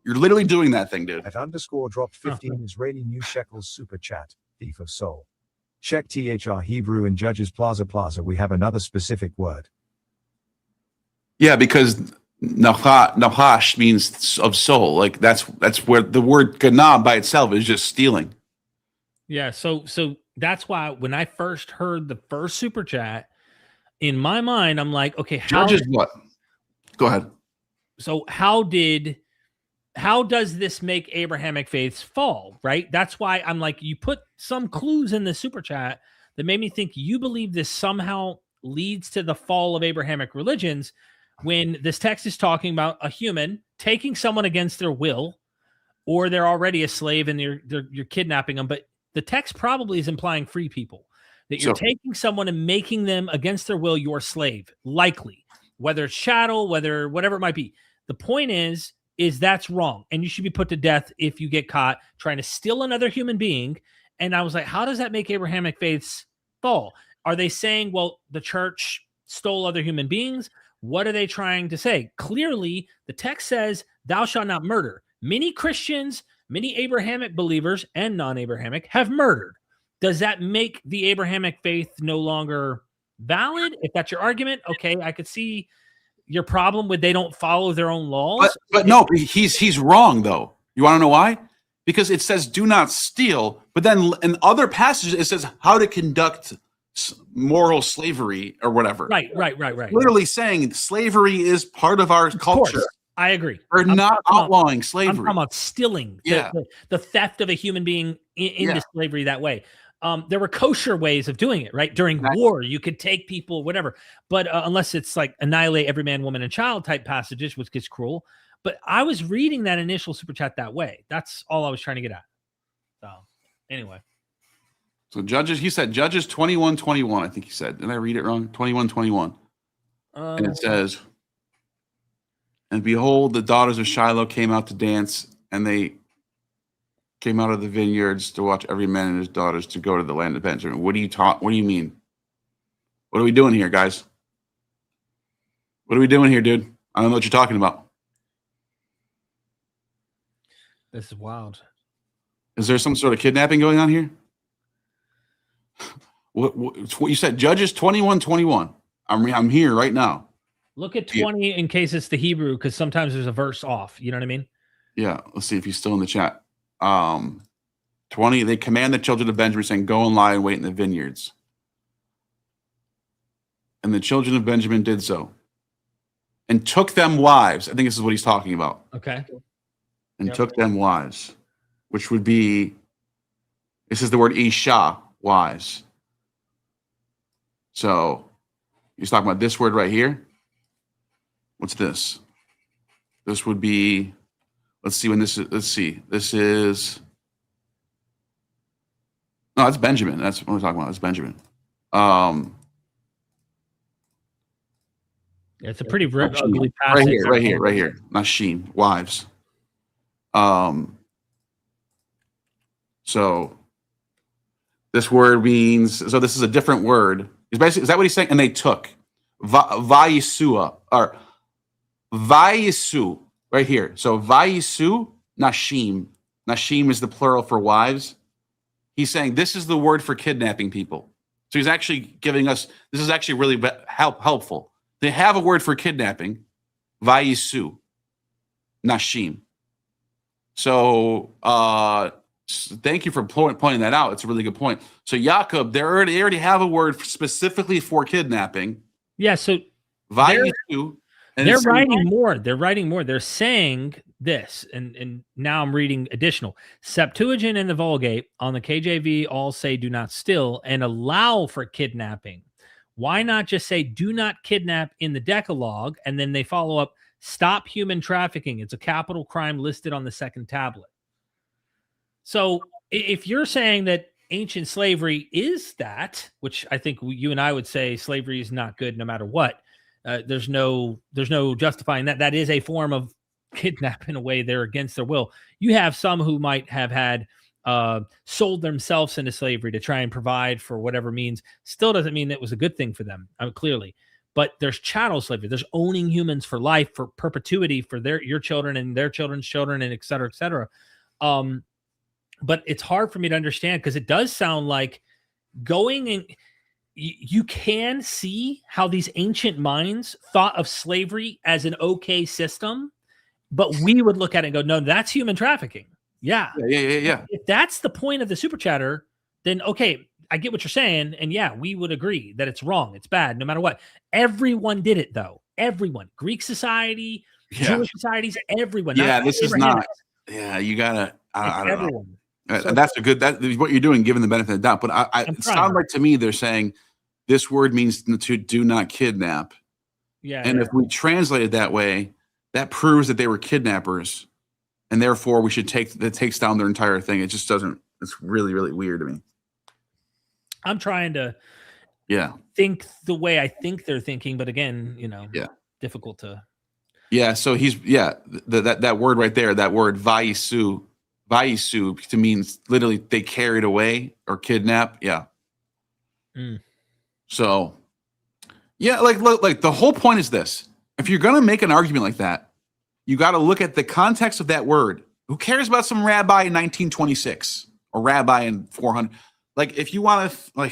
You're literally doing that thing, dude. At _ dropped 15 Israeli new shekels super chat. Thief of soul. Check THR Hebrew in Judges Plaza. We have another specific word. Yeah, because nahash means of soul. Like that's where the word ganab by itself is just stealing. Yeah, so that's why when I first heard the first super chat, in my mind, I'm like, okay, Judges what? Go ahead. So how does this make Abrahamic faiths fall, right? That's why I'm like, you put some clues in the super chat that made me think you believe this somehow leads to the fall of Abrahamic religions, when this text is talking about a human taking someone against their will, or they're already a slave and you're kidnapping them. But the text probably is implying free people, that you're taking someone and making them against their will your slave, likely, whether it's chattel, whatever it might be. The point is that's wrong, and you should be put to death if you get caught trying to steal another human being. And I was like, how does that make Abrahamic faiths fall? Are they saying, well, the church stole other human beings? What are they trying to say? Clearly, the text says, thou shalt not murder. Many Christians, many Abrahamic believers and non-Abrahamic have murdered. Does that make the Abrahamic faith no longer valid? If that's your argument, okay, I could see your problem with they don't follow their own laws. But no, he's wrong though. You want to know why? Because it says do not steal, but then in other passages it says how to conduct moral slavery or whatever. Right. Literally saying slavery is part of our culture. I agree. We're not outlawing slavery. I'm talking about stealing, the theft of a human being into slavery that way. There were kosher ways of doing it, right? During war, you could take people, whatever. But unless it's like annihilate every man, woman, and child type passages, which gets cruel. But I was reading that initial super chat that way. That's all I was trying to get at. So anyway. So Judges, he said Judges 21:21, I think he said. Did I read it wrong? 21:21. And it says, and behold, the daughters of Shiloh came out to dance, and they came out of the vineyards to watch every man and his daughters to go to the land of Benjamin. What do you mean? What are we doing here, guys? What are we doing here, dude? I don't know what you're talking about. This is wild. Is there some sort of kidnapping going on here? What you said? Judges 21:21. I'm here right now. Look at 20 in case it's the Hebrew, because sometimes there's a verse off. You know what I mean? Yeah. Let's see if he's still in the chat. 20. They command the children of Benjamin, saying, "Go and lie and wait in the vineyards." And the children of Benjamin did so, and took them wives. I think this is what he's talking about. Okay. And took them wives, which would be. This is the word Isha, wives. So he's talking about this word right here. What's this? This would be, let's see when this is, let's see. This is, no, that's Benjamin. That's what we're talking about. It's Benjamin. It's a pretty ugly passage. Right here. Nashim, wives. So this word means, so this is a different word. Is that what he's saying? And they took Vayisua, or Vayisu, right here. So Vayisu, Nashim. Nashim is the plural for wives. He's saying this is the word for kidnapping people. So he's actually giving us, this is actually really helpful. They have a word for kidnapping, Vayisu, Nashim. So thank you for pointing that out. It's a really good point. So Jacob, they already have a word specifically for kidnapping. Yeah, so Vayisu. They're writing more. They're saying this, and now I'm reading additional. Septuagint and the Vulgate on the KJV all say do not steal and allow for kidnapping. Why not just say do not kidnap in the Decalogue, and then they follow up, stop human trafficking. It's a capital crime listed on the second tablet. So if you're saying that ancient slavery is that, which I think you and I would say slavery is not good no matter what, there's no justifying that. That is a form of kidnap in a way. They're against their will. You have some who might have had sold themselves into slavery to try and provide for whatever means. Still doesn't mean that was a good thing for them, clearly. But there's chattel slavery. There's owning humans for life, for perpetuity, for your children and their children's children, and et cetera, et cetera. But it's hard for me to understand, because it does sound like going and you can see how these ancient minds thought of slavery as an okay system, but we would look at it and go, no, that's human trafficking. Yeah. If that's the point of the super chatter, then okay, I get what you're saying. And yeah, we would agree that it's wrong. It's bad, no matter what. Everyone did it though. Everyone, Greek society, Jewish societies, everyone. Yeah, this is not. Yeah, you gotta. I don't know. So, that's what you're doing, given the benefit of the doubt. But it sounds like to me they're saying this word means to do not kidnap. Yeah. And if we translate it that way, that proves that they were kidnappers, and therefore we should that takes down their entire thing. It just doesn't. It's really, really weird to me. I'm trying to think the way I think they're thinking, but again, difficult to. Yeah. So that word right there, that word Vayisu to means literally they carried away or kidnap. Yeah. So like the whole point is this. If you're going to make an argument like that, you got to look at the context of that word. Who cares about some rabbi in 1926 or rabbi in 400? Like, if you want to,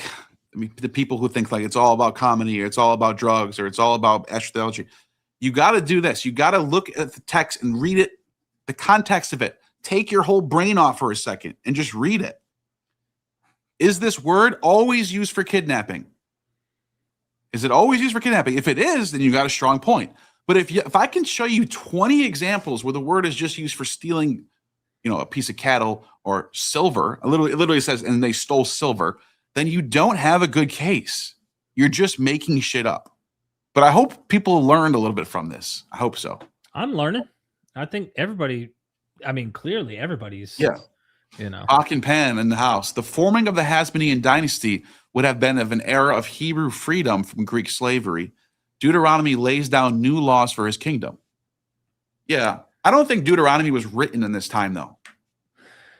the people who think like it's all about comedy or it's all about drugs or it's all about astrology, you got to do this. You got to look at the text and read it, the context of it. Take your whole brain off for a second and just read it. Is this word always used for kidnapping? Is it always used for kidnapping? If it is, then you got a strong point. But if I can show you 20 examples where the word is just used for stealing, a piece of cattle or silver, it literally says, and they stole silver, then you don't have a good case. You're just making shit up. But I hope people learned a little bit from this. I hope so. I'm learning. I think clearly everybody's, Hawk and Pan in the house. The forming of the Hasmonian dynasty would have been of an era of Hebrew freedom from Greek slavery. Deuteronomy lays down new laws for his kingdom. Yeah. I don't think Deuteronomy was written in this time, though.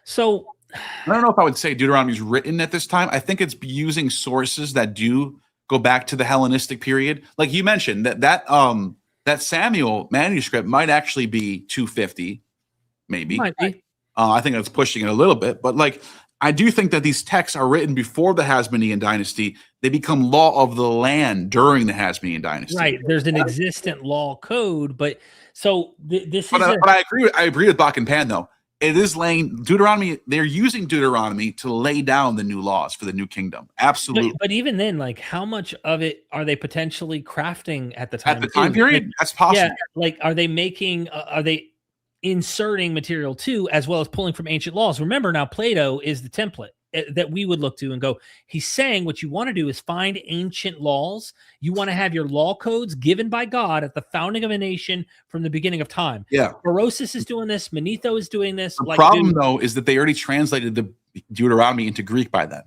So I don't know if I would say Deuteronomy is written at this time. I think it's using sources that do go back to the Hellenistic period. Like you mentioned, that Samuel manuscript might actually be 250, maybe. Might be. I think that's pushing it a little bit, but I do think that these texts are written before the Hasmonean dynasty. They become law of the land during the Hasmonean dynasty. Right. There's an existent law code, but so this but is. I agree with Bach and Pan though. It is laying Deuteronomy. They're using Deuteronomy to lay down the new laws for the new kingdom. Absolutely. But even then, how much of it are they potentially crafting at the time? At the time period, that's possible. Yeah. Are they inserting material too, as well as pulling from ancient laws? Remember, now Plato is the template that we would look to and go, he's saying what you want to do is find ancient laws. You want to have your law codes given by God at the founding of a nation from the beginning of time. Yeah. Berosus is doing this. Manetho is doing this. The problem, though, is that they already translated the Deuteronomy into Greek by then.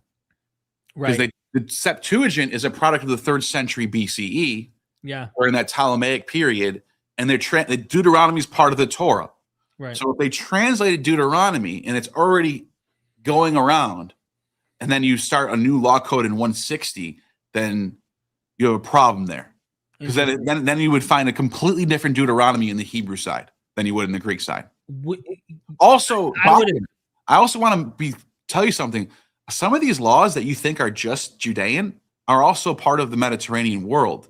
Right. Because the Septuagint is a product of the 3rd century BCE. Yeah. Or in that Ptolemaic period. And the Deuteronomy is part of the Torah. Right. So if they translated Deuteronomy and it's already going around, and then you start a new law code in 160, then you have a problem there. Because then you would find a completely different Deuteronomy in the Hebrew side than you would in the Greek side. Also, I also want to tell you something. Some of these laws that you think are just Judean are also part of the Mediterranean world.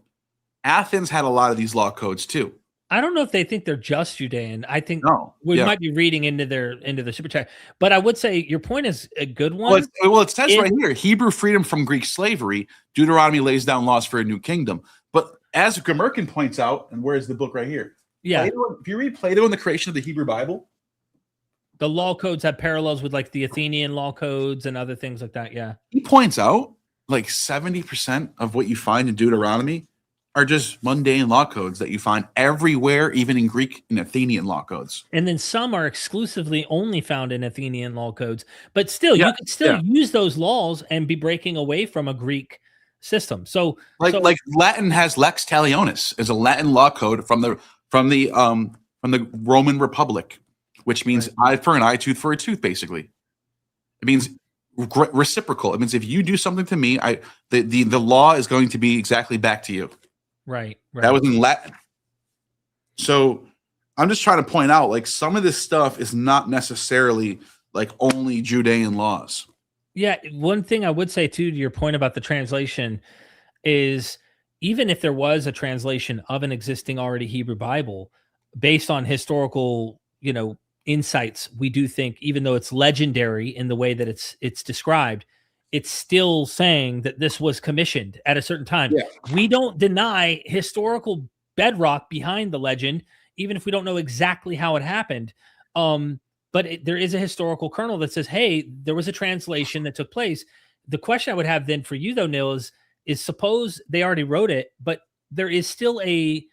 Athens had a lot of these law codes too. I don't know if they think they're just Judean. I think we might be reading into the super chat. But I would say your point is a good one. Well, it says right here, Hebrew freedom from Greek slavery, Deuteronomy lays down laws for a new kingdom. But as Gomurkin points out, and where's the book right here? Yeah. Plato, if you read Plato and the creation of the Hebrew Bible, the law codes have parallels with the Athenian law codes and other things like that. Yeah. He points out 70% of what you find in Deuteronomy are just mundane law codes that you find everywhere, even in Greek and Athenian law codes. And then some are exclusively only found in Athenian law codes. But still, you can still use those laws and be breaking away from a Greek system. So Latin has lex talionis, is a Latin law code from the Roman Republic, which means eye for an eye, tooth for a tooth, basically. It means reciprocal. It means if you do something to me, the law is going to be exactly back to you. Right. That was in Latin. So I'm just trying to point out, some of this stuff is not necessarily only Judean laws. Yeah. One thing I would say too, to your point about the translation, is even if there was a translation of an existing already Hebrew Bible, based on historical, insights, we do think, even though it's legendary in the way that it's described, it's still saying that this was commissioned at a certain time. Yeah. We don't deny historical bedrock behind the legend, even if we don't know exactly how it happened. But there is a historical kernel that says, hey, there was a translation that took place. The question I would have then for you, though, Neal, is suppose they already wrote it, but there is still a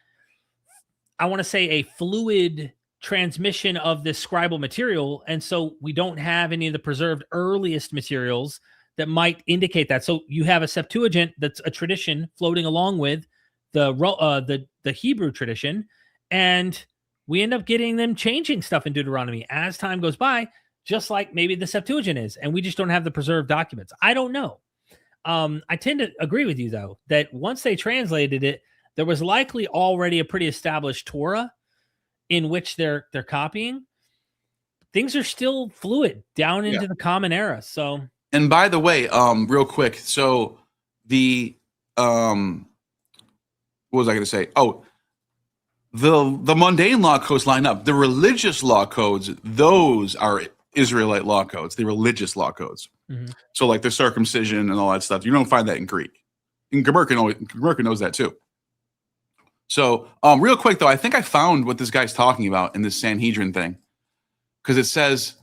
fluid transmission of this scribal material. And so we don't have any of the preserved earliest materials that might indicate that. So you have a Septuagint that's a tradition floating along with the Hebrew tradition, and we end up getting them changing stuff in Deuteronomy as time goes by, just like maybe the Septuagint is, and we just don't have the preserved documents. I don't know. I tend to agree with you, though, that once they translated it, there was likely already a pretty established Torah in which they're copying. Things are still fluid down into the Common Era. So. And by the way, real quick, so the what was I going to say? Oh, the mundane law codes line up. The religious law codes, those are Israelite law codes. The religious law codes. Mm-hmm. So the circumcision and all that stuff. You don't find that in Greek. And Gomurkin knows that too. So, real quick though, I think I found what this guy's talking about in this Sanhedrin thing, because it says,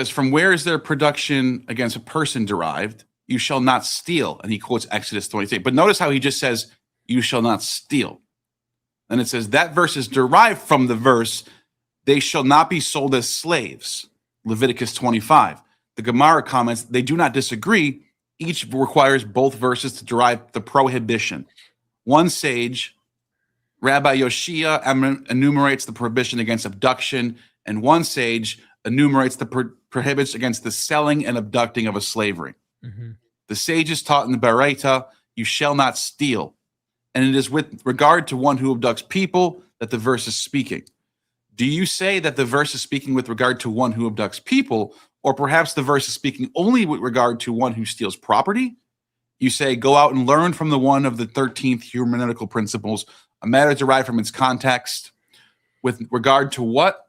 "From where is their production against a person derived? You shall not steal." And he quotes Exodus 23. But notice how he just says, "You shall not steal." And it says that verse is derived from the verse, "They shall not be sold as slaves," Leviticus 25. The Gemara comments, they do not disagree. Each requires both verses to derive the prohibition. One sage, Rabbi Yoshia, enumerates the prohibition against abduction, and one sage enumerates the prohibits against the selling and abducting of a slavery. Mm-hmm. The sages taught in the Baraita, "You shall not steal." And it is with regard to one who abducts people that the verse is speaking. Do you say that the verse is speaking with regard to one who abducts people, or perhaps the verse is speaking only with regard to one who steals property? You say, "Go out and learn from the one of the 13th hermeneutical principles, a matter derived from its context, with regard to what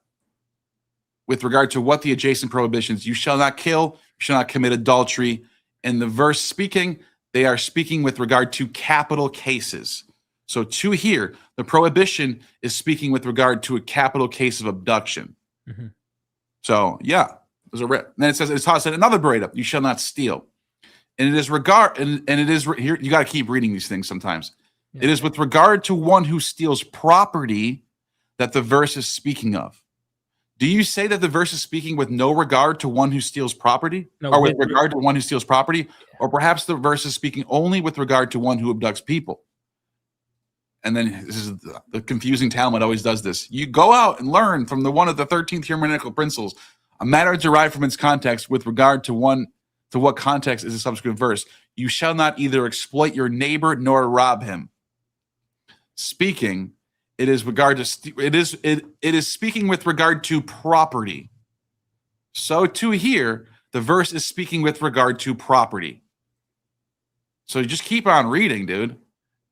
the adjacent prohibitions, you shall not kill, you shall not commit adultery." In the verse speaking, they are speaking with regard to capital cases. So to here, the prohibition is speaking with regard to a capital case of abduction. Mm-hmm. So yeah, there's a and then it says, it's taught in another Baraita, "You shall not steal." And it is here, you got to keep reading these things sometimes. Yeah. It is with regard to one who steals property that the verse is speaking of. Do you say that the verse is speaking with no regard to one who steals property? No, or with regard to one who steals property? Or perhaps the verse is speaking only with regard to one who abducts people? And then this is the confusing Talmud always does this. You go out and learn from the one of the 13th hermeneutical principles, a matter derived from its context with regard to what context is a subsequent verse. You shall not either exploit your neighbor nor rob him. Speaking, it is speaking with regard to property. So to here, the verse is speaking with regard to property. So you just keep on reading, dude.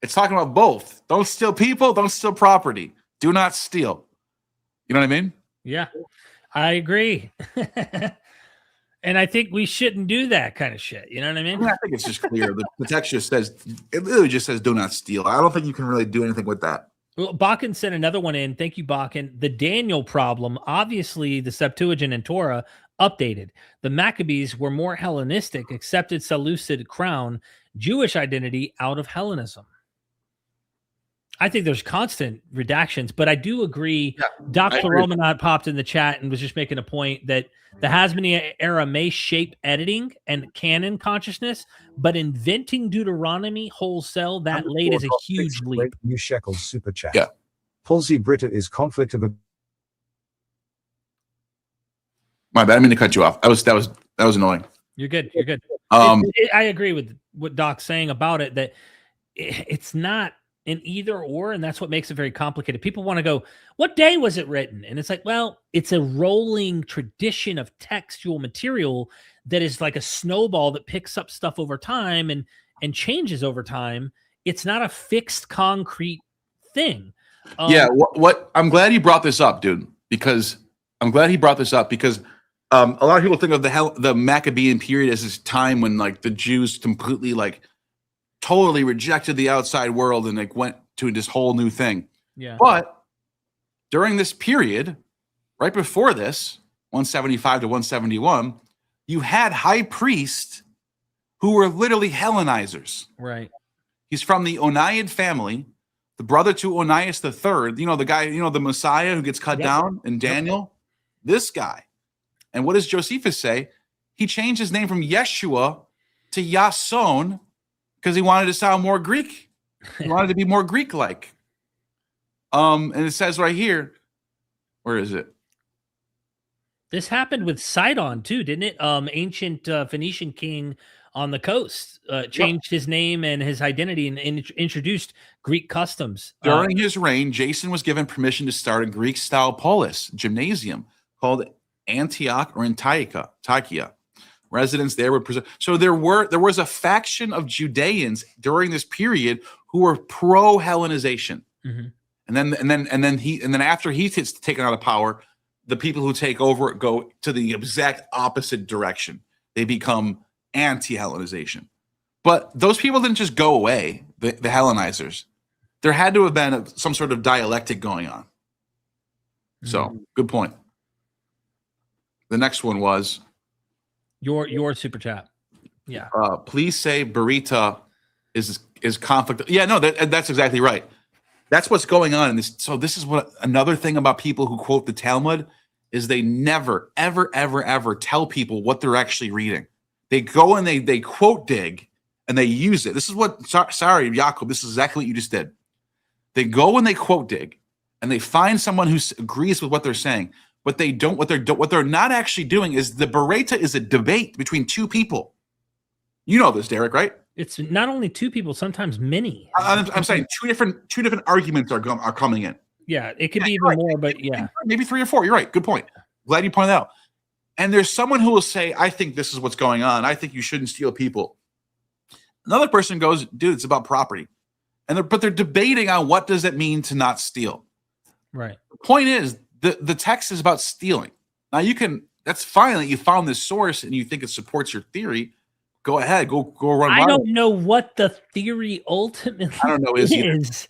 It's talking about both. Don't steal people, don't steal property. Do not steal. You know what I mean? Yeah, I agree. And I think we shouldn't do that kind of shit. You know what I mean? I think it's just clear. The text just says, it literally just says, "Do not steal." I don't think you can really do anything with that. Well, Bakken sent another one in. Thank you, Bakken. The Daniel problem. Obviously, the Septuagint and Torah updated. The Maccabees were more Hellenistic, accepted Seleucid crown, Jewish identity out of Hellenism. I think there's constant redactions, but I do agree. Yeah, Dr. Romanot popped in the chat and was just making a point that the Hasmonian era may shape editing and canon consciousness, but inventing Deuteronomy wholesale that late is a huge leap. New shekels super chat. Yeah. Pulsy Britta is conflict of a. My bad. I didn't mean to cut you off. That was annoying. You're good. You're good. I agree with what Doc's saying about it, that it's not an either or, and that's what makes it very complicated. People want to go, what day was it written? And it's like, well, it's a rolling tradition of textual material that is like a snowball that picks up stuff over time and changes over time. It's not a fixed concrete thing. What I'm glad he brought this up, dude, because a lot of people think of the Maccabean period as this time when like the Jews completely like totally rejected the outside world and like went to this whole new thing. Yeah. But during this period, right before this, 175 to 171, you had high priests who were literally Hellenizers. Right. He's from the Oniad family, the brother to Onias III. You know, the guy, the Messiah who gets cut down in Daniel. This guy. And what does Josephus say? He changed his name from Yeshua to Yason because he wanted to sound more Greek. He wanted to be more Greek-like. And it says right here, where is it? This happened with Sidon too, didn't it? Ancient Phoenician king on the coast changed his name and his identity and introduced Greek customs. During his reign, Jason was given permission to start a Greek-style polis gymnasium called Antioch or Antiochia. Residents there were so there was a faction of Judeans during this period who were pro-Hellenization. Mm-hmm. And then after he gets taken out of power, the people who take over go to the exact opposite direction. They become anti-Hellenization. But those people didn't just go away, the Hellenizers. there had to have been some sort of dialectic going on. So, good point. The next one was your super chat. Yeah. Please say Barita is conflict. Yeah, no, that's exactly right. That's what's going on in this. So this is what another thing about people who quote the Talmud is they never, ever, ever, ever tell people what they're actually reading. They go and they quote dig and they use it. This is what, sorry, Yaakov, this is exactly what you just did. They go and they quote dig and they find someone who agrees with what they're saying. What they're not actually doing is the Bereta is a debate between two people. You know this, Derek, right? It's not only two people, sometimes many. I'm saying two different arguments are coming in. Yeah, it could be even more, but yeah. Maybe 3 or 4. You're right. Good point. Glad you pointed out. And there's someone who will say, I think this is what's going on. I think you shouldn't steal people. Another person goes, dude, it's about property. But they're debating on what does it mean to not steal. Right. The point is, the text is about stealing. Now that's fine that you found this source and you think it supports your theory. Go ahead, go run. I don't know what the theory ultimately I don't know is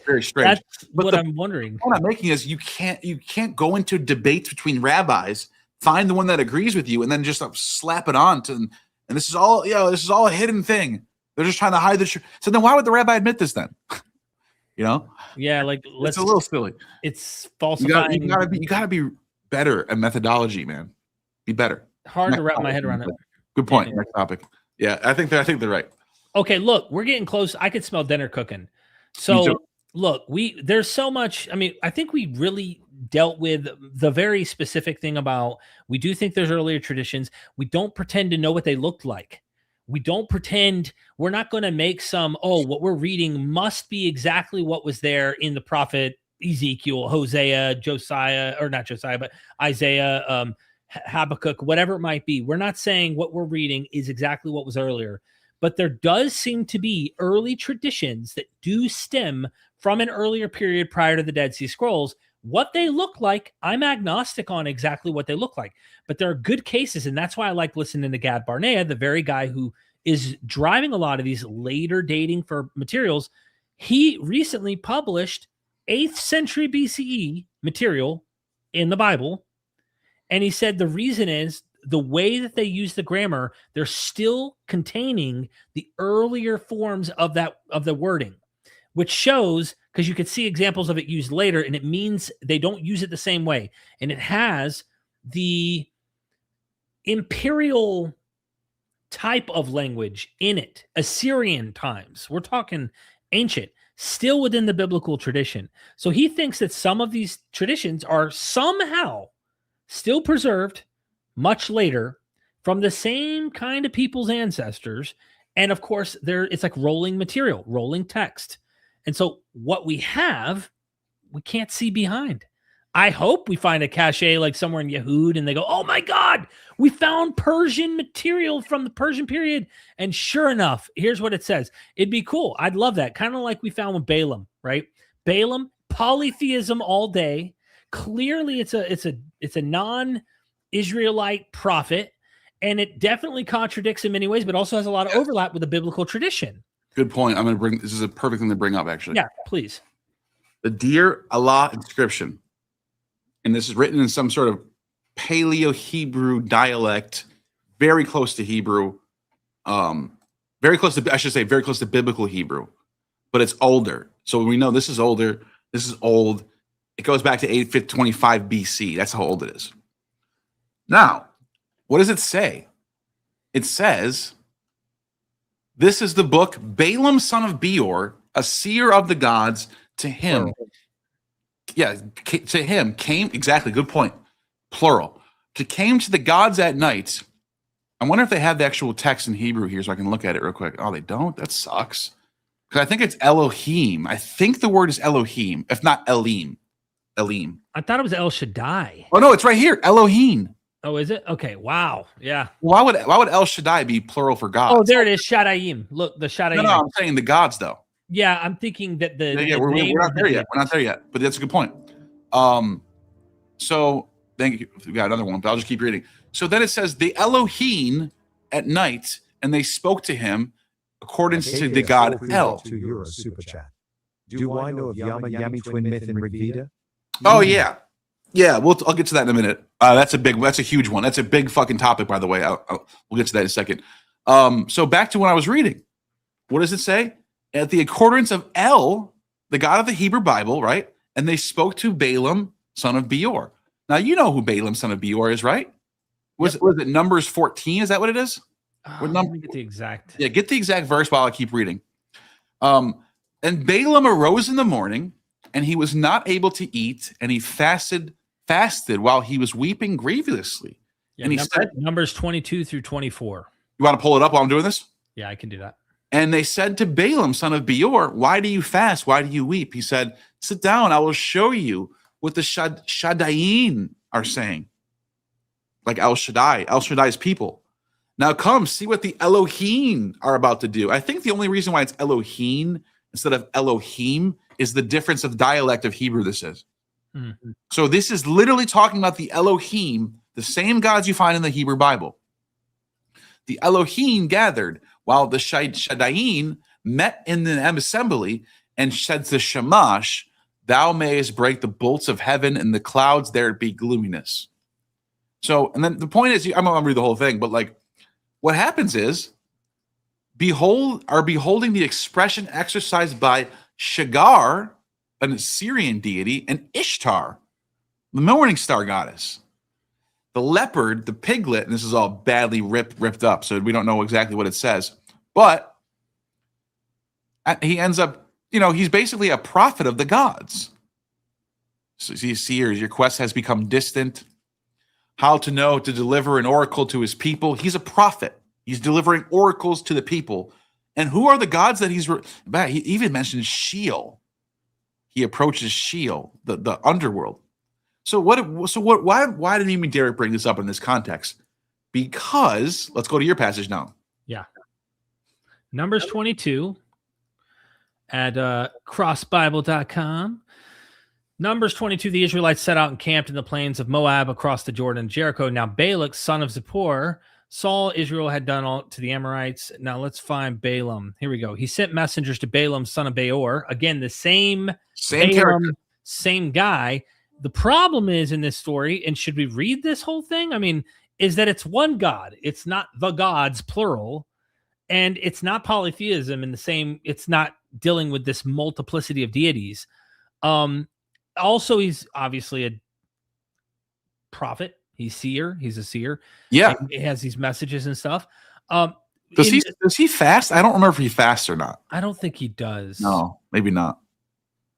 very strange. That's what I'm wondering. What I'm making is you can't go into debates between rabbis, find the one that agrees with you, and then just slap it on to. And this is all a hidden thing. They're just trying to hide the truth. So then why would the rabbi admit this then? Yeah, like it's a little silly. It's falsifying. You gotta be better at methodology, man. Be better. Hard to wrap my head around it. Good point. Next topic. Yeah, I think they're right. Okay, look, we're getting close. I could smell dinner cooking. So look, there's so much. I mean, I think we really dealt with the very specific thing about we do think there's earlier traditions. We don't pretend to know what they looked like. We don't pretend we're not going to make what we're reading must be exactly what was there in the prophet Ezekiel, Hosea, Josiah, or not Josiah, but Isaiah, Habakkuk, whatever it might be. We're not saying what we're reading is exactly what was earlier, but there does seem to be early traditions that do stem from an earlier period prior to the Dead Sea Scrolls. What they look like, I'm agnostic on exactly what they look like, but there are good cases, and that's why I like listening to Gad Barnea, the very guy who is driving a lot of these later dating for materials. He recently published 8th century BCE material in the Bible, and he said the reason is the way that they use the grammar, they're still containing the earlier forms of the wording, which shows, because you could see examples of it used later, and it means they don't use it the same way. And it has the imperial type of language in it, Assyrian times. We're talking ancient, still within the biblical tradition. So he thinks that some of these traditions are somehow still preserved much later from the same kind of people's ancestors. And of course, it's like rolling material, rolling text. And so what we have, we can't see behind. I hope we find a cache like somewhere in Yehud and they go, oh my God, we found Persian material from the Persian period. And sure enough, here's what it says. It'd be cool. I'd love that. Kind of like we found with Balaam, right? Balaam, polytheism all day. Clearly it's a non-Israelite prophet, and it definitely contradicts in many ways, but also has a lot of overlap with the biblical tradition. Good point. This is a perfect thing to bring up, actually. Yeah, please. The Dear Allah inscription, and this is written in some sort of Paleo-Hebrew dialect, very close to Hebrew, very close to biblical Hebrew, but it's older. So we know this is older. This is old. It goes back to 825 BC. That's how old it is. Now, what does it say? It says, this is the book, Balaam, son of Beor, a seer of the gods, to him. To him came, exactly, good point, plural. Came to the gods at night. I wonder if they have the actual text in Hebrew here so I can look at it real quick. Oh, they don't? That sucks. Because I think it's Elohim. I think the word is Elohim, if not Elim. Elim. I thought it was El Shaddai. Oh, no, it's right here, Elohim. Oh, is it? Okay, wow. Yeah. Why would El Shaddai be plural for God? Oh, there it is, Shaddaiim. Look, the Shaddaiim. No, I'm saying the gods, though. Yeah, I'm thinking that we're not there yet. We're not there yet, but that's a good point. So thank you. We got another one, but I'll just keep reading. So then it says the Elohim at night, and they spoke to him according to the God El. €2 super chat. Do I know of Yama Yami twin myth in Rig Veda? Oh yeah, yeah. I'll get to that in a minute. That's a huge one. That's a big fucking topic, by the way. We'll get to that in a second. So back to what I was reading. What does it say? At the accordance of El, the God of the Hebrew Bible, right? And they spoke to Balaam, son of Beor. Now you know who Balaam, son of Beor, is, right? Was it Numbers 14? Is that what it is? Let me get the exact. Yeah, get the exact verse while I keep reading. And Balaam arose in the morning, and he was not able to eat, and he fasted while he was weeping grievously. Yeah, and he said, Numbers 22 through 24. You want to pull it up while I'm doing this? Yeah, I can do that. And they said to Balaam, son of Beor, why do you fast? Why do you weep? He said, sit down. I will show you what the Shaddaiim are saying. Like El Shaddai's people. Now come, see what the Elohim are about to do. I think the only reason why it's Elohim instead of Elohim is the difference of dialect of Hebrew this is. Mm-hmm. So this is literally talking about the Elohim, the same gods you find in the Hebrew Bible. The Elohim gathered while the Shaddaiim met in the assembly and said to Shamash, thou mayest break the bolts of heaven and the clouds there be gloominess. So, and then the point is, I'm going to read the whole thing, but like what happens is, beholding the expression exercised by Shagar, an Assyrian deity, and Ishtar, the morning star goddess. The leopard, the piglet, and this is all badly ripped up, so we don't know exactly what it says. But he ends up, he's basically a prophet of the gods. So you see here, your quest has become distant. How to know to deliver an oracle to his people. He's a prophet. He's delivering oracles to the people. And who are the gods that he even mentions Sheol. He approaches Sheol, the underworld. So why did even Derek bring this up in this context? Because, let's go to your passage now. Yeah. Numbers 22 at crossbible.com. Numbers 22, the Israelites set out and camped in the plains of Moab across the Jordan and Jericho. Now Balak, son of Zippor, saw Israel had done all to the Amorites. Now let's find Balaam. Here we go. He sent messengers to Balaam, son of Beor. Again, the same Balaam, character. Same guy. The problem is in this story, and should we read this whole thing? I mean, is that it's one God. It's not the gods, plural. And it's not polytheism in the same, it's not dealing with this multiplicity of deities. Also, he's obviously a prophet. He's a seer. Yeah. He has these messages and stuff. Does he fast? I don't remember if he fasts or not. I don't think he does. No, maybe not.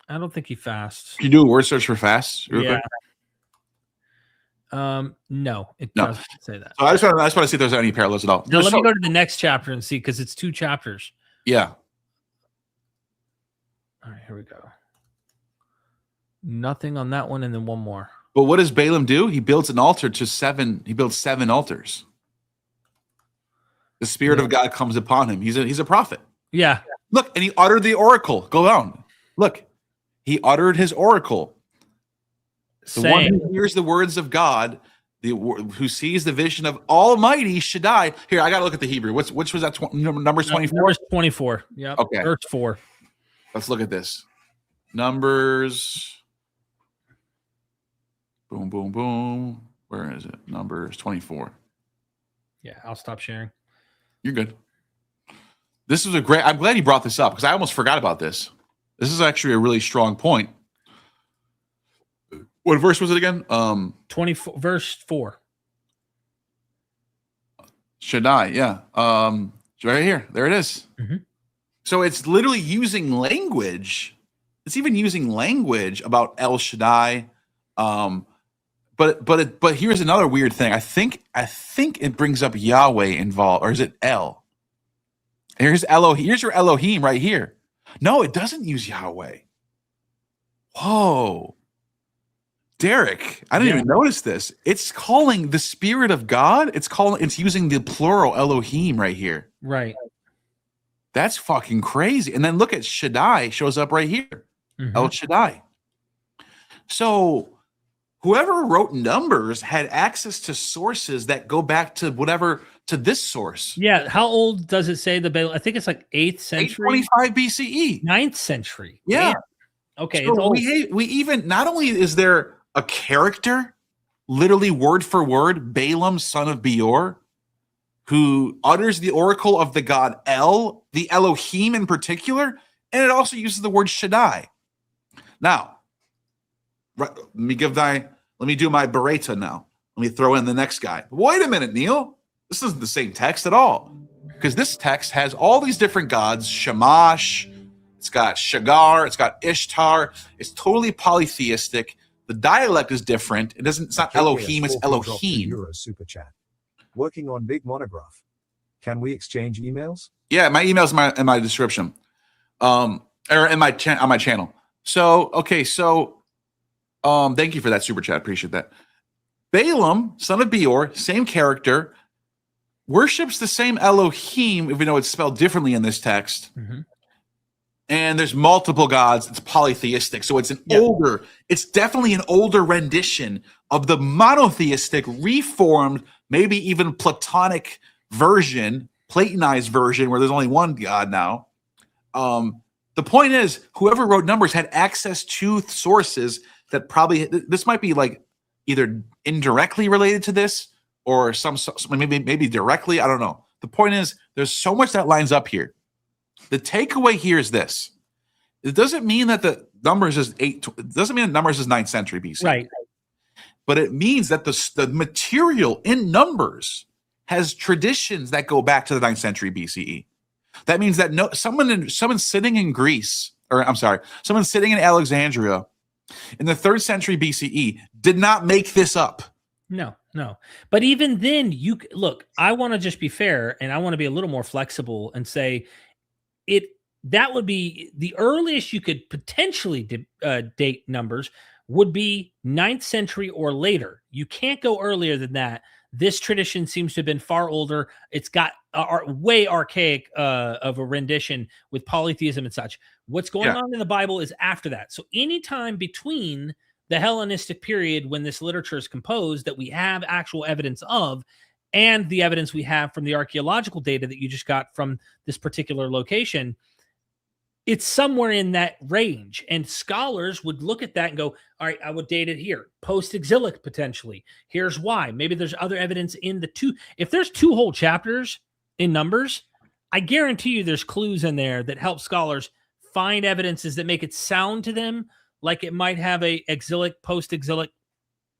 I don't think he fasts. Can you do a word search for fast? Yeah. No, it doesn't say that. So I just want to see if there's any parallels at all. Now, let me go to the next chapter and see, because it's 2 chapters. Yeah. All right, here we go. Nothing on that one, and then one more. But what does Balaam do? He builds an altar to 7. He builds 7 altars. The Spirit of God comes upon him. He's a prophet. Yeah. Look, and he uttered the oracle. Go down. Look, he uttered his oracle. The one who hears the words of God, who sees the vision of Almighty Shaddai. Here, I got to look at the Hebrew. Which was that? Numbers 24? Numbers 24. Yeah. Okay. Verse 4. Let's look at this. Numbers. Boom, boom, boom. Where is it? Numbers 24. Yeah, I'll stop sharing. You're good. This is I'm glad you brought this up, because I almost forgot about this. This is actually a really strong point. What verse was it again? 24, verse 4. Shaddai, yeah. Right here. There it is. Mm-hmm. So it's literally using language. It's even using language about El Shaddai. But here's another weird thing. I think it brings up Yahweh involved, or is it El? Here's Elohim. Here's your Elohim right here. No, it doesn't use Yahweh. Whoa. Derek, I didn't even notice this. It's calling the Spirit of God. It's using the plural Elohim right here. Right. That's fucking crazy. And then look at Shaddai shows up right here. Mm-hmm. El Shaddai. So whoever wrote Numbers had access to sources that go back to whatever to this source. Yeah. How old does it say the Balaam? I think it's like 8th century. 825 BCE. 9th century. Yeah. Damn. Okay. So we even, not only is there a character, literally word for word, Balaam, son of Beor, who utters the oracle of the god El, the Elohim in particular, and it also uses the word Shaddai. Now, let me do my Bereta now. Let me throw in the next guy. Wait a minute, Neal. This isn't the same text at all. Because this text has all these different gods, Shamash, it's got Shagar, it's got Ishtar. It's totally polytheistic. The dialect is different. It's not Elohim, it's Elohim. Euro super chat. Working on big monograph. Can we exchange emails? Yeah, my email's in my description. Or on my channel. So, okay, thank you for that super chat. Appreciate that. Balaam, son of Beor, same character, worships the same Elohim, even though it's spelled differently in this text. Mm-hmm. And there's multiple gods. It's polytheistic. So it's it's definitely an older rendition of the monotheistic, reformed, maybe even Platonic version, Platonized version, where there's only one God now. The point is, whoever wrote Numbers had access to sources that probably, this might be like either indirectly related to this or maybe directly. I don't know. The point is, there's so much that lines up here. The takeaway here is this. It doesn't mean that the Numbers is 9th century BC. Right. But it means that the material in Numbers has traditions that go back to the 9th century BCE. That means that someone sitting in Greece, someone sitting in Alexandria in the 3rd century BCE did not make this up. No. But even then, I want to just be fair, and I want to be a little more flexible and say that would be the earliest you could potentially date Numbers would be 9th century or later. You can't go earlier than that. This tradition seems to have been far older. It's got way archaic of a rendition with polytheism and such. What's going on in the Bible is after that. So anytime between the Hellenistic period when this literature is composed that we have actual evidence of, and the evidence we have from the archaeological data that you just got from this particular location, it's somewhere in that range. And scholars would look at that and go, all right, I would date it here. Post-exilic, potentially. Here's why. Maybe there's other evidence in the two. If there's 2 whole chapters in Numbers, I guarantee you there's clues in there that help scholars find evidences that make it sound to them like it might have a exilic, post-exilic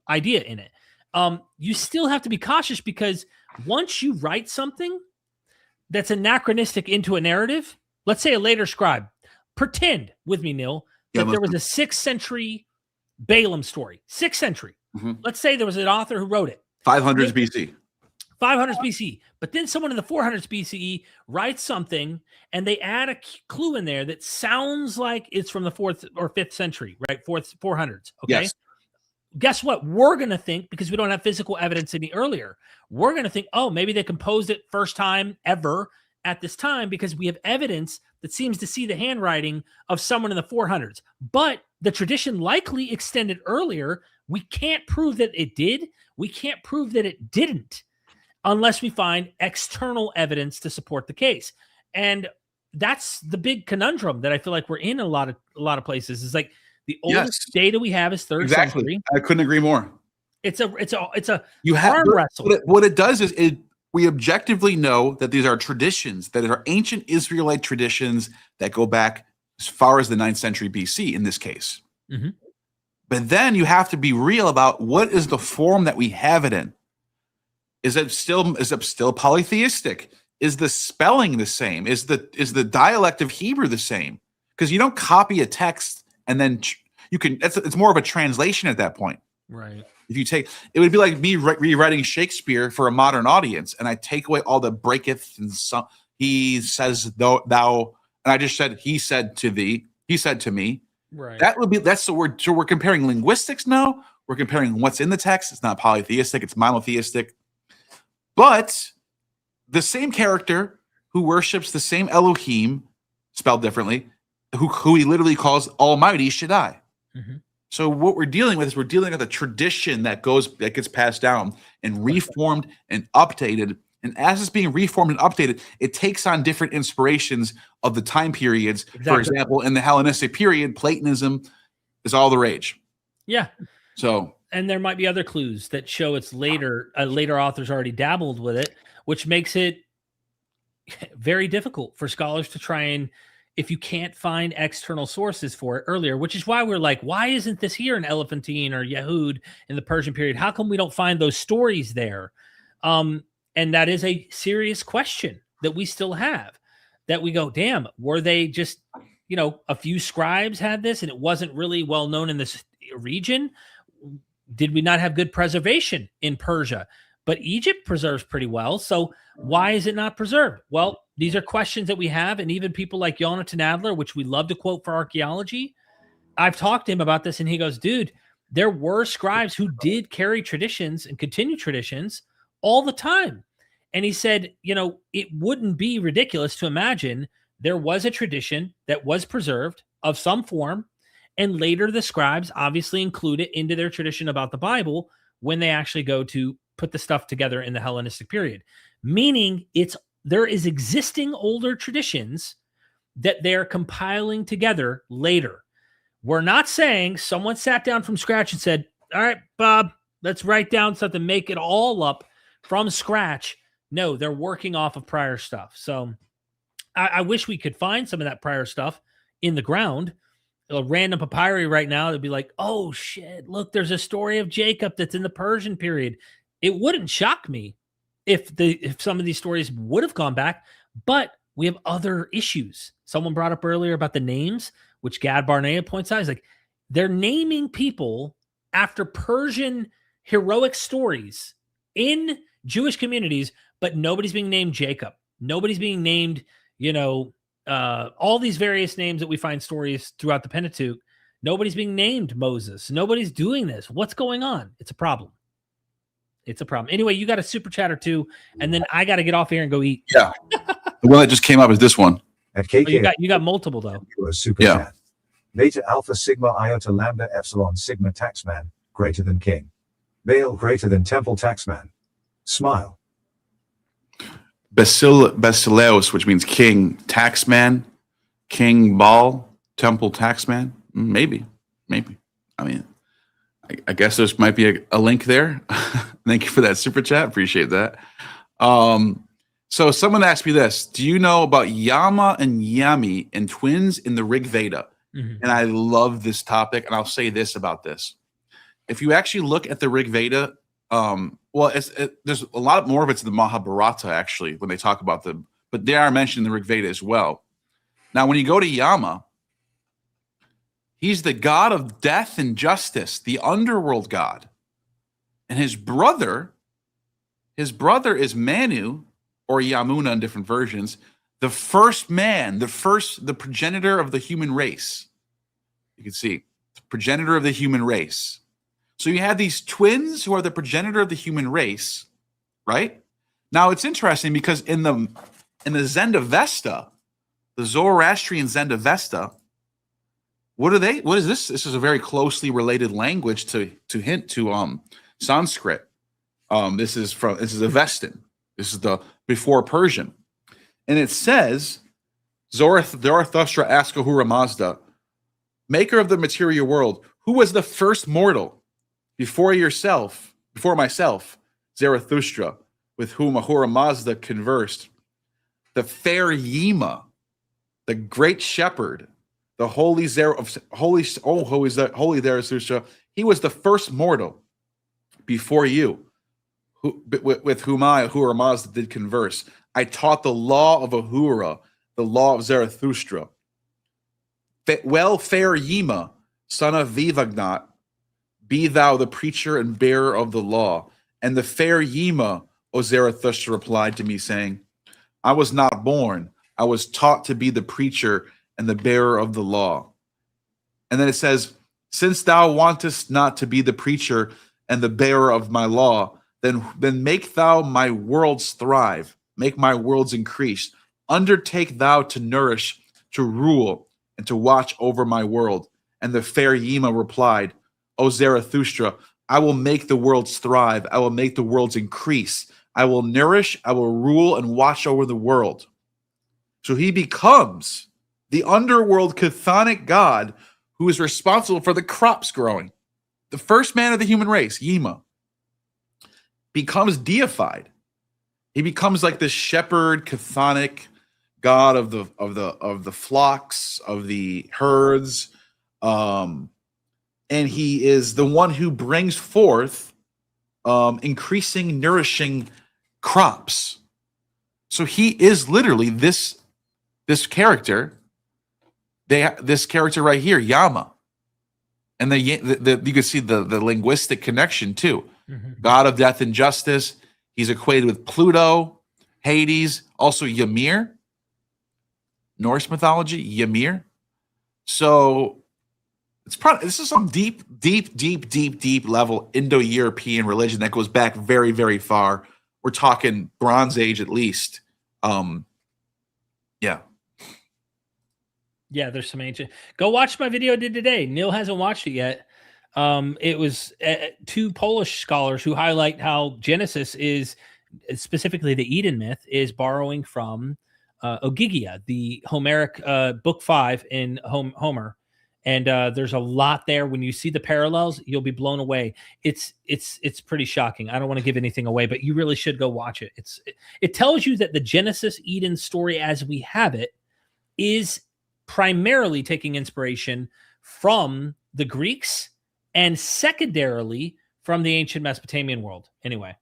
idea in it. You still have to be cautious because once you write something that's anachronistic into a narrative, let's say a later scribe, pretend with me, Neal, that there was a 6th century Balaam story. 6th century. Mm-hmm. Let's say there was an author who wrote it. 500s BC. 500s BC. But then someone in the 400s BCE writes something and they add a clue in there that sounds like it's from the 4th or 5th century, right? 400s. Okay. Yes. Guess what? We're going to think, because we don't have physical evidence any earlier, we're going to think, oh, maybe they composed it first time ever at this time because we have evidence that seems to see the handwriting of someone in the 400s. But the tradition likely extended earlier. We can't prove that it did. We can't prove that it didn't unless we find external evidence to support the case. And that's the big conundrum that I feel like we're in a lot of places. Is like the oldest data we have is 3rd century. I couldn't agree more. It's a arm wrestle. What it does is we objectively know that these are traditions that are ancient Israelite traditions that go back as far as the 9th century BC in this case. Mm-hmm. But then you have to be real about what is the form that we have it in. Is it still polytheistic? Is the spelling the same? Is the dialect of Hebrew the same? Because you don't copy a text and then you can. It's more of a translation at that point, right? If you take, it would be like me rewriting Shakespeare for a modern audience, and I take away all the breaketh and some. He says thou, and I just said he said to thee. He said to me. Right. That's the word. So we're comparing linguistics now. We're comparing what's in the text. It's not polytheistic. It's monotheistic. But the same character who worships the same Elohim, spelled differently, who he literally calls Almighty Shaddai. Mm-hmm. So what we're dealing with is a tradition that gets passed down and reformed and updated And as it's being reformed and updated, it takes on different inspirations of the time periods. Exactly. For example, in the Hellenistic period, Platonism is all the rage. Yeah. So, and there might be other clues that show it's later. Later authors already dabbled with it, which makes it very difficult for scholars to try and, if you can't find external sources for it earlier, which is why we're like, why isn't this here in Elephantine or Yehud in the Persian period? How come we don't find those stories there? And that is a serious question that we still have, that we go, damn, were they just, a few scribes had this and it wasn't really well known in this region? Did we not have good preservation in Persia? But Egypt preserves pretty well. So why is it not preserved? Well, these are questions that we have. And even people like Jonathan Adler, which we love to quote for archaeology, I've talked to him about this and he goes, dude, there were scribes who did carry traditions and continue traditions all the time. And he said, it wouldn't be ridiculous to imagine there was a tradition that was preserved of some form. And later the scribes obviously include it into their tradition about the Bible when they actually go to put the stuff together in the Hellenistic period. Meaning there is existing older traditions that they're compiling together later. We're not saying someone sat down from scratch and said, all right, Bob, let's write down something, make it all up from scratch. No, they're working off of prior stuff. So I wish we could find some of that prior stuff in the ground. A random papyri right now, it'd be like, oh shit, look, there's a story of Jacob that's in the Persian period. It wouldn't shock me if some of these stories would have gone back, but we have other issues. Someone brought up earlier about the names, which Gad Barnea points out. Is like, they're naming people after Persian heroic stories in Jewish communities, but nobody's being named Jacob. Nobody's being named, all these various names that we find stories throughout the Pentateuch. Nobody's being named Moses. Nobody's doing this. What's going on? It's a problem. It's a problem. Anyway, you got a super chat or two, and then I got to get off here and go eat. Yeah. The one that just came up is this one. At KK, you got multiple, though. Super chat. Beta Alpha Sigma Iota Lambda Epsilon Sigma Taxman, greater than King. Baal greater than Temple Taxman. Smile. Basileus, which means king, taxman, King Baal, temple taxman. Maybe. I mean, I guess there might be a link there. Thank you for that super chat. Appreciate that. So someone asked me this: do you know about Yama and Yami and twins in the Rig Veda? Mm-hmm. And I love this topic, and I'll say this about this. If you actually look at the Rig Veda, there's a lot more of it's in the Mahabharata, actually, when they talk about them, but they are mentioned in the Rig Veda as well. Now, when you go to Yama, he's the god of death and justice, the underworld god. And his brother is Manu, or Yamuna in different versions, the first man, the progenitor of the human race. You can see, the progenitor of the human race. So you have these twins who are the progenitor of the human race, right? Now it's interesting because in the Zend-Avesta, the Zoroastrian Zend-Avesta, what is this? This is a very closely related language to hint to Sanskrit. This is Avestan. This is the before Persian. And it says, Zarathustra asked Ahura Mazda, maker of the material world, who was the first mortal before myself, Zarathustra, with whom Ahura Mazda conversed? The fair Yima, the great shepherd, the holy Zarathustra, he was the first mortal before you, with whom I, Ahura Mazda, did converse. I taught the law of Ahura, the law of Zarathustra. Well, fair Yima, son of Vivagnat, be thou the preacher and bearer of the law. And the fair Yima, O Zarathustra, replied to me, saying, I was not born. I was taught to be the preacher and the bearer of the law. And then it says, since thou wantest not to be the preacher and the bearer of my law, then make thou my worlds thrive, make my worlds increase. Undertake thou to nourish, to rule, and to watch over my world. And the fair Yima replied, O Zarathustra, I will make the worlds thrive. I will make the worlds increase. I will nourish, I will rule and watch over the world. So he becomes the underworld chthonic god who is responsible for the crops growing. The first man of the human race, Yima, becomes deified. He becomes like this shepherd, chthonic god of the flocks, of the herds, and he is the one who brings forth increasing, nourishing crops. So he is literally this character. This character right here, Yama, and you can see the linguistic connection too. Mm-hmm. God of death and justice. He's equated with Pluto, Hades, also Ymir, Norse mythology, Ymir. So this is some deep level Indo-European religion that goes back very, very far. We're talking Bronze Age at least. Yeah. Yeah, there's some ancient. Go watch my video I did today. Neal hasn't watched it yet. It was two Polish scholars who highlight how Genesis is, specifically the Eden myth, is borrowing from Ogygia, the Homeric book 5 in Homer. And there's a lot there. When you see the parallels, you'll be blown away. It's pretty shocking. I don't want to give anything away, but you really should go watch it. It tells you that the Genesis Eden story as we have it is primarily taking inspiration from the Greeks and secondarily from the ancient Mesopotamian world. Anyway,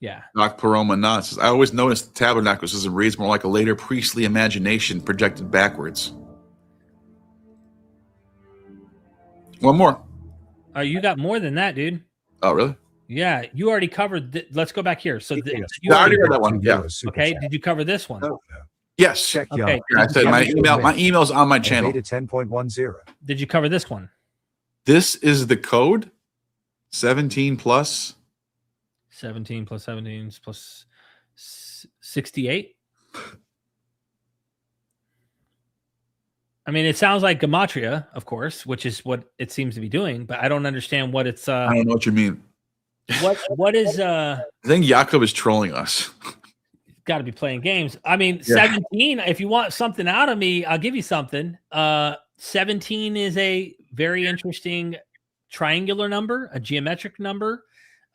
yeah. Doc Paroma Nuts. I always noticed the tabernacle reads more like a later priestly imagination projected backwards. One more. Oh, you got more than that, dude. Oh, really? Yeah, you already covered. Let's go back here. So you already read that one. Yeah. Okay. Did you cover this one? Oh, yes. Check okay. I said my email's on my channel. Beta 10.10. Did you cover this one? This is the code. 17 plus 17 plus 17 plus 68. I mean, it sounds like gematria, of course, which is what it seems to be doing, but I don't understand what it's. I don't know what you mean. What is? I think Jakob is trolling us. Got to be playing games. I mean, 17. If you want something out of me, I'll give you something. 17 is a very interesting triangular number, a geometric number.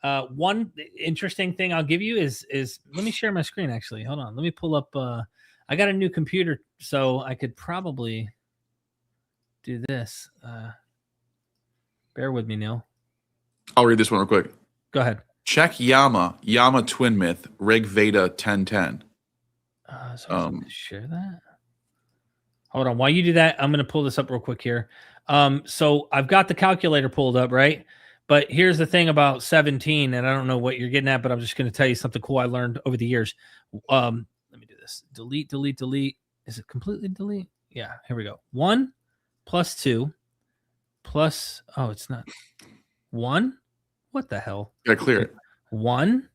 One interesting thing I'll give you is let me share my screen. Actually, hold on. Let me pull up. I got a new computer, so I could probably do this. Bear with me, Neal. I'll read this one real quick. Go ahead. Check Yama twin myth, Rig Veda 1010. So share that. Hold on. While you do that, I'm going to pull this up real quick here. So I've got the calculator pulled up, right? But here's the thing about 17, and I don't know what you're getting at, but I'm just going to tell you something cool I learned over the years. Let me do this. Delete. Is it completely delete? Yeah, here we go. 1 plus 2 plus, oh, it's not. 1? What the hell? Gotta clear it. 1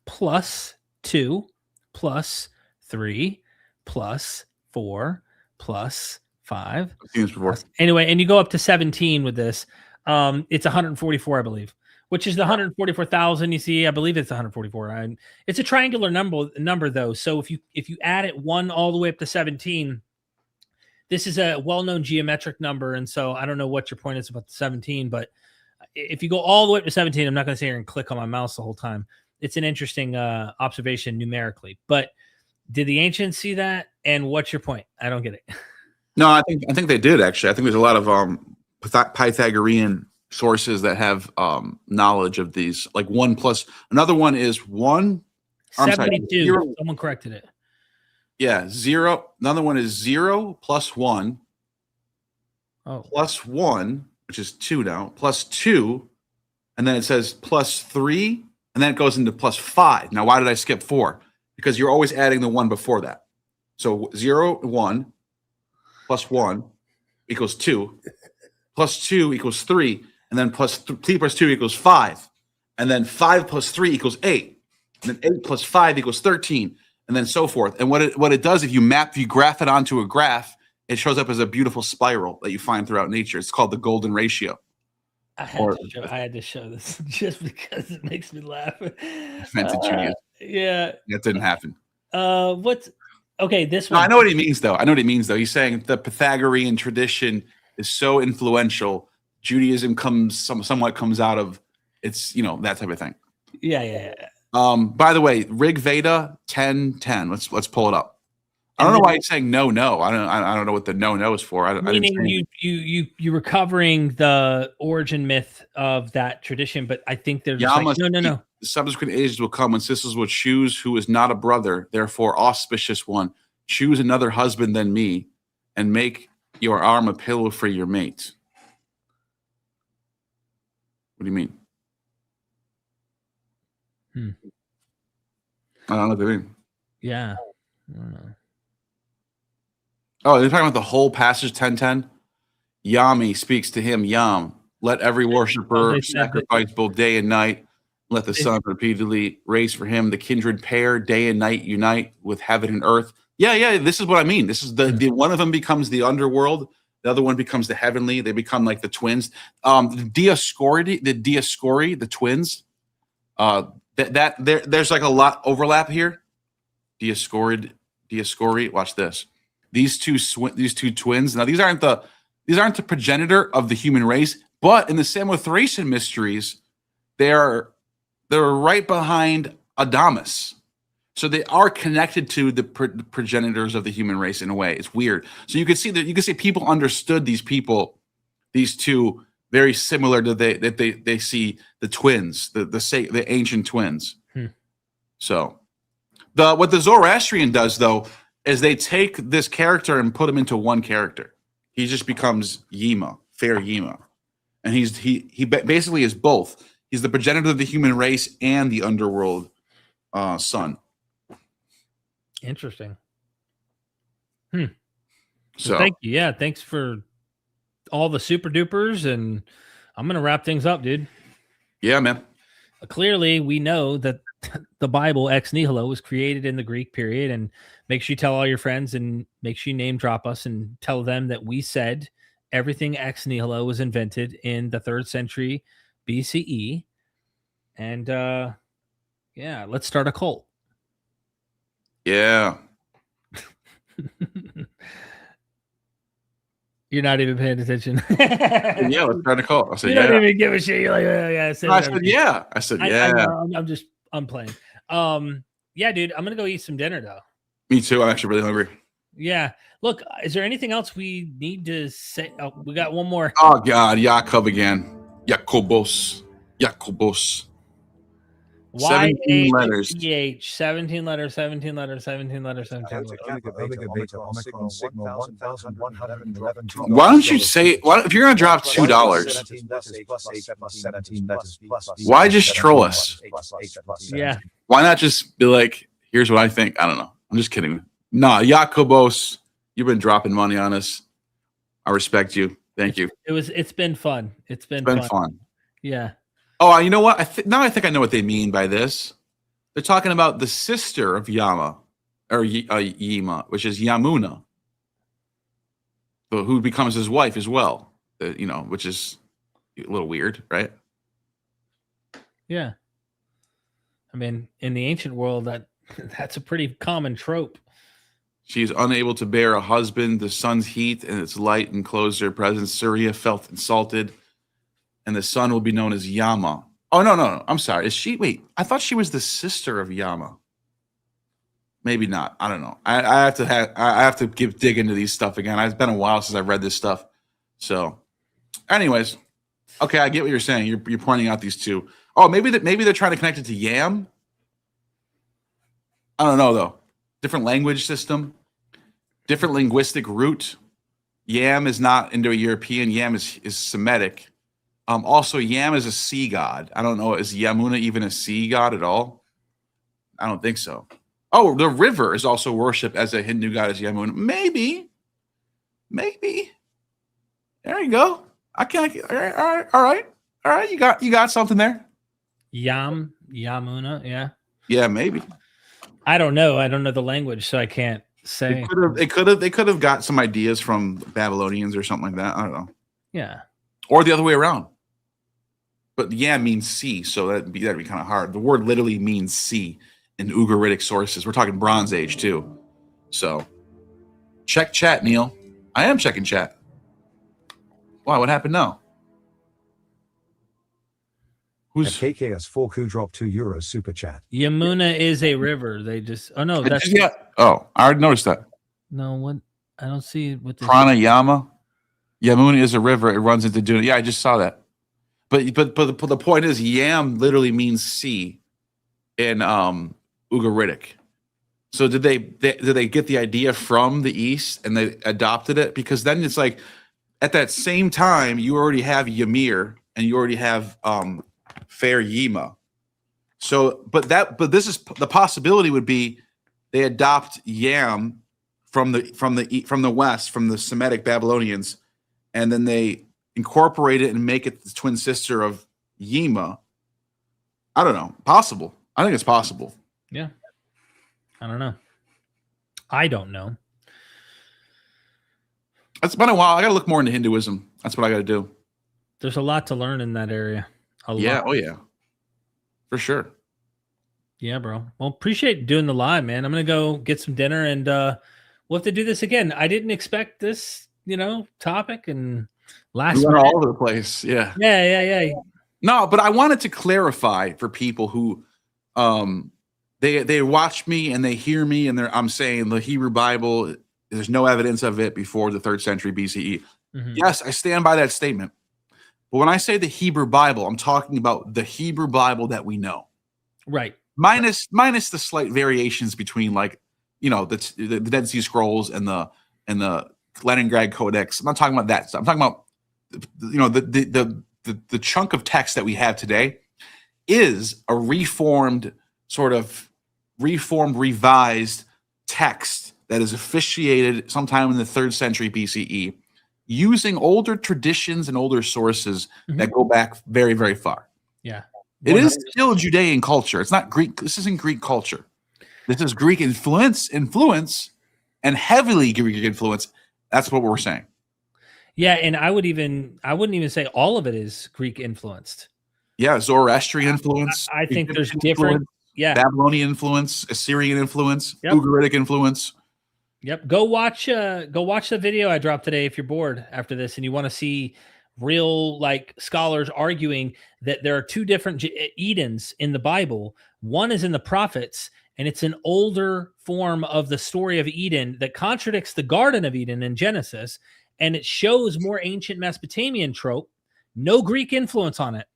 plus 2 plus 3 plus 4 plus 5. Anyway, and you go up to 17 with this. It's 144, I believe, which is the 144,000. You see, I believe it's 144. It's a triangular number though. So if you add it 1 all the way up to 17, this is a well-known geometric number. And so I don't know what your point is about the 17, but if you go all the way up to 17, I'm not going to sit here and click on my mouse the whole time. It's an interesting observation numerically. But did the ancients see that? And what's your point? I don't get it. No, I think they did actually. I think there's a lot of Pythagorean sources that have knowledge of these. Like 1 plus another one is 1. 72. Someone corrected it. Yeah, 0. Another one is 0 plus 1. Oh. Plus 1, which is 2 now, plus 2, and then it says plus 3, and then it goes into plus 5. Now, why did I skip 4? Because you're always adding the 1 before that. So 0, 1, plus 1 equals 2, plus 2 equals 3, and then plus 3 plus 2 equals 5, and then 5 plus 3 equals 8, and then 8 plus 5 equals 13, and then so forth. And what it does, if you graph it onto a graph, it shows up as a beautiful spiral that you find throughout nature. It's called the golden ratio. I had to show this just because it makes me laugh. Invented Judaism. Yeah. That didn't happen. What's okay? This No, one. I know what he means, though. He's saying the Pythagorean tradition is so influential. Judaism somewhat comes out of it's, that type of thing. Yeah. By the way, Rig Veda 10:10. Let's pull it up. I don't know why he's saying no. I don't know what the no is for. Meaning you were covering the origin myth of that tradition, but I think they're just like, no. The subsequent ages will come when sisters will choose who is not a brother, therefore auspicious one. Choose another husband than me, and make your arm a pillow for your mate. What do you mean? I don't know what they mean. Yeah. I don't know. Oh, they're talking about the whole passage 10:10. Yami speaks to him, Yam. Let every worshiper sacrifice both day and night. Let the sun repeatedly raise for him the kindred pair, day and night unite with heaven and earth. Yeah, this is what I mean. This is the one of them becomes the underworld, the other one becomes the heavenly. They become like the twins. The Dioscuri, the twins. There's like a lot overlap here. Dioscuri. Watch this. These two twins. Now these aren't the progenitor of the human race, but in the Samothracian mysteries, they're right behind Adamus. So they are connected to the progenitors of the human race in a way. It's weird. So you can see people understood these people, these two, very similar to they see the twins, the ancient twins. So what the Zoroastrian does though is they take this character and put him into one character. He just becomes Yima, fair Yima, and he basically is both. He's the progenitor of the human race and the underworld son. Interesting. So thank you. Yeah, thanks for all the super dupers, and I'm gonna wrap things up, dude. Yeah, man. Clearly, we know that the Bible ex nihilo was created in the Greek period, and make sure you tell all your friends and make sure you name drop us and tell them that we said everything ex nihilo was invented in the 3rd century BCE. And yeah, let's start a cult. Yeah. You're not even paying attention. Yeah, let's start a cult. I said, you don't even give a shit. You're like, oh, yeah. I said, yeah. I'm playing. Yeah, dude, I'm gonna go eat some dinner though. Me too. I'm actually really hungry. Yeah. Look, is there anything else we need to say? Oh, we got one more. Oh God, Jacob again. Jacobos. Y-A-C-H, 17 letters. 17 letters. Why don't you say, if you're going to drop $2, why just troll us? Yeah. Why not just be like, here's what I think? I don't know. I'm just kidding. Nah, Jacobos, you've been dropping money on us. I respect you. Thank you. It's been fun. It's been fun. Yeah. Oh, you know what? I think I know what they mean by this. They're talking about the sister of Yama, or Yima, which is Yamuna, who becomes his wife as well. Which is a little weird, right? Yeah. I mean, in the ancient world, that's a pretty common trope. She is unable to bear a husband. The sun's heat and its light enclosed their presence. Surya felt insulted. And the son will be known as Yama. Oh, no. I'm sorry. Is she? Wait, I thought she was the sister of Yama. Maybe not. I don't know. I have to dig into these stuff again. It's been a while since I've read this stuff. So, anyways, okay, I get what you're saying. You're pointing out these two. Oh, maybe they're trying to connect it to Yam. I don't know though. Different language system, different linguistic root. Yam is not Indo-European. Yam is Semitic. Also, Yam is a sea god. I don't know. Is Yamuna even a sea god at all? I don't think so. Oh, the river is also worshipped as a Hindu goddess, Yamuna. Maybe. There you go. All right. You got something there. Yamuna. Yeah. Yeah, maybe. I don't know. I don't know the language, so I can't say. They could have got some ideas from Babylonians or something like that. I don't know. Yeah. Or the other way around. But yam means sea, so that'd be kind of hard. The word literally means sea in Ugaritic sources. We're talking Bronze Age too. So check chat, Neal. I am checking chat. Why? What happened now? Who's KKS 4 who dropped €2 super chat. Yamuna is a river. They just that's Oh, I already noticed that. no what I don't see what this Pranayama. Yamuna is a river. It runs into Duna. Yeah, I just saw that. But the point is, yam literally means sea in Ugaritic. So did they get the idea from the East and they adopted it? Because then it's like at that same time you already have Ymir and you already have Fair Yima. So but this is the possibility would be they adopt yam from the West, from the Semitic Babylonians, and then they incorporate it and make it the twin sister of Yima. I don't know. Possible. I think it's possible. Yeah. I don't know. I don't know. It's been a while. I got to look more into Hinduism. That's what I got to do. There's a lot to learn in that area. Yeah. Oh, yeah. For sure. Yeah, bro. Well, appreciate doing the live, man. I'm going to go get some dinner and we'll have to do this again. I didn't expect this, topic and last we went all over the place. Yeah. Yeah. No, but I wanted to clarify for people who they watch me and they hear me and I'm saying the Hebrew Bible, there's no evidence of it before the 3rd century BCE. Mm-hmm. Yes, I stand by that statement. But when I say the Hebrew Bible, I'm talking about the Hebrew Bible that we know. Right. Minus the slight variations between the Dead Sea Scrolls and the Leningrad Codex. I'm not talking about that stuff. I'm talking about the chunk of text that we have today is a revised text that is officiated sometime in the 3rd century BCE, using older traditions and older sources that go back very, very far. Yeah. 100%. It is still Judean culture. It's not Greek. This isn't Greek culture. This is Greek influence, and heavily Greek influence. That's what we're saying. Yeah, and I wouldn't even say all of it is Greek influenced. Yeah, Zoroastrian influence. I think there's different. Yeah, Babylonian influence, Assyrian influence, Ugaritic influence. Yep. Go watch the video I dropped today if you're bored after this and you want to see real scholars arguing that there are 2 different Edens in the Bible. One is in the prophets, and it's an older form of the story of Eden that contradicts the Garden of Eden in Genesis, and it shows more ancient Mesopotamian trope, no Greek influence on it.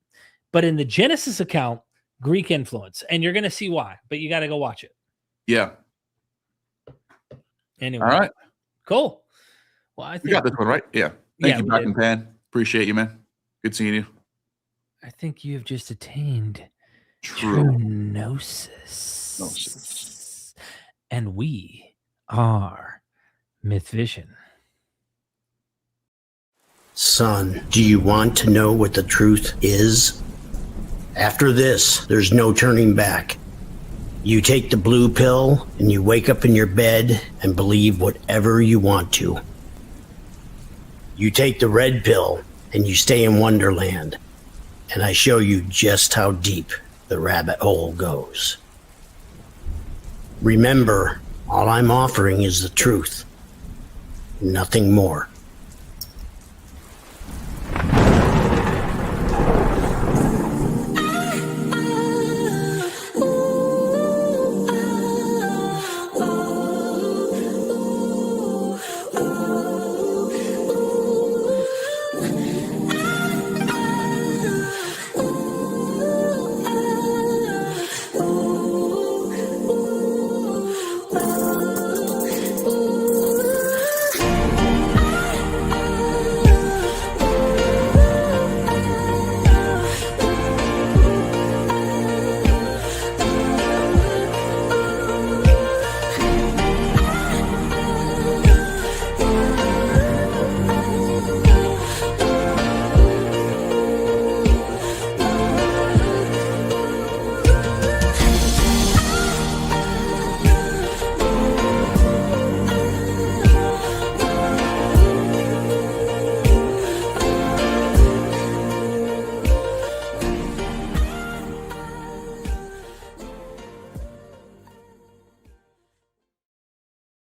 But in the Genesis account, Greek influence, and you're going to see why, but you got to go watch it. Yeah. Anyway. All right. Cool. Well, I think you got this one, right? Yeah. Thank you, Back and Pan. Appreciate you, man. Good seeing you. I think you have just attained true gnosis. And we are MythVision. Son, do you want to know what the truth is? After this, there's no turning back. You take the blue pill and you wake up in your bed and believe whatever you want to. You take the red pill and you stay in Wonderland, and I show you just how deep the rabbit hole goes. Remember, all I'm offering is the truth, nothing more.